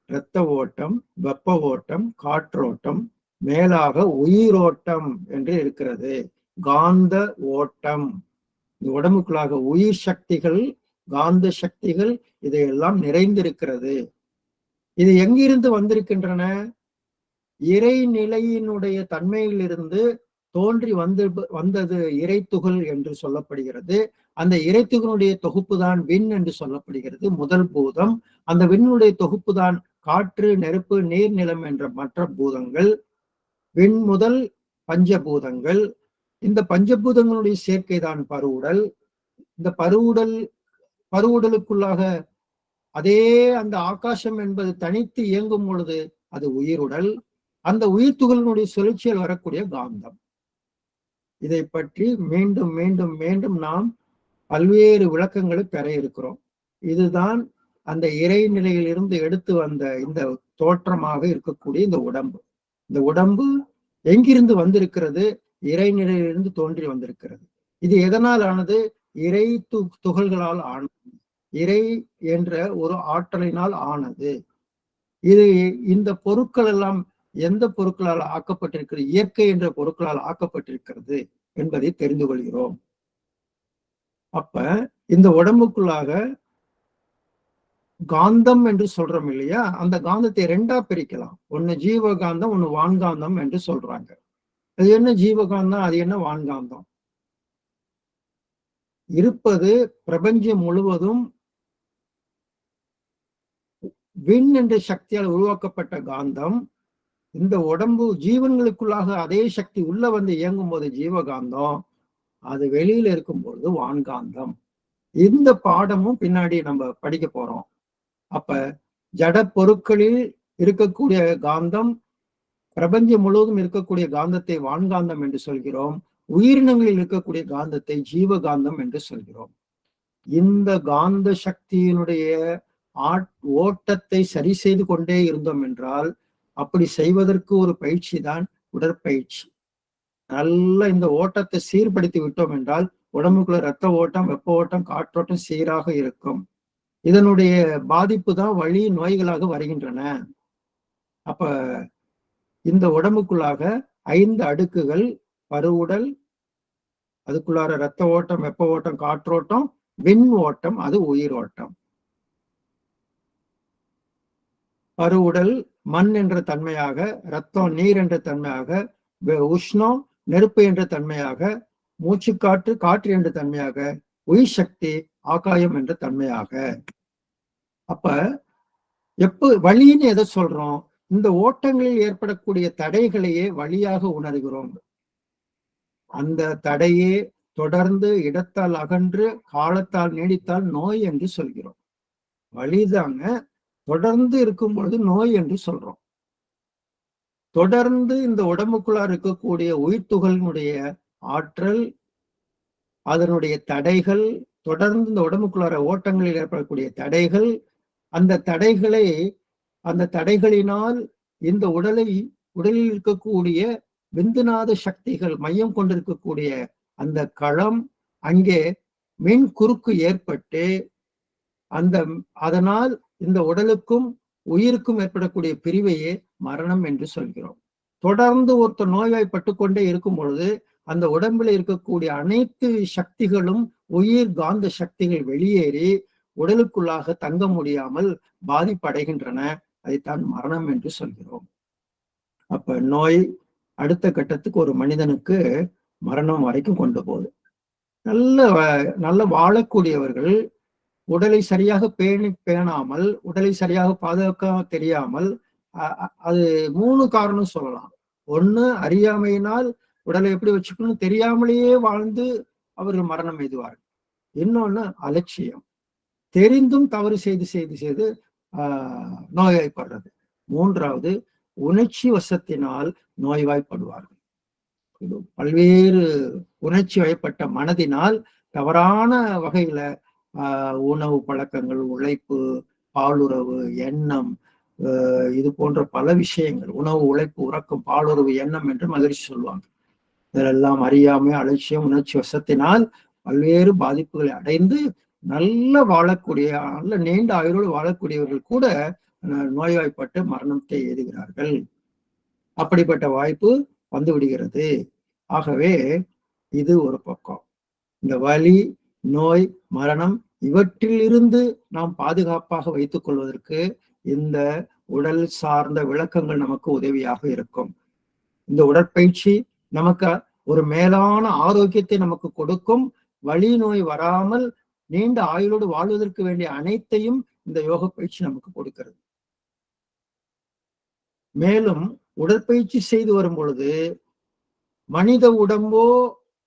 இரத்த ஓட்டம், வெப்ப ஓட்டம், காற்றோட்டம், மேலாக உயிரோட்டம் என்று இருக்கிறது. காந்த ஓட்டம். இந்த உடம்புக்குள்ளாக உயிர் சக்திகள், காந்த சக்திகள் இதையெல்லாம் நிறைந்திருக்கிறது. இது எங்கிருந்து வந்திருக்கின்றன? இறைநிலையினுடைய தன்மையிலிருந்து தோன்றி வந்தது இறை துகள் என்று சொல்லப்படுகிறது. அந்த இறைத்துகளுடைய தொகுப்பு தான் விண் என்று சொல்லப்படுகிறது, முதல் பூதம். அந்த விண்ணுடைய தொகுப்பு தான் காற்று, நெருப்பு, நீர், நிலம் என்ற மற்ற பூதங்கள். விண் முதல் பஞ்சபூதங்கள். இந்த பஞ்சபூதங்களுடைய சேர்க்கை தான் பருவுடல். இந்த பருவுடலுக்குள்ளாக அதே அந்த ஆகாசம் என்பது தனித்து இயங்கும் பொழுது அது உயிருடல். அந்த உயிர் துகளினுடைய சுழற்சியில் வரக்கூடிய காந்தம். இதை பற்றி மீண்டும் மீண்டும் மீண்டும் நாம் பல்வேறு விளக்கங்களை பெற இருக்கிறோம். இதுதான் அந்த இறைநிலையிலிருந்து எடுத்து வந்த இந்த தோற்றமாக இருக்கக்கூடிய இந்த உடம்பு. இந்த உடம்பு எங்கிருந்து வந்திருக்கிறது? இறைநிலையிலிருந்து தோன்றி வந்திருக்கிறது. இது எதனால் ஆனது? இறை துகள்களால் ஆனது, இறை என்ற ஒரு ஆற்றலினால் ஆனது. இது இந்த பொருட்கள் எல்லாம் எந்த பொருட்களால் ஆக்கப்பட்டிருக்கிறது? இயற்கை என்ற பொருட்களால் ஆக்கப்பட்டிருக்கிறது என்பதை தெரிந்து கொள்கிறோம். அப்ப இந்த உடம்புக்குள்ளாக காந்தம் என்று சொல்றோம் இல்லையா? அந்த காந்தத்தை ரெண்டா பிரிக்கலாம். ஒண்ணு ஜீவகாந்தம், ஒண்ணு வான்காந்தம் என்று சொல்றாங்க. அது என்ன ஜீவகாந்தம், அது என்ன வான்காந்தம்? இருப்பது பிரபஞ்சம் முழுவதும் விண் என்ற சக்தியால் உருவாக்கப்பட்ட காந்தம். இந்த உடம்பு ஜீவன்களுக்குள்ளாக அதே சக்தி உள்ள வந்து இயங்கும் போது ஜீவகாந்தம், அது வெளியில இருக்கும்போது வான்காந்தம். இந்த பாடமும் பின்னாடி நம்ம படிக்க போறோம். அப்ப ஜட பொருட்களில் இருக்கக்கூடிய காந்தம், பிரபஞ்சம் முழுவதும் இருக்கக்கூடிய காந்தத்தை வான்காந்தம் என்று சொல்கிறோம். உயிரினங்களில் இருக்கக்கூடிய காந்தத்தை ஜீவகாந்தம் என்று சொல்கிறோம். இந்த காந்த சக்தியினுடைய ஓட்டத்தை சரி செய்து கொண்டே இருந்தோம் என்றால், அப்படி செய்வதற்கு ஒரு பயிற்சி தான் உடற்பயிற்சி. நல்ல இந்த ஓட்டத்தை சீர்படுத்தி விட்டோம் என்றால் உடம்புக்குள்ள ரத்த ஓட்டம், வெப்ப ஓட்டம், காற்றோட்டம் சீராக இருக்கும். இதனுடைய பாதிப்பு தான் வலி நோய்களாக வருகின்றன. அப்ப இந்த உடம்புக்குள்ளாக 5 அடுக்குகள்: பருவுடல், அதுக்குள்ளார ரத்த ஓட்டம், வெப்ப ஓட்டம், காற்றோட்டம், விண் ஓட்டம், அது உயிர் ஓட்டம். பருவுடல் மண் என்ற தன்மையாக, ரத்தம் நீர் என்ற தன்மையாக, உஷ்ணம் நெருப்பு என்ற தன்மையாக, மூச்சுக்காற்று காற்று என்ற தன்மையாக, உயிர் சக்தி ஆகாயம் என்ற தன்மையாக. அப்ப வழின்னு எதை சொல்றோம்? இந்த ஓட்டங்களில் ஏற்படக்கூடிய தடைகளையே வழியாக உணர்கிறோம். அந்த தடையே தொடர்ந்து இடத்தால் அகன்று காலத்தால் நீடித்தால் நோய் என்று சொல்கிறோம். வழிதாங்க தொடர்ந்து இருக்கும் பொழுது நோய் என்று சொல்றோம். தொடர்ந்து இந்த உடம்புக்குள்ளா இருக்கக்கூடிய உயிர் துகளினுடைய ஆற்றல், அதனுடைய தடைகள், தொடர்ந்து இந்த உடம்புக்குள்ளார ஓட்டங்களில் ஏற்படக்கூடிய தடைகள், அந்த தடைகளினால் இந்த உடலில் இருக்கக்கூடிய விந்துநாத சக்திகள் மையம் கொண்டிருக்கக்கூடிய அந்த களம் அங்கே மின் குறுக்கு ஏற்பட்டு அதனால் இந்த உடலுக்கும் உயிருக்கும் ஏற்படக்கூடிய பிரிவையே மரணம் என்று சொல்கிறோம். தொடர்ந்து ஒருத்தர் நோய்வாய்ப்பட்டு கொண்டே இருக்கும் பொழுது அந்த உடம்பில் இருக்கக்கூடிய அனைத்து சக்திகளும், உயிர் காந்த சக்திகள் வெளியேறி உடலுக்குள்ளாக தங்க முடியாமல் பாதிப்படைகின்றன. அதைத்தான் மரணம் என்று சொல்கிறோம். அப்ப நோய் அடுத்த கட்டத்துக்கு ஒரு மனிதனுக்கு மரணம் வரைக்கும் கொண்டு போகுது. நல்ல வாழக்கூடியவர்கள் உடலை சரியாக பேணாமல், உடலை சரியாக பாதுகாக்க தெரியாமல், அது 3 காரணம் சொல்லலாம். ஒண்ணு, அறியாமையினால் உடலை எப்படி வச்சுக்கணும் தெரியாமலேயே வாழ்ந்து அவர்கள் மரணம் எய்துவார்கள். இன்னொன்னு அலட்சியம், தெரிந்தும் தவறு செய்து நோய்வாய்ப்படுறது. 3வது, உணர்ச்சி வசத்தினால் நோய்வாய்ப்படுவார்கள். பல்வேறு உணர்ச்சி வயப்பட்ட மனதினால் தவறான வகையில உணவு பழக்கங்கள், உழைப்பு, பாலுறவு, எண்ணம், இது போன்ற பல விஷயங்கள், உணவு, உழைப்பு, உறக்கம், பாலுறவு, எண்ணம் என்று மகிழ்ச்சி சொல்லுவாங்க. இதெல்லாம் அறியாமை, அலட்சியம், உணர்ச்சி வசத்தினால் பல்வேறு பாதிப்புகளை அடைந்து நல்ல நீண்ட ஆயுளோடு வாழக்கூடியவர்கள் கூட நோய்வாய்ப்பட்டு மரணத்தை எய்துகிறார்கள். அப்படிப்பட்ட வாய்ப்பு வந்து விடுகிறது. ஆகவே இது ஒரு பக்கம். இந்த வலி, நோய், மரணம் இவற்றிலிருந்து நாம் பாதுகாப்பாக வைத்துக் கொள்வதற்கு இந்த உடல் சார்ந்த விளக்கங்கள் நமக்கு உதவியாக இருக்கும். இந்த உடற்பயிற்சி நமக்கு ஒரு மேலான ஆரோக்கியத்தை நமக்கு கொடுக்கும். வலி நோய் வராமல் நீண்ட ஆயுளோடு வாழ்வதற்கு வேண்டிய அனைத்தையும் இந்த யோக பயிற்சி நமக்கு கொடுக்கிறது. மேலும் உடற்பயிற்சி செய்து வரும் பொழுது மனித உடம்போ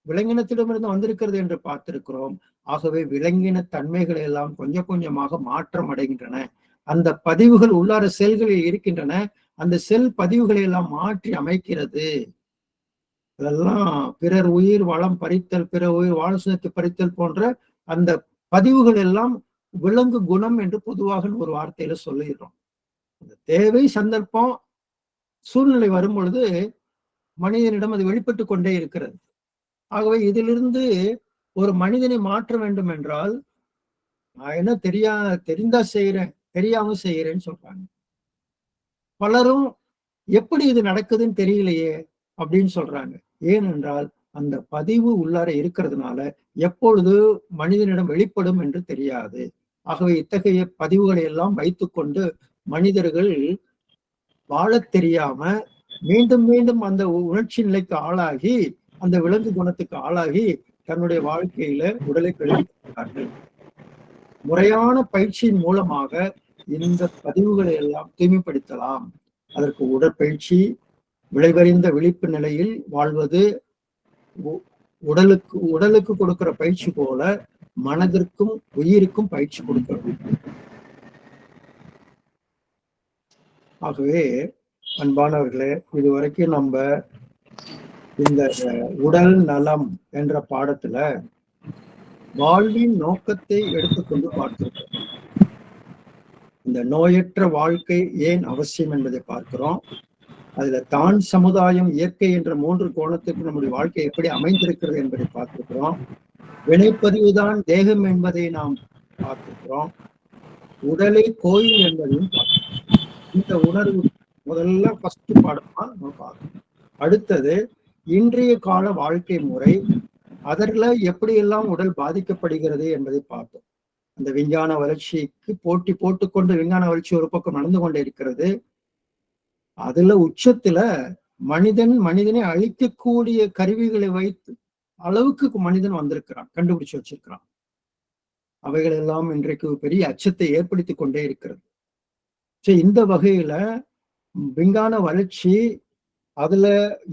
விலங்கினத்திடமிருந்து வந்திருக்கிறது என்று பார்த்திருக்கிறோம். ஆகவே விலங்கின தன்மைகள் எல்லாம் கொஞ்சம் கொஞ்சமாக மாற்றம் அடைகின்றன. அந்த பதிவுகள் உள்ளார செல்களில் இருக்கின்றன. அந்த செல் பதிவுகளை எல்லாம் மாற்றி அமைக்கிறது. அதெல்லாம் பிறர் உயிர் வளம் பறித்தல், பிற உயிர் வாழ்சுனத்தை பறித்தல் போன்ற அந்த பதிவுகள் எல்லாம் விலங்கு குணம் என்று பொதுவாக ஒரு வார்த்தையில சொல்லிடுறோம். அந்த தேவை சந்தர்ப்பம் சூழ்நிலை வரும் பொழுது மனிதனிடம் அது வெளிப்பட்டு கொண்டே இருக்கிறது. ஆகவே இதிலிருந்து ஒரு மனிதனை மாற்ற வேண்டும் என்றால், நான் என்ன தெரிந்தா செய்யறேன், தெரியாம செய்யறேன்னு சொல்றாங்க. பலரும் எப்படி இது நடக்குதுன்னு தெரியலையே அப்படின்னு சொல்றாங்க. ஏனென்றால் அந்த பதிவு உள்ளார இருக்கிறதுனால எப்பொழுது மனிதனிடம் வெளிப்படும் என்று தெரியாது. ஆகவே இத்தகைய பதிவுகளை எல்லாம் வைத்துக்கொண்டு மனிதர்கள் வாழத் தெரியாம மீண்டும் மீண்டும் அந்த உணர்ச்சி நிலைக்கு ஆளாகி, அந்த விலங்கு குணத்துக்கு ஆளாகி தன்னுடைய வாழ்க்கையில உடலை கழிக்கிறார்கள். முறையான பயிற்சியின் மூலமாக இந்த பதிவுகளை எல்லாம் தூய்மைப்படுத்தலாம். அதற்கு உடற்பயிற்சி, விளைவறிந்த விழிப்பு நிலையில் வாழ்வது, உடலுக்கு கொடுக்கிற பயிற்சி போல மனதிற்கும் உயிருக்கும் பயிற்சி கொடுக்கணும். ஆகவே அன்பானவர்களே, இதுவரைக்கும் நம்ம இந்த உடல் நலம் என்ற பாடத்துல வாழ்வின் நோக்கத்தை எடுத்துக்கொண்டு பார்த்திருக்கோம். இந்த நோயற்ற வாழ்க்கை ஏன் அவசியம் என்பதை பார்க்கிறோம். அதுல தான், சமுதாயம், இயற்கை என்ற 3 கோணத்துக்கு நம்முடைய வாழ்க்கை எப்படி அமைந்திருக்கிறது என்பதை பார்த்திருக்கிறோம். வினைப்பதிவுதான் தேகம் என்பதை நாம் பார்த்திருக்கிறோம். உடலை கோயில் என்பதையும் பார்க்கிறோம். இந்த உணர்வு முதல்ல ஃபர்ஸ்ட் பாடமா நம்ம பார்க்கணும். அடுத்தது இன்றைய கால வாழ்க்கை முறை, அதில் எப்படியெல்லாம் உடல் பாதிக்கப்படுகிறது என்பதை பார்த்தோம். அந்த விஞ்ஞான வளர்ச்சிக்கு போட்டி போட்டுக்கொண்டு விஞ்ஞான வளர்ச்சி ஒரு பக்கம் நடந்து கொண்டே இருக்கிறது. அதுல உச்சத்துல மனிதனை அழிக்கக்கூடிய கருவிகளை வைத்து அளவுக்கு மனிதன் வந்திருக்கிறான், கண்டுபிடிச்சு வச்சிருக்கிறான். அவைகள் எல்லாம் இன்றைக்கு பெரிய அச்சத்தை ஏற்படுத்தி கொண்டே இருக்கிறது. இந்த வகையில விஞ்ஞான வளர்ச்சி, அதுல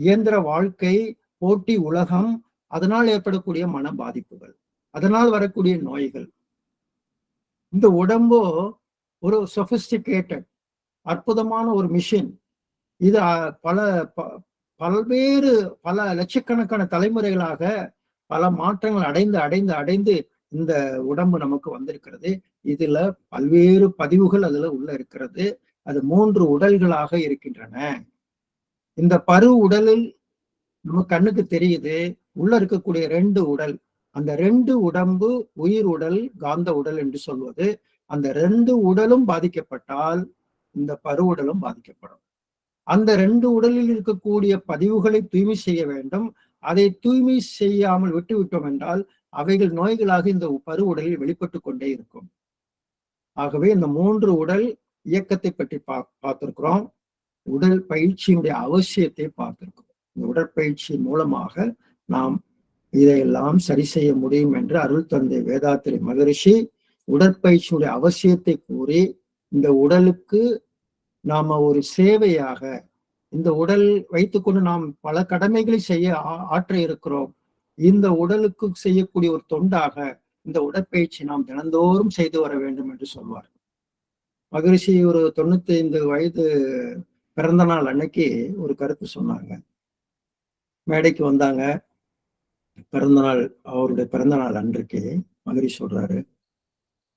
இயந்திர வாழ்க்கை, போட்டி உலகம், அதனால் ஏற்படக்கூடிய மன பாதிப்புகள், அதனால் வரக்கூடிய நோய்கள். இந்த உடம்போ ஒரு சொபிஸ்டிகேட்டட் அற்புதமான ஒரு மிஷின். இது பல லட்சக்கணக்கான தலைமுறைகளாக பல மாற்றங்கள் அடைந்து இந்த உடம்பு நமக்கு வந்திருக்கிறது. இதுல பல்வேறு பதிவுகள் அதுல உள்ள இருக்கிறது. அது 3 உடல்களாக இருக்கின்றன. இந்த பரு உடலில் நம்ம கண்ணுக்கு தெரியுது, உள்ள இருக்கக்கூடிய 2 உடல். அந்த 2 உடம்பு உயிர் உடல், காந்த உடல் என்று சொல்வது. அந்த 2 உடலும் பாதிக்கப்பட்டால் இந்த பரு உடலும் பாதிக்கப்படும். அந்த 2 உடலில் இருக்கக்கூடிய பதிவுகளை தூய்மை செய்ய வேண்டும். அதை தூய்மை செய்யாமல் விட்டுவிட்டோம் என்றால் அவைகள் நோய்களாக இந்த பரு உடலில் வெளிப்பட்டு கொண்டே இருக்கும். ஆகவே இந்த 3 உடல் இயக்கத்தை பற்றி பார்த்திருக்கிறோம். உடல் பயிற்சியினுடைய அவசியத்தை பார்த்திருக்கிறோம். இந்த உடற்பயிற்சியின் மூலமாக நாம் இதையெல்லாம் சரி செய்ய முடியும் என்று அருள் தந்தை வேதாத்திரி மகரிஷி உடற்பயிற்சியுடைய அவசியத்தை கூறி, இந்த உடலுக்கு நாம ஒரு சேவையாக இந்த உடல் வைத்துக்கொண்டு நாம் பல கடமைகளை செய்ய ஆற்ற இருக்கிறோம். இந்த உடலுக்கு செய்யக்கூடிய ஒரு தொண்டாக இந்த உடற்பயிற்சி நாம் தினந்தோறும் செய்து வர வேண்டும் என்று சொல்வார். மகரிஷி ஒரு 95 வயது பிறந்த நாள் அன்னைக்கு ஒரு கருத்து சொன்னாங்க. மேடைக்கு வந்தாங்க. அவருடைய பிறந்த நாள் அன்றைக்கு மகரிஷி சொல்றாரு,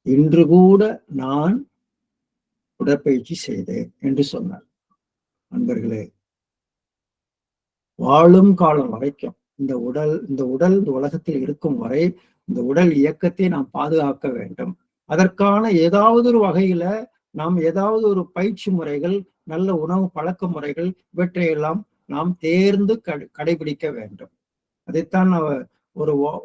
இன்று கூட நான் உடற்பயிற்சி செய்தேன் என்று சொன்னார். நண்பர்களே, வாழும் காலம் வரைக்கும் இந்த உடல் இந்த உலகத்தில் இருக்கும் வரை இந்த உடல் இயக்கத்தை நாம் பாதுகாக்க வேண்டும். அதற்கான ஏதாவது ஒரு வகையில நாம் ஏதாவது ஒரு பயிற்சி முறைகள், நல்ல உணவு பழக்க முறைகள், இவற்றையெல்லாம் நாம் தேர்ந்து கடைபிடிக்க வேண்டும். அதைத்தான்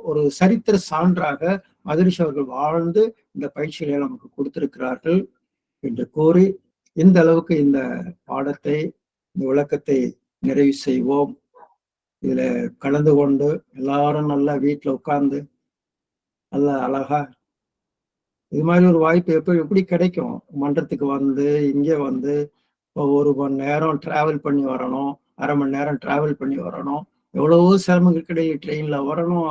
ஒரு சரித்திர சான்றாக மகரிஷி அவர்கள் வாழ்ந்து இந்த பயிற்சிகளை நமக்கு கொடுத்திருக்கிறார்கள் என்று கூறி, இந்த அளவுக்கு இந்த பாடத்தை, இந்த விளக்கத்தை நிறைவு செய்வோம். இதுல கலந்து கொண்டு எல்லாரும் நல்லா வீட்டுல உட்கார்ந்து நல்ல அழகா இது மாதிரி ஒரு வாய்ப்பு எப்படி கிடைக்கும்? மன்றத்துக்கு வந்து இங்கே வந்து ஒரு மணி நேரம் டிராவல் பண்ணி வரணும், அரை மணி நேரம் டிராவல் பண்ணி வரணும், எவ்வளவோ சிரமங்களுக்கு கிடையாது. ட்ரெயின்ல வரணும்,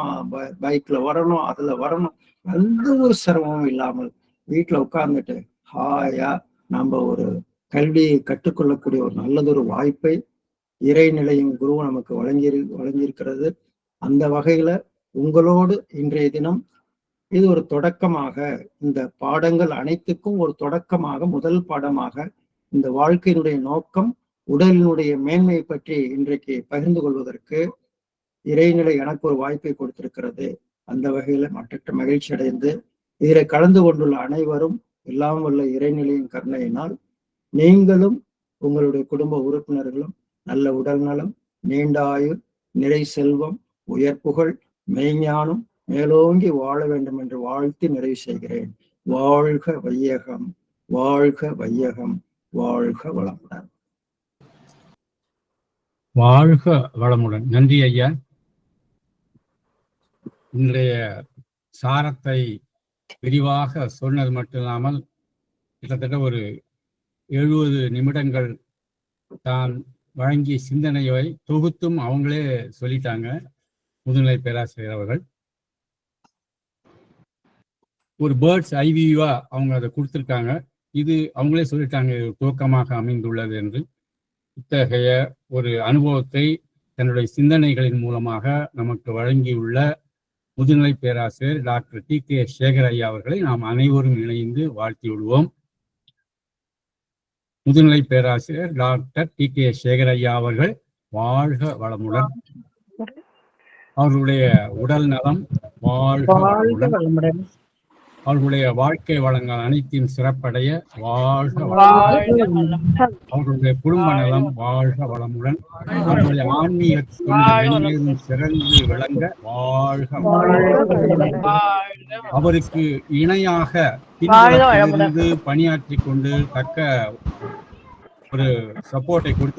பைக்ல வரணும், அதுல வரணும், எந்த ஒரு சிரமமும் இல்லாமல் வீட்டுல உட்கார்ந்துட்டு ஹாயா நம்ம ஒரு கல்வியை கற்றுக்கொள்ளக்கூடிய ஒரு நல்லதொரு வாய்ப்பை இறைநிலையும் குருவும் நமக்கு வழங்கியிருக்கிறது. அந்த வகையில உங்களோடு இன்றைய தினம் இது ஒரு தொடக்கமாக, இந்த பாடங்கள் அனைத்துக்கும் ஒரு தொடக்கமாக, முதல் பாடமாக இந்த வாழ்க்கையினுடைய நோக்கம், உடலினுடைய மேன்மையை பற்றி இன்றைக்கு பகிர்ந்து கொள்வதற்கு இறைநிலை எனக்கு ஒரு வாய்ப்பை கொடுத்திருக்கிறது. அந்த வகையில மற்ற மகிழ்ச்சி அடைந்து இதில் கலந்து கொண்டுள்ள அனைவரும் எல்லாம் வல்ல இறைநிலையின் கருணையினால் நீங்களும் உங்களுடைய குடும்ப உறுப்பினர்களும் நல்ல உடல் நலம், நீண்ட ஆயுள், நிறை செல்வம், உயர் புகழ், மெய்ஞானம் மேலோங்கி வாழ வேண்டும் என்று வாழ்த்தி நிறைவு செய்கிறேன். வாழ்க வையகம், வாழ்க வையகம், வாழ்க வளமுடன். வாழ்க வளமுடன். நன்றி ஐயா. இன்றைய சாரத்தை விரிவாக சொன்னது மட்டும் இல்லாமல் கிட்டத்தட்ட ஒரு 70 நிமிடங்கள் தான் வழங்கிய சிந்தனையை தொகுத்தும் அவங்களே சொல்லிட்டாங்க, முதுநிலை பேராசிரியர் அவர்கள். ஒரு பேர்ட்ஸ் ஐவியூவா அவங்க அதை கொடுத்துருக்காங்க. இது அவங்களே சொல்லிட்டாங்க, துவக்கமாக அமைந்துள்ளது என்று. இத்தகைய ஒரு அனுபவத்தை தன்னுடைய சிந்தனைகளின் மூலமாக நமக்கு வழங்கியுள்ள முதுநிலை பேராசிரியர் டாக்டர் டி.கே. சேகர் ஐயா அவர்களை நாம் அனைவரும் இணைந்து வாழ்த்தியுள்ளோம். முதுநிலை பேராசிரியர் டாக்டர் டி.கே. சேகர் ஐயா அவர்கள் வாழ்க வளமுடன். அவர்களுடைய உடல் நலம் வாழ்க வளமுடன். அவர்களுடைய வாழ்க்கை வளங்கள் அனைத்தையும் சிறப்படைய வாழ்க வளமுடன். அவர்களுடைய குடும்ப நலம் வாழ்க வளமுடன். அவர்களுடைய ஆன்மீக தொழிலும் சிறந்து விளங்க வாழ்க வளமுடன். அவருக்கு இணையாக பின்புலத்திலிருந்து பணியாற்றி கொண்டு தக்க ஒரு சப்போர்ட்டை கொடுத்து